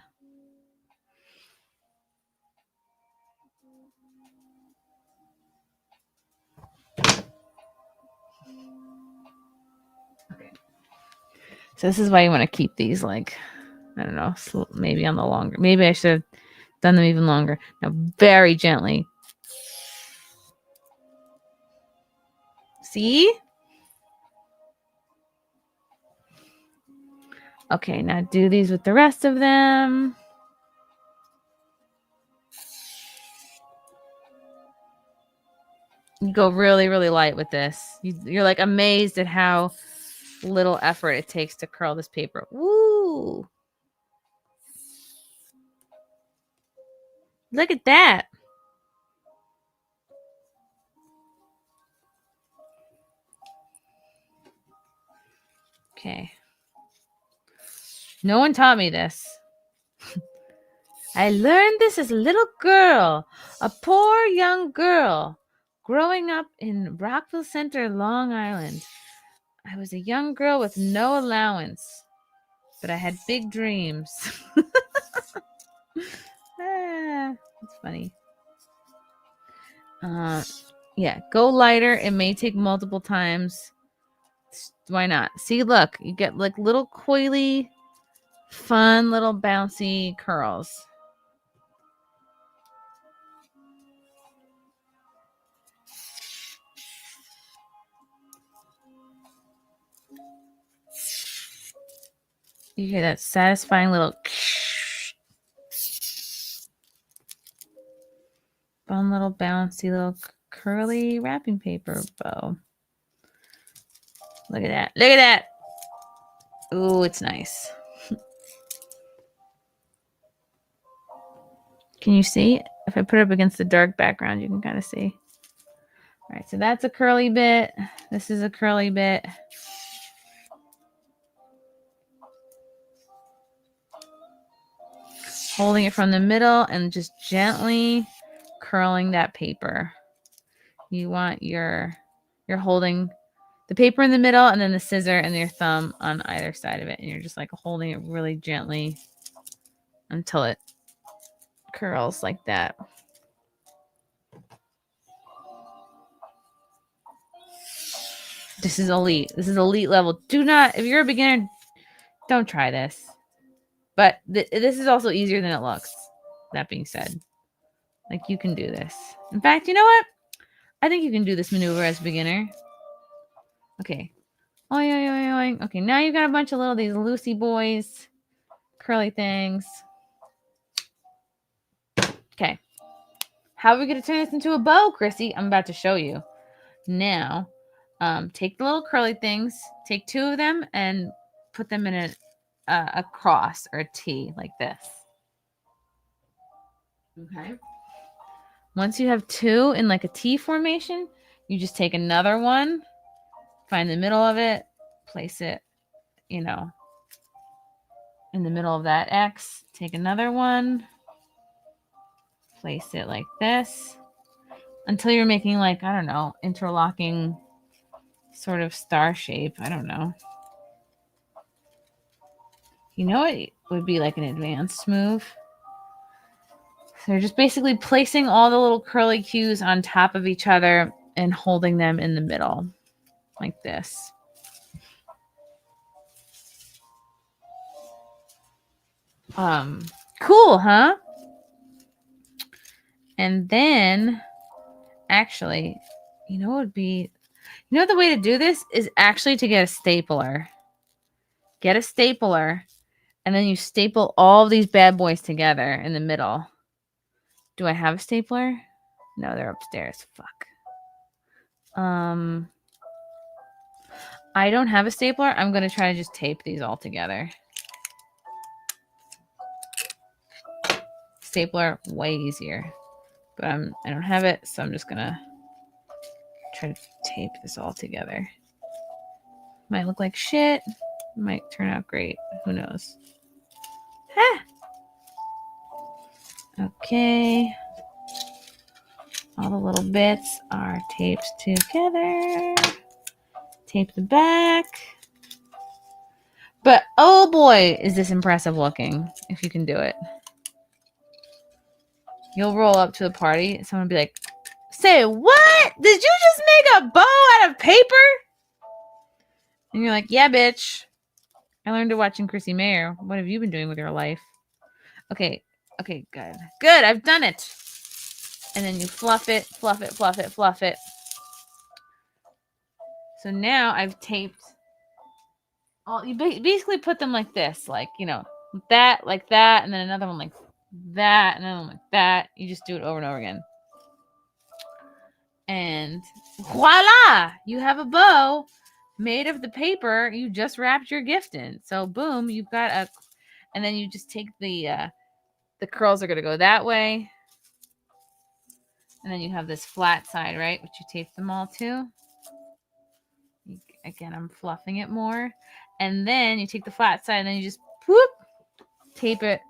Okay. So this is why you want to keep these, like, I don't know, maybe on the longer. Maybe I should have done them even longer. Now, very gently. See? Okay, now do these with the rest of them. You go really, really light with this. You're like amazed at how little effort it takes to curl this paper. Woo! Look at that. Okay. No one taught me this. I learned this as a little girl, a poor young girl, growing up in Rockville Center, Long Island. I was a young girl with no allowance, but I had big dreams. It's funny. Yeah, go lighter. It may take multiple times. Why not? See, look, you get like little coily, fun little bouncy curls. You hear that satisfying little fun little bouncy little curly wrapping paper bow. Look at that. Look at that. Ooh, it's nice. Can you see? If I put it up against the dark background, you can kind of see. All right, so that's a curly bit. This is a curly bit. Holding it from the middle and just gently curling that paper. You want you're holding the paper in the middle and then the scissor and your thumb on either side of it. And you're just like holding it really gently until it curls like that. This is elite. This is elite level. Do not, if you're a beginner, don't try this. But this is also easier than it looks. That being said, like you can do this. In fact, you know what? I think you can do this maneuver as a beginner. Okay. Oing, oing, oing, oing. Okay, now you've got a bunch of little these loosey boys, curly things. Okay. How are we going to turn this into a bow, Chrissy? I'm about to show you. Now, take the little curly things, take two of them, and put them in a cross or a T like this. Okay. Once you have two in like a T formation, you just take another one, find the middle of it, place it, in the middle of that X. Take another one, place it like this until you're making like, I don't know, interlocking sort of star shape. I don't know. You know what would be like an advanced move? So you're just basically placing all the little curly cues on top of each other and holding them in the middle like this. Cool, huh? And then actually, the way to do this is actually to get a stapler. Get a stapler, and then you staple all of these bad boys together in the middle. Do I have a stapler? No, they're upstairs. Fuck. I don't have a stapler. I'm gonna try to just tape these all together. Stapler, way easier. But I don't have it, so I'm just gonna try to tape this all together. Might look like shit. Might turn out great. Who knows? Ah! Okay. All the little bits are taped together. Tape the back. But oh boy, is this impressive looking if you can do it. You'll roll up to the party and someone will be like, say, what? Did you just make a bow out of paper? And you're like, yeah, bitch. I learned it watching Chrissie Mayr. What have you been doing with your life? Okay, good. Good, I've done it. And then you fluff it, fluff it, fluff it, fluff it. So now I've taped all, you basically put them like this, like, you know, like that, and then another one like that, and another one like that. You just do it over and over again. And voila! You have a bow made of the paper you just wrapped your gift in. So boom, you've got a, and then you just take the curls are going to go that way. And then you have this flat side, right? Which you tape them all to. Again, I'm fluffing it more. And then you take the flat side and then you just whoop, tape it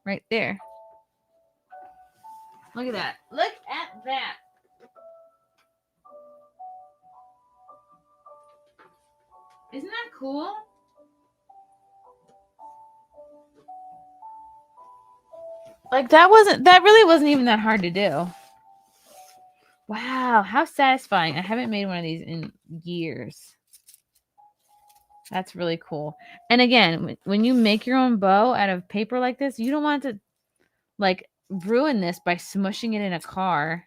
right there. Look at that. Look at that. Isn't that cool? Like that really wasn't even that hard to do. Wow, how satisfying. I haven't made one of these in years. That's really cool. And again, when you make your own bow out of paper like this, you don't want to like ruin this by smushing it in a car.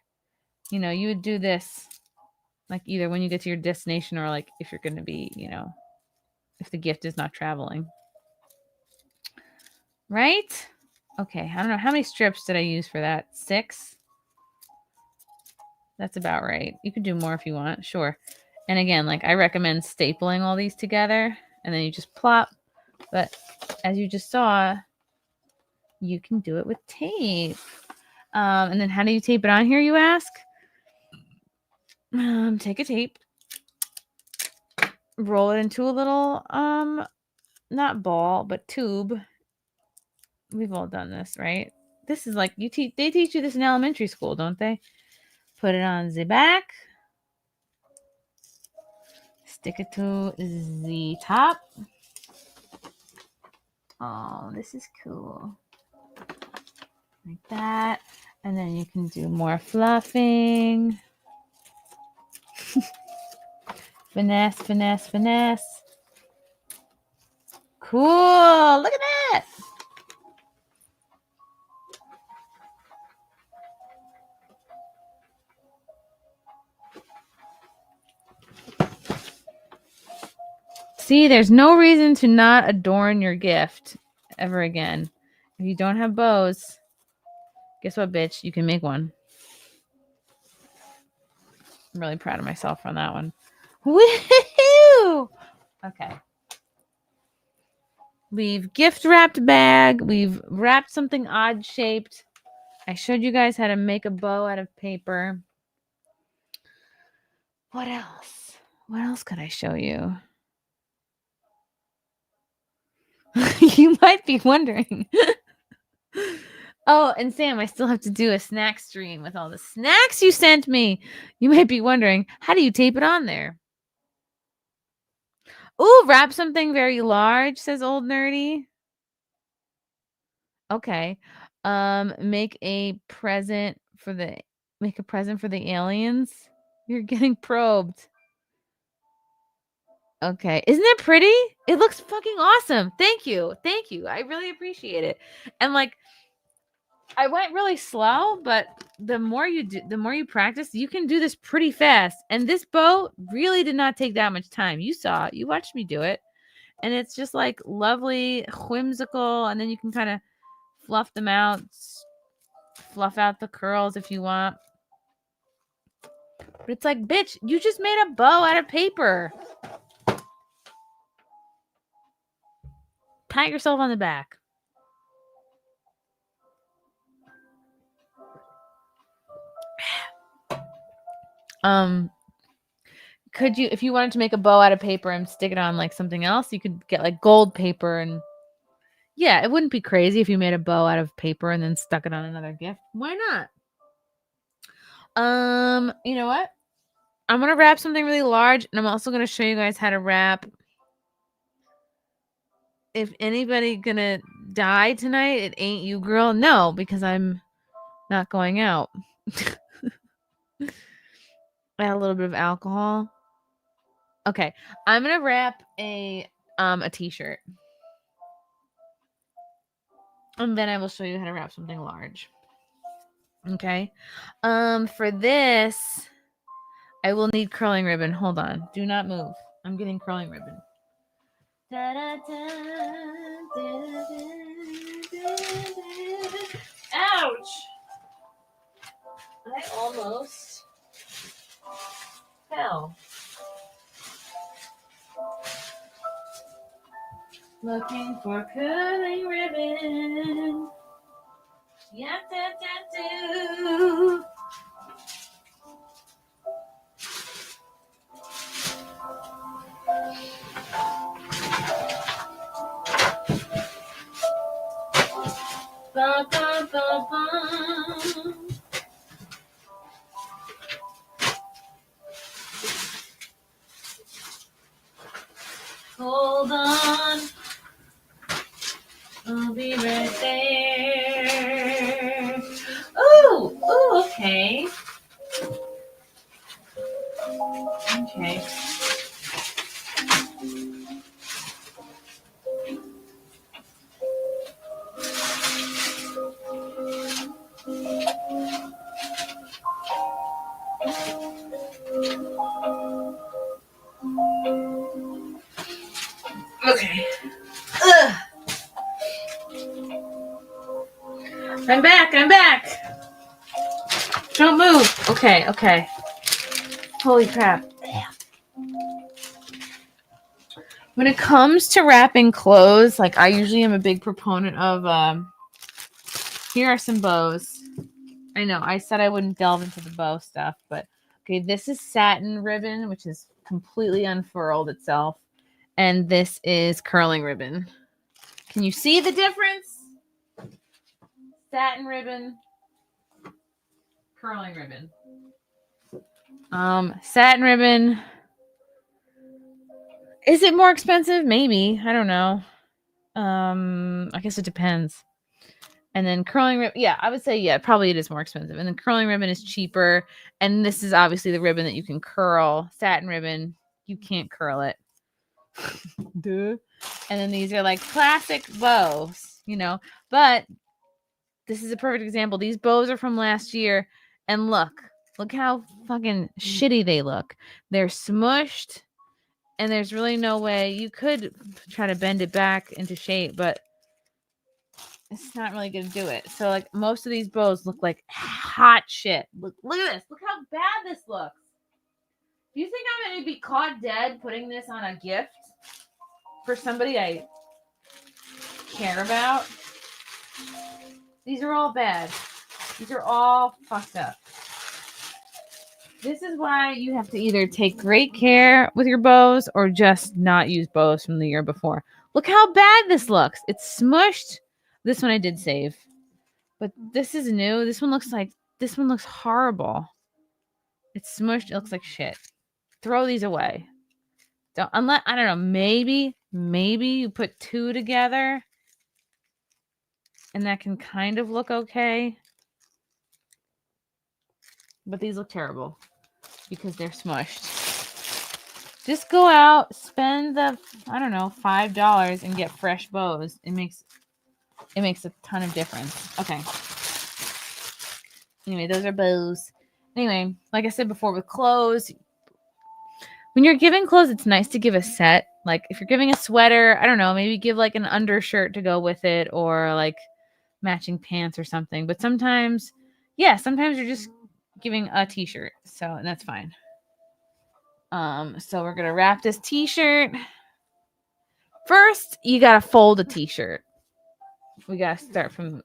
You know, you would do this like either when you get to your destination or like if you're going to be, you know, if the gift is not traveling. Right? Okay, I don't know. How many strips did I use for that? 6? That's about right. You could do more if you want. Sure. And again, like I recommend stapling all these together and then you just plop. But as you just saw, you can do it with tape. And then how do you tape it on here, you ask? Take a tape, roll it into a little, not ball, but tube. We've all done this, right? This is like, they teach you this in elementary school, don't they? Put it on the back. Stick it to the top. Oh, this is cool. Like that. And then you can do more fluffing. Finesse, finesse, finesse. Cool. Look at that. See, there's no reason to not adorn your gift ever again. If you don't have bows, guess what, bitch? You can make one. I'm really proud of myself on that one. Woohoo! Okay. We've gift wrapped bag. We've wrapped something odd shaped. I showed you guys how to make a bow out of paper. What else? What else could I show you? You might be wondering. Oh, and Sam, I still have to do a snack stream with all the snacks you sent me. You might be wondering, how do you tape it on there? Ooh, wrap something very large, says Old Nerdy. Okay. Make a present for the aliens. You're getting probed. Okay. Isn't it pretty? It looks fucking awesome. Thank you. Thank you. I really appreciate it. And like I went really slow, but the more you practice, you can do this pretty fast. And this bow really did not take that much time. You saw it. You watched me do it. And it's just like lovely, whimsical. And then you can kind of fluff them out, fluff out the curls if you want. But it's like, bitch, you just made a bow out of paper. Pat yourself on the back. Could you, if you wanted to make a bow out of paper and stick it on like something else, you could get like gold paper and yeah, it wouldn't be crazy if you made a bow out of paper and then stuck it on another gift. Why not? You know what? I'm gonna wrap something really large, and I'm also gonna show you guys how to wrap. If anybody gonna die tonight, it ain't you, girl. No, because I'm not going out. Add a little bit of alcohol. Okay, I'm gonna wrap a t-shirt, and then I will show you how to wrap something large. Okay, for this, I will need curling ribbon. Hold on, do not move. I'm getting curling ribbon. Ouch! I almost fell. Looking for curling ribbon. Yeah, do. Ba, ba, ba, ba. Hold on. I'll be right there. Ooh, okay. Okay. Okay. Ugh. I'm back. Don't move. Okay. Holy crap. When it comes to wrapping clothes, like I usually am a big proponent of, here are some bows. I know, I said I wouldn't delve into the bow stuff, but okay, this is satin ribbon, which is completely unfurled itself. And this is curling ribbon. Can you see the difference? Satin ribbon, curling ribbon. Satin ribbon. Is it more expensive? Maybe. I don't know. I guess it depends. And then curling ribbon, yeah, I would say, yeah, probably it is more expensive. And then curling ribbon is cheaper. And this is obviously the ribbon that you can curl. Satin ribbon, you can't curl it. Duh. And then these are like classic bows, you know. But this is a perfect example. These bows are from last year. And look how fucking shitty they look. They're smushed. And there's really no way. You could try to bend it back into shape, but it's not really going to do it. So, like, most of these bows look like hot shit. Look at this. Look how bad this looks. Do you think I'm going to be caught dead putting this on a gift for somebody I care about? These are all bad. These are all fucked up. This is why you have to either take great care with your bows or just not use bows from the year before. Look how bad this looks. It's smushed. This one I did save. But this is new. This one looks horrible. It's smushed. It looks like shit. Throw these away. I don't know, maybe you put two together and that can kind of look okay. But these look terrible because they're smushed. Just go out, spend the, $5 and get fresh bows. It makes a ton of difference. Okay. Anyway, those are bows. Anyway, like I said before, with clothes, when you're giving clothes, it's nice to give a set. Like if you're giving a sweater, I don't know, maybe give like an undershirt to go with it or like matching pants or something. But sometimes you're just giving a t-shirt, so that's fine. So we're gonna wrap this t-shirt. First, you gotta fold a t-shirt. We gotta start from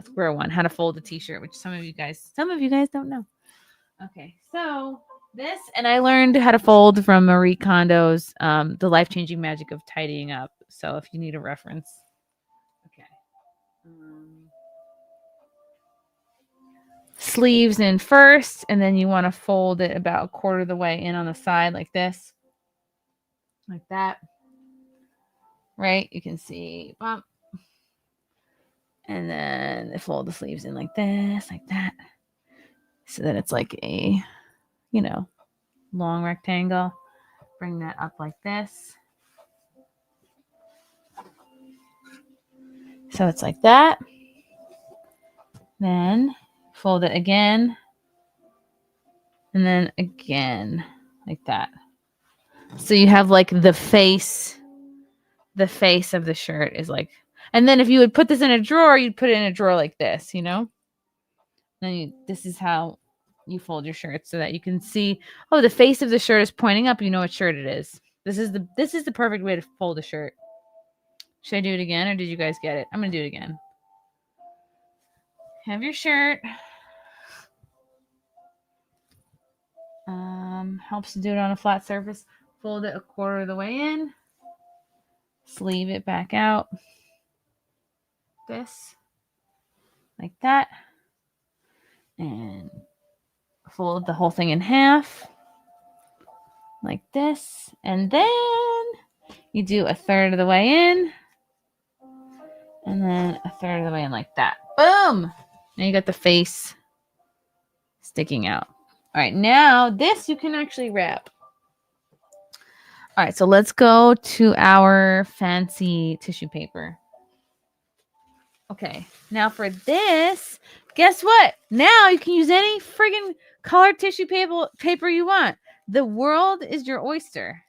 square one. How to fold a t-shirt, which some of you guys don't know. Okay, so this, and I learned how to fold from Marie Kondo's The Life-Changing Magic of Tidying Up. So if you need a reference. Okay. Sleeves in first, and then you want to fold it about a quarter of the way in on the side like this. Like that. Right? You can see bump. And then fold the sleeves in like this, like that. So that it's like a, long rectangle. Bring that up like this. So it's like that. Then fold it again. And then again, like that. So you have like the face of the shirt is like, and then if you would put this in a drawer, you'd put it in a drawer like this, Then this is how you fold your shirt so that you can see, oh, the face of the shirt is pointing up. You know what shirt it is. This is the perfect way to fold a shirt. Should I do it again, or did you guys get it? I'm gonna do it again. Have your shirt. Helps to do it on a flat surface. Fold it a quarter of the way in. Sleeve it back out. This. Like that. And fold the whole thing in half. Like this. And then you do a third of the way in. And then a third of the way in like that. Boom! Now you got the face sticking out. All right, now this you can actually wrap. All right, so let's go to our fancy tissue paper. Okay, now for this, guess what? Now you can use any friggin' colored tissue paper you want. The world is your oyster.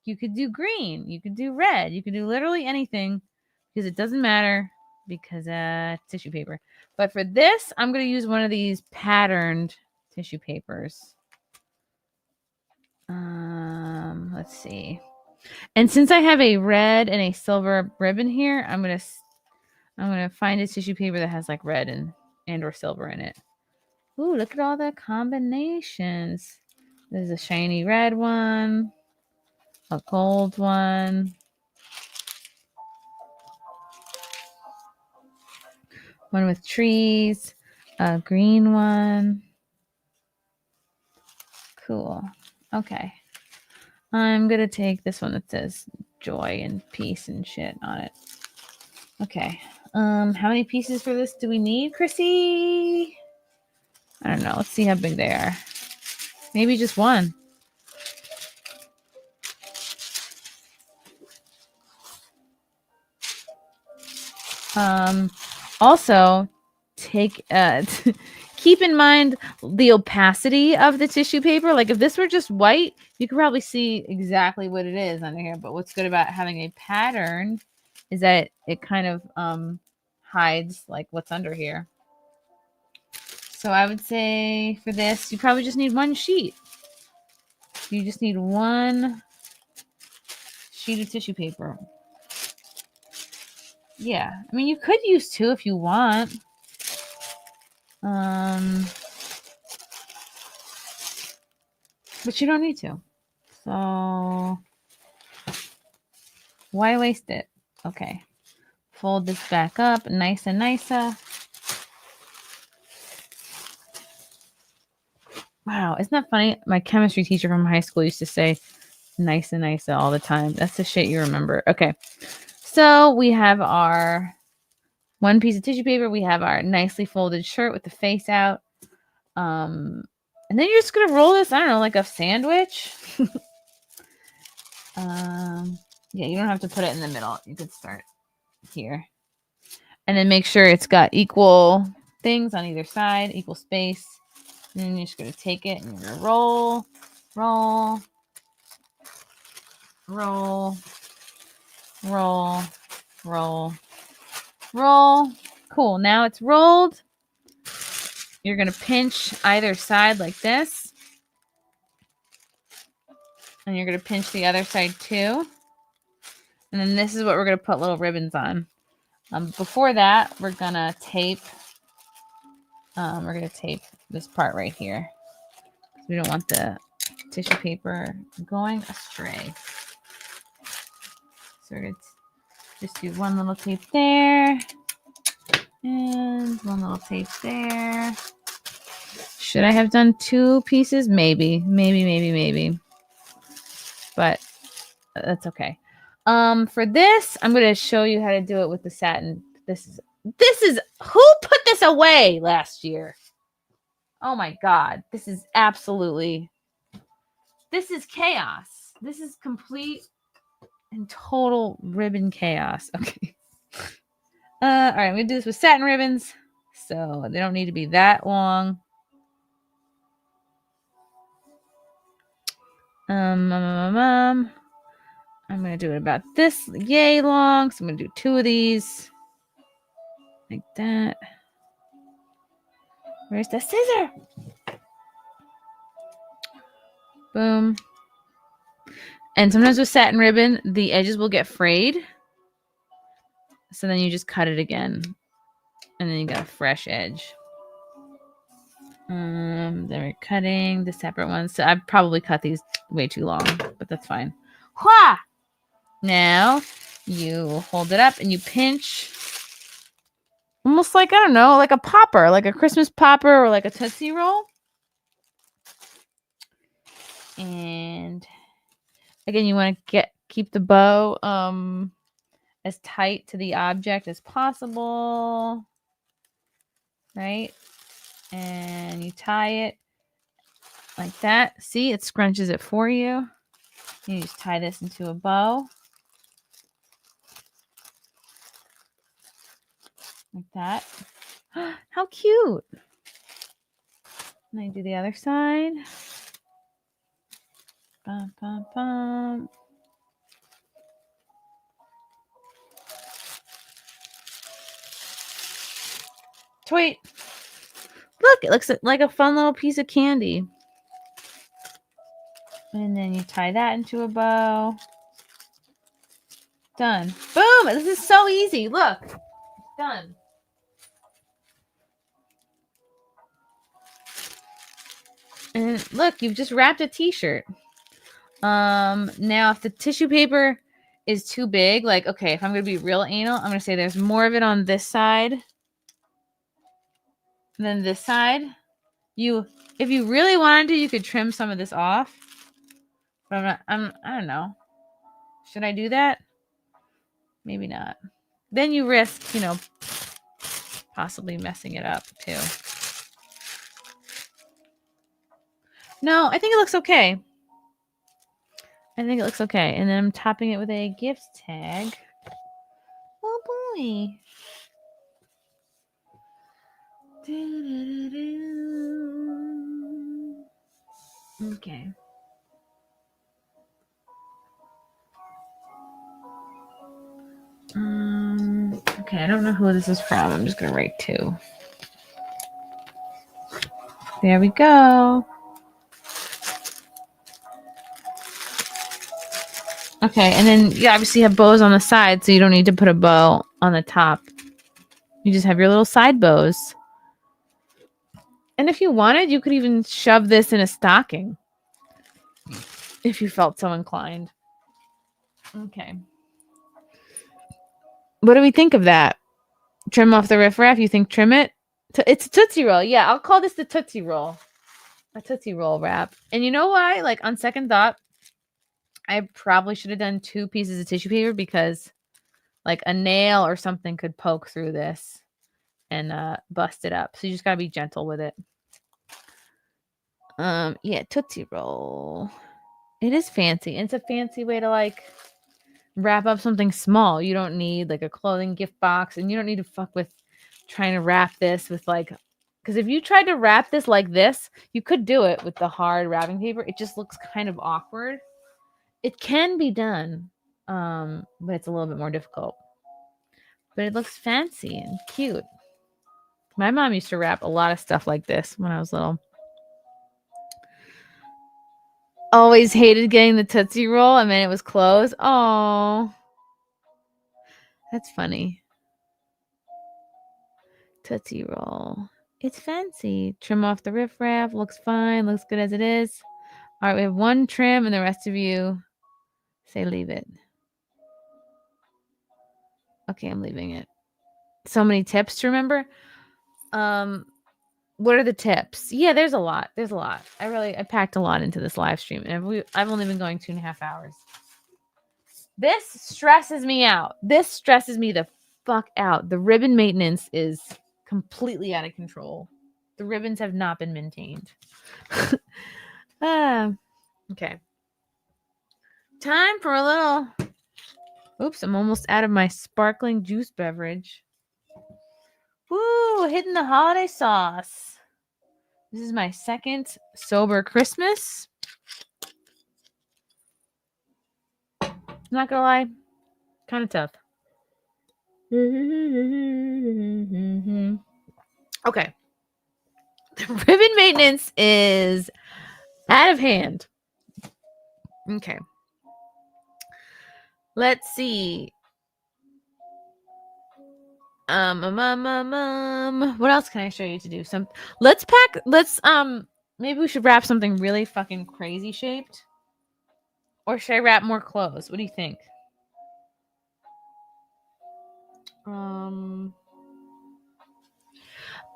You could do green, you could do red, you could do literally anything because it doesn't matter because tissue paper. But for this, I'm going to use one of these patterned tissue papers. Let's see. And since I have a red and a silver ribbon here, I'm gonna find a tissue paper that has like red and or silver in it. Ooh, look at all the combinations. There's a shiny red one, a gold one, one with trees, a green one. Cool. Okay. I'm going to take this one that says joy and peace and shit on it. Okay. How many pieces for this do we need, Chrissy? I don't know. Let's see how big they are. Maybe just one. Also, take keep in mind the opacity of the tissue paper. Like if this were just white, you could probably see exactly what it is under here. But what's good about having a pattern is that it kind of hides like what's under here. So I would say for this, you probably just need one sheet. You just need one sheet of tissue paper. Yeah, I mean, you could use two if you want. But you don't need to. So why waste it? Okay. Fold this back up nice and nicer. Wow, isn't that funny? My chemistry teacher from high school used to say nice and nicer all the time. That's the shit you remember. Okay. So we have our one piece of tissue paper. We have our nicely folded shirt with the face out. And then you're just going to roll this, I don't know, like a sandwich. Yeah, you don't have to put it in the middle. You could start here. And then make sure it's got equal things on either side, equal space. And then you're just going to take it and you're going to roll, roll, roll, roll, roll, roll. Cool. Now it's rolled. You're going to pinch either side like this. And you're going to pinch the other side too. And then this is what we're going to put little ribbons on. Before that, we're going to tape. We're going to tape this part right here. We don't want the tissue paper going astray. So we're going to just do one little tape there. And one little tape there. Should I have done 2 pieces? Maybe. But that's okay. For this, I'm going to show you how to do it with the satin. This is who put this away last year? Oh my God. This is chaos. This is complete and total ribbon chaos. Okay. All right, I'm going to do this with satin ribbons. So they don't need to be that long. I'm going to do it about this yay long. So I'm going to do 2 of these. Like that. Where's the scissor? Boom. And sometimes with satin ribbon, the edges will get frayed. So then you just cut it again. And then you got a fresh edge. Then we're cutting the separate ones. So I probably cut these way too long, but that's fine. Wha! Now you hold it up and you pinch. Almost like, I don't know, like a popper, like a Christmas popper or like a Tootsie Roll. And again, you want to keep the bow as tight to the object as possible. Right? And you tie it like that. See, it scrunches it for you. You just tie this into a bow. Like that. How cute. And I do the other side. Bum, bum, bum. Tweet. Look, it looks like a fun little piece of candy. And then you tie that into a bow. Done. Boom! This is so easy. Look. Done. And look, you've just wrapped a t-shirt. Now if the tissue paper is too big, like, okay, if I'm going to be real anal, I'm going to say there's more of it on this side than this side. If you really wanted to, you could trim some of this off. But I don't know. Should I do that? Maybe not. Then you risk, possibly messing it up too. No, I think it looks okay. And then I'm topping it with a gift tag. Oh boy. Okay. Okay, I don't know who this is from. I'm just gonna write 2. There we go. Okay, and then you obviously have bows on the side, so you don't need to put a bow on the top. You just have your little side bows. And if you wanted, you could even shove this in a stocking. If you felt so inclined. Okay. What do we think of that? Trim off the riffraff? You think trim it? It's a Tootsie Roll. Yeah, I'll call this the Tootsie Roll. A Tootsie Roll wrap. And you know why? Like, on second thought, I probably should have done 2 pieces of tissue paper because, like, a nail or something could poke through this and bust it up. So you just gotta be gentle with it. Yeah, Tootsie Roll. It is fancy. It's a fancy way to, like, wrap up something small. You don't need like a clothing gift box, and you don't need to fuck with trying to wrap this with like, because if you tried to wrap this like this, you could do it with the hard wrapping paper. It just looks kind of awkward. It can be done, but it's a little bit more difficult. But it looks fancy and cute. My mom used to wrap a lot of stuff like this when I was little. Always hated getting the Tootsie Roll. I mean, it was closed. Oh, that's funny. Tootsie Roll. It's fancy. Trim off the riffraff. Looks fine. Looks good as it is. All right, we have one trim, and the rest of you say leave it. Okay, I'm leaving it. So many tips to remember. What are the tips? Yeah, there's a lot. There's a lot. I packed a lot into this live stream, and I've only been going 2.5 hours. This stresses me out. This stresses me the fuck out. The ribbon maintenance is completely out of control. The ribbons have not been maintained. Okay. Time for a little. Oops, I'm almost out of my sparkling juice beverage. Woo, hitting the holiday sauce. This is my second sober Christmas. Not gonna lie, kind of tough. Okay. The ribbon maintenance is out of hand. Okay. Let's see. What else can I show you to do? Maybe we should wrap something really fucking crazy shaped. Or should I wrap more clothes? What do you think?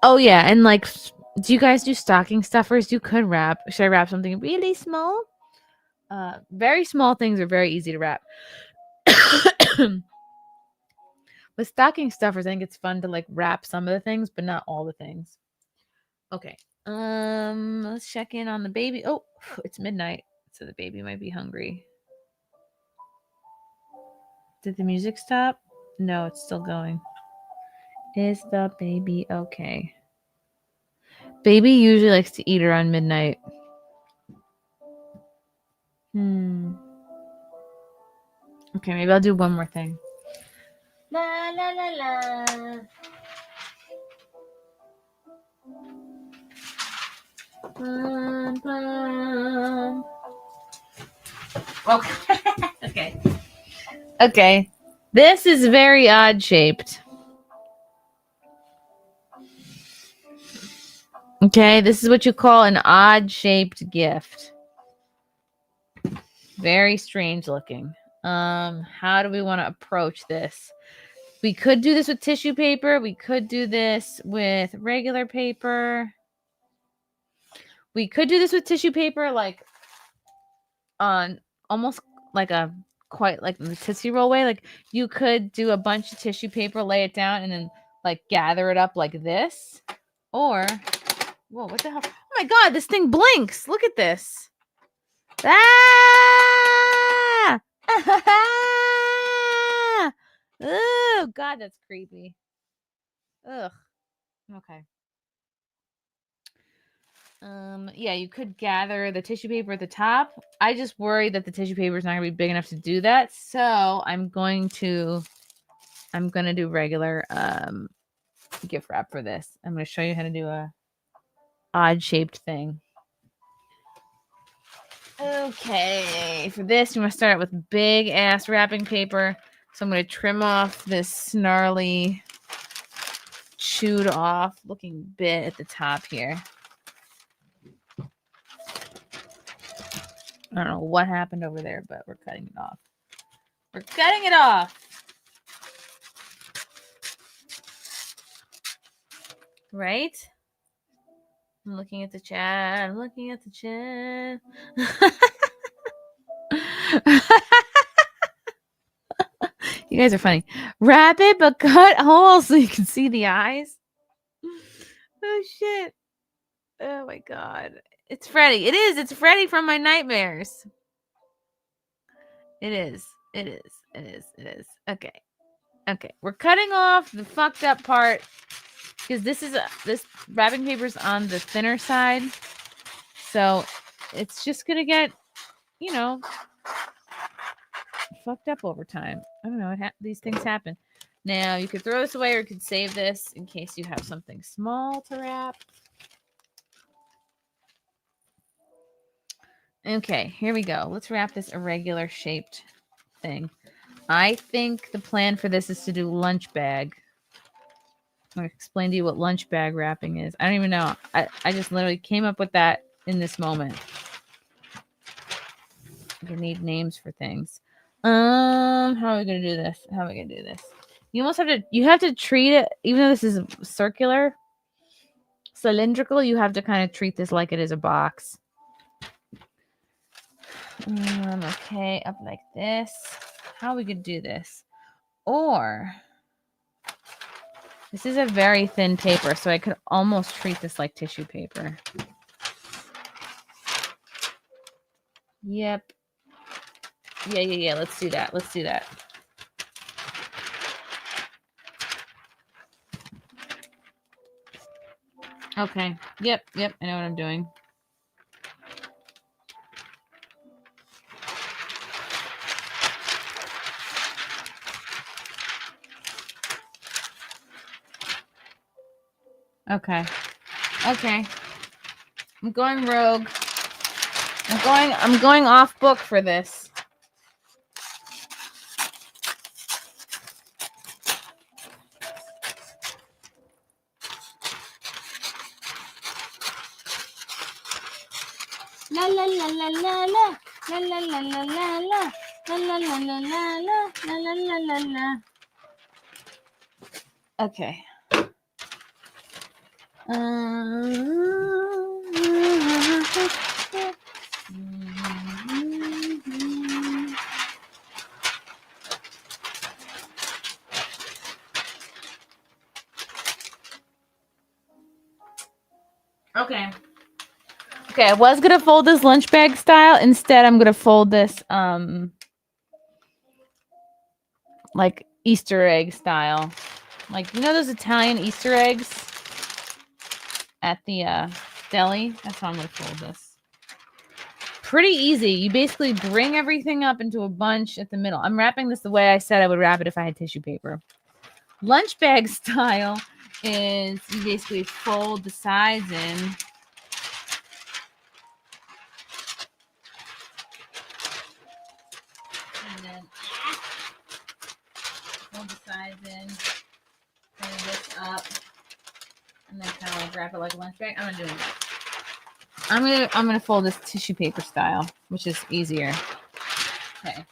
Oh yeah, and like, do you guys do stocking stuffers? You could wrap. Should I wrap something really small? Very small things are very easy to wrap. With stocking stuffers, I think it's fun to like wrap some of the things, but not all the things. Okay. Let's check in on the baby. Oh, it's midnight, so the baby might be hungry. Did the music stop? No, it's still going. Is the baby okay? Baby usually likes to eat around midnight. Okay, maybe I'll do one more thing. La la la la. Bum, bum. Okay. Okay. This is very odd shaped. Okay, this is what you call an odd shaped gift. Very strange looking. How do we want to approach this? We could do this with tissue paper. We could do this with regular paper. We could do this with tissue paper, like on almost like a quite like the Tootsie Roll way. Like you could do a bunch of tissue paper, lay it down, and then like gather it up like this. Or, whoa, what the hell? Oh my god, this thing blinks. Look at this. Ah! Oh god, that's creepy. Ugh. Okay. Yeah, you could gather the tissue paper at the top. I just worry that the tissue paper is not gonna be big enough to do that. So I'm gonna do regular gift wrap for this. I'm gonna show you how to do a odd shaped thing. Okay, for this you want to start out with big ass wrapping paper. So I'm gonna trim off this snarly, chewed off looking bit at the top here. I don't know what happened over there, but we're cutting it off. We're cutting it off. Right? I'm looking at the chat. I'm looking at the chat. You guys are funny. Wrap it, but cut holes so you can see the eyes. Oh, shit. Oh, my God. It's Freddy. It is. It's Freddy from my nightmares. It is. It is. It is. It is. Okay. Okay. We're cutting off the fucked up part because this wrapping paper's on the thinner side. So it's just going to get, fucked up over time. I don't know. These things happen. Now, you could throw this away or you could save this in case you have something small to wrap. Okay, here we go. Let's wrap this irregular shaped thing. I think the plan for this is to do lunch bag. I'm going to explain to you what lunch bag wrapping is. I don't even know. I just literally came up with that in this moment. You need names for things. How are we going to do this? How are we going to do this? You almost have to treat it, even though this is circular, cylindrical, you have to kind of treat this like it is a box. Okay, up like this. How are we going to do this? Or, this is a very thin paper, so I could almost treat this like tissue paper. Yep. Yeah. Let's do that. Let's do that. Okay. Yep. I know what I'm doing. Okay. I'm going rogue. I'm going off book for this. La la la la la la la la la la la la la la la la la la la. Okay. Okay, I was gonna fold this lunch bag style. Instead, I'm gonna fold this like Easter egg style. Like, you know those Italian Easter eggs at the deli? That's how I'm gonna fold this. Pretty easy. You basically bring everything up into a bunch at the middle. I'm wrapping this the way I said I would wrap it if I had tissue paper. Lunch bag style is you basically fold the sides in. And then fold the sides in. Bring this up. And then kind of like wrap it like a lunch bag. I'm not doing that. I'm gonna fold this tissue paper style, which is easier. Okay.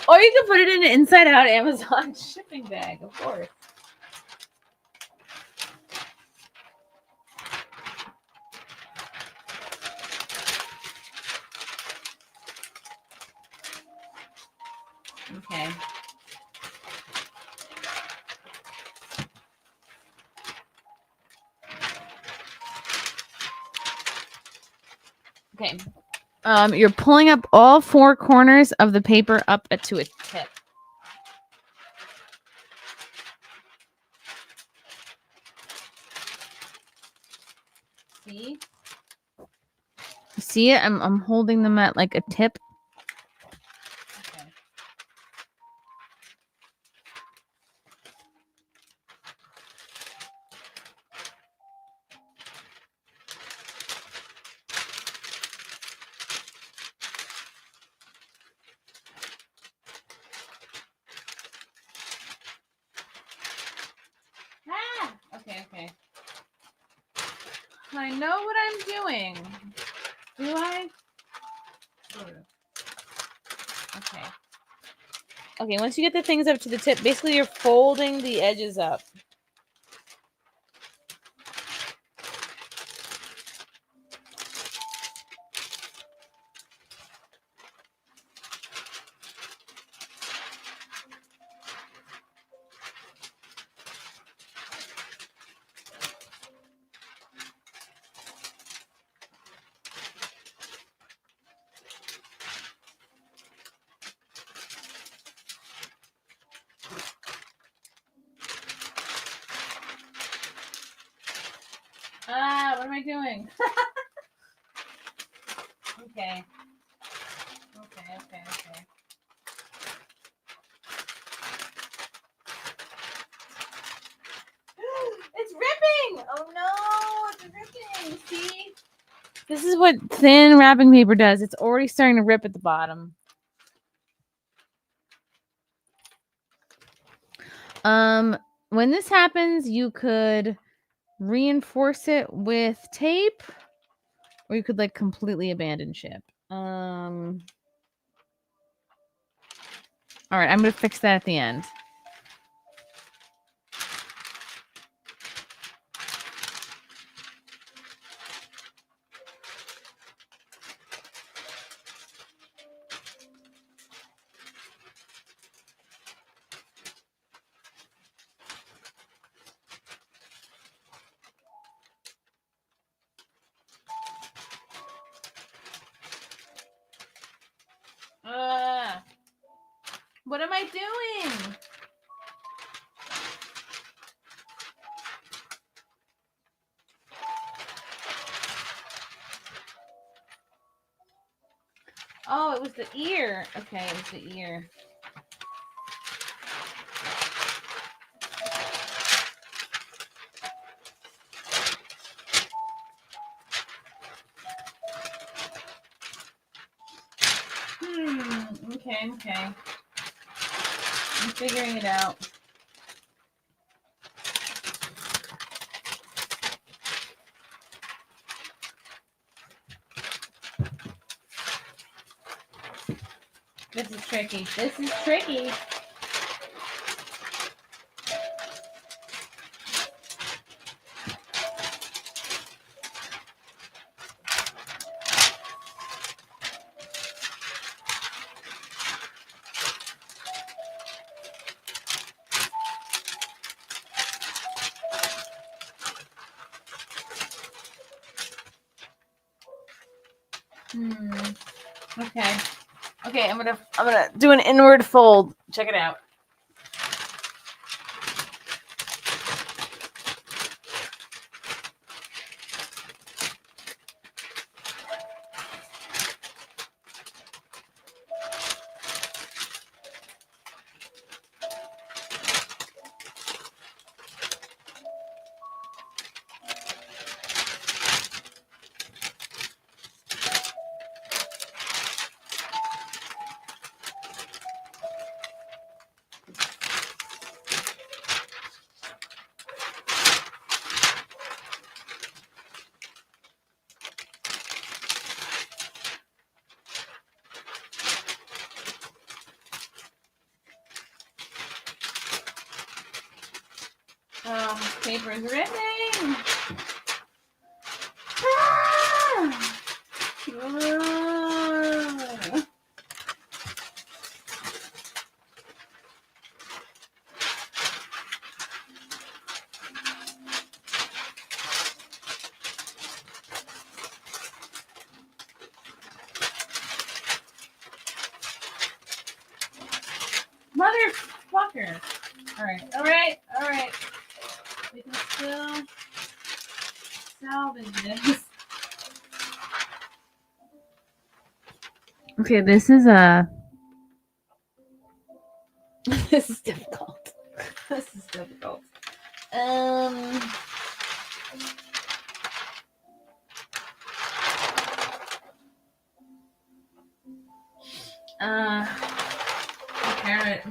Or you can put it in an inside out Amazon shipping bag, of course. Okay. Okay. You're pulling up all four corners of the paper up to a tip. See? You see it? I'm holding them at like a tip. Okay. Okay. I know what I'm doing. Do I? Okay. Okay, once you get the things up to the tip, basically you're folding the edges up. am I doing? Okay. Okay. It's ripping! Oh no, it's ripping. See? This is what thin wrapping paper does. It's already starting to rip at the bottom. When this happens, you could reinforce it with tape, or you could like completely abandon ship. All right, I'm gonna fix that at the end. What am I doing? Oh, it was the ear. Okay, it was the ear. Okay. I'm figuring it out. This is tricky. Okay, I'm gonna do an inward fold. Check it out. Paper is ripping. Motherfucker. All right. We can still salvage this. Okay, this is this is difficult. I'm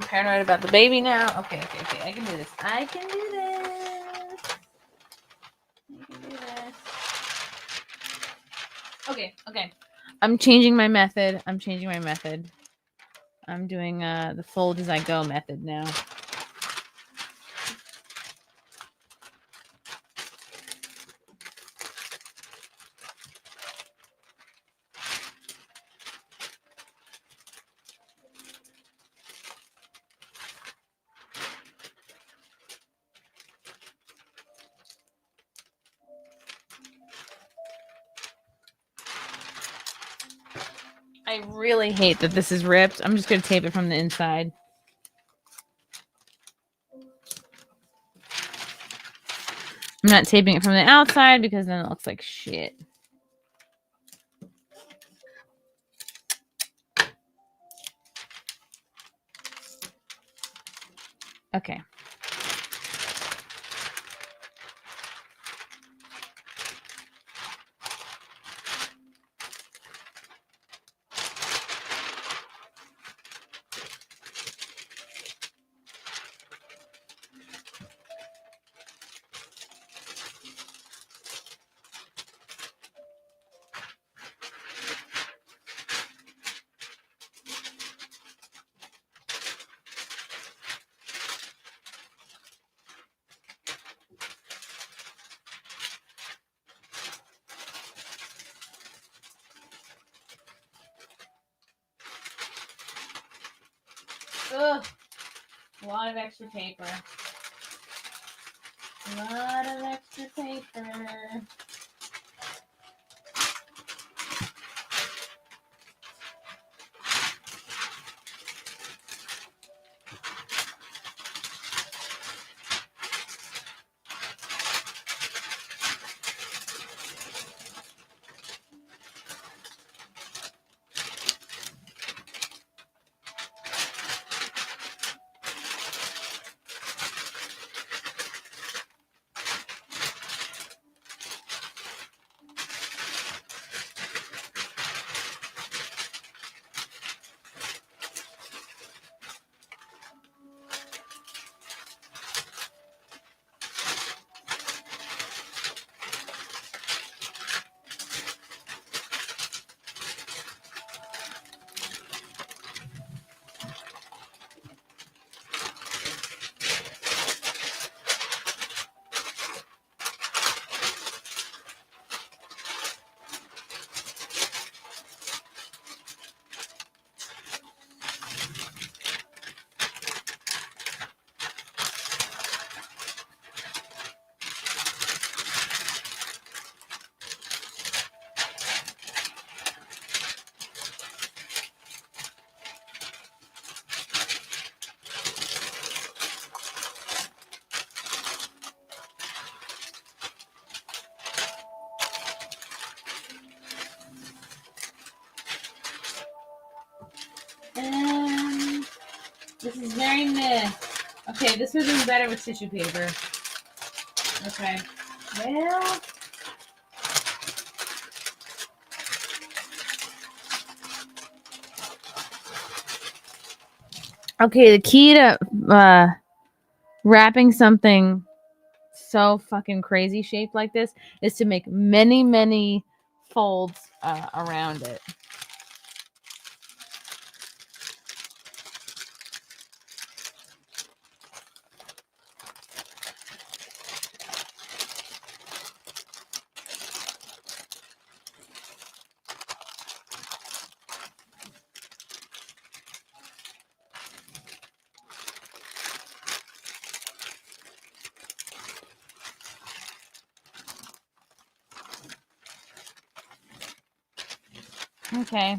paranoid about the baby now. Okay. I can do this. Okay. I'm changing my method. I'm doing the fold as I go method now. I really hate that this is ripped. I'm just going to tape it from the inside. I'm I'm not taping it from the outside because then it looks like shit. Okay. Ugh. A lot of extra paper. A lot of extra paper. This is very meh. Okay, this would have been better with tissue paper. Okay. Well. Okay, the key to wrapping something so fucking crazy shaped like this is to make many, many folds around it. Okay.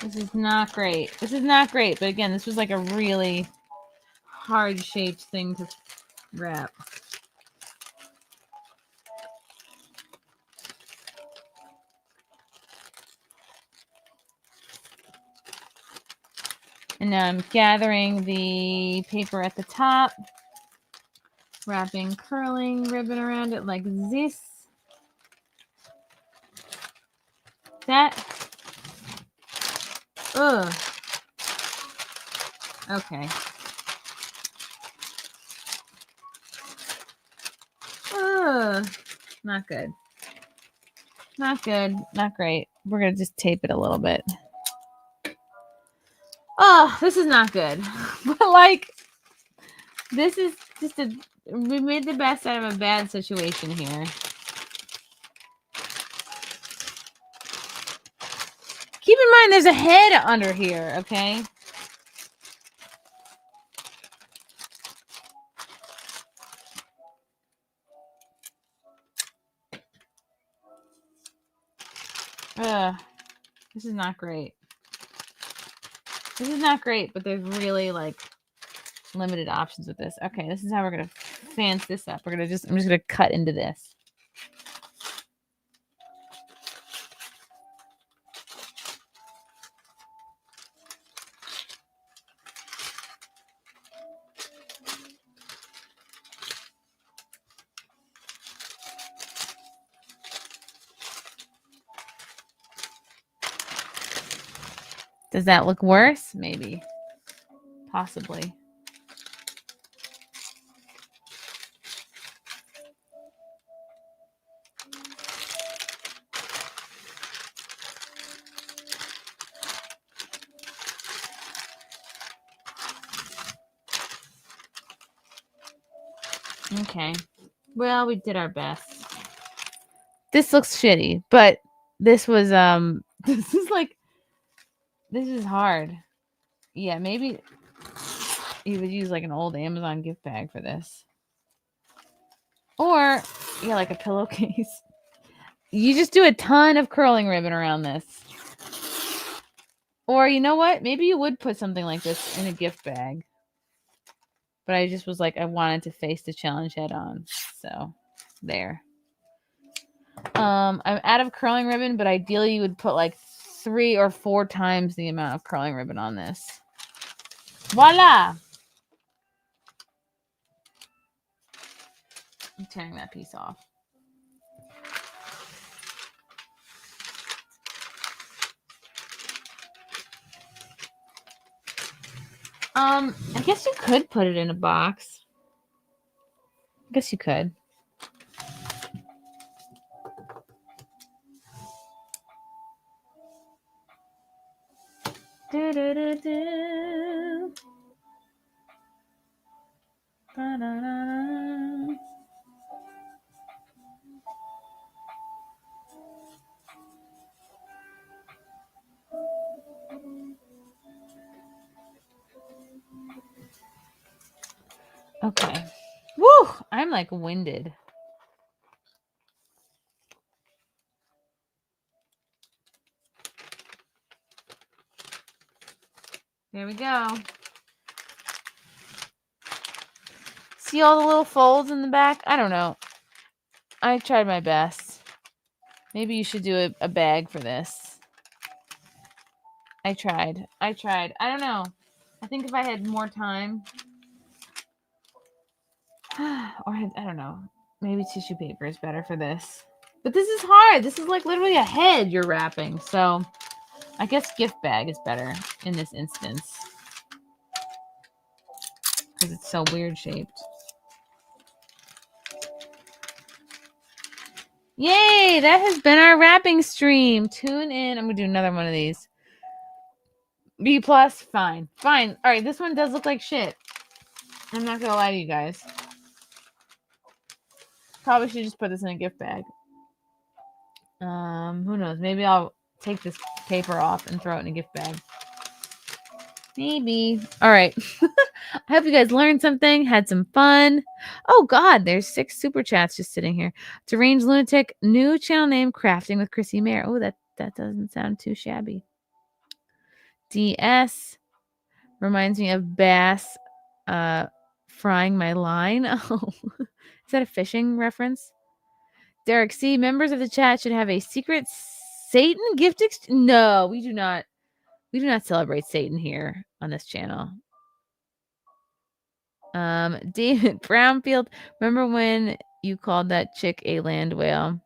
This is not great. This is not great, but again, this was like a really hard shaped thing to wrap. And now I'm gathering the paper at the top, wrapping curling ribbon around it like this. That. Ugh. Okay. Ugh. Not good. Not good. Not great. We're going to just tape it a little bit. Oh, this is not good. But like, this is just we made the best out of a bad situation here. Keep in mind there's a head under here, okay? This is not great. This is not great, but there's really like limited options with this. Okay, this is how we're gonna fancy this up. I'm just gonna cut into this. Does that look worse? Maybe. Possibly. Okay. Well, we did our best. This looks shitty, but this was this is hard. Yeah, maybe you would use like an old Amazon gift bag for this. Or yeah, like a pillowcase. You just do a ton of curling ribbon around this. Or you know what? Maybe you would put something like this in a gift bag. But I just was like, I wanted to face the challenge head on. So there. I'm out of curling ribbon, but ideally you would put like 3 or 4 times the amount of curling ribbon on this. Voila! I'm tearing that piece off. I guess you could put it in a box. I guess you could. Do, do, do, do. Ba-da-da-da. Okay. Woo! I'm like winded. There we go. See all the little folds in the back? I don't know. I tried my best. Maybe you should do a bag for this. I tried. I don't know. I think if I had more time, or I don't know, maybe tissue paper is better for this. But this is hard. This is like literally a head you're wrapping. So I guess gift bag is better in this instance. Because it's so weird shaped. Yay! That has been our wrapping stream. Tune in. I'm going to do another one of these. B+, fine. Fine. All right, this one does look like shit. I'm not going to lie to you guys. Probably should just put this in a gift bag. Who knows? Maybe I'll take this paper off and throw it in a gift bag. Maybe. All right. I hope you guys learned something, had some fun. Oh God, there's 6 super chats just sitting here. Deranged Lunatic, new channel name, Crafting with Chrissie Mayr. Oh, that doesn't sound too shabby. DS reminds me of bass frying my line. Oh, is that a fishing reference? Derek C, members of the chat should have a secret Satan gift No, we do not. We do not celebrate Satan here on this channel. David Brownfield, remember when you called that chick a land whale?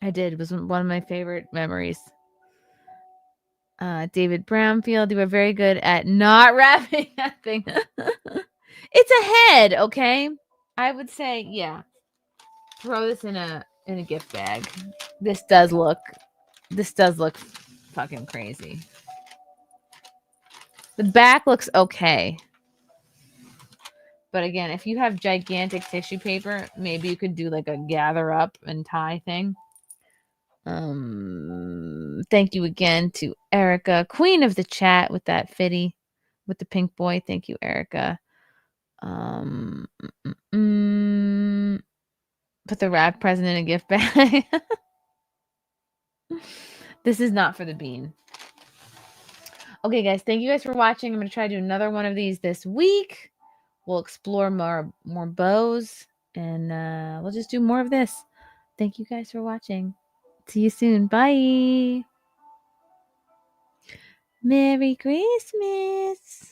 I did. It was one of my favorite memories. David Brownfield, you were very good at not wrapping that thing. It's a head, okay? I would say, yeah. Throw this in a gift bag. This does look fucking crazy. The back looks okay. But again, if you have gigantic tissue paper, maybe you could do like a gather up and tie thing. Thank you again to Erica, queen of the chat with that fitty, with the pink boy. Thank you, Erica. Put the wrap present in a gift bag. This is not for the bean. Okay, guys, thank you guys for watching. I'm going to try to do another one of these this week. We'll explore more bows, and we'll just do more of this. Thank you guys for watching. See you soon. Bye. Merry Christmas.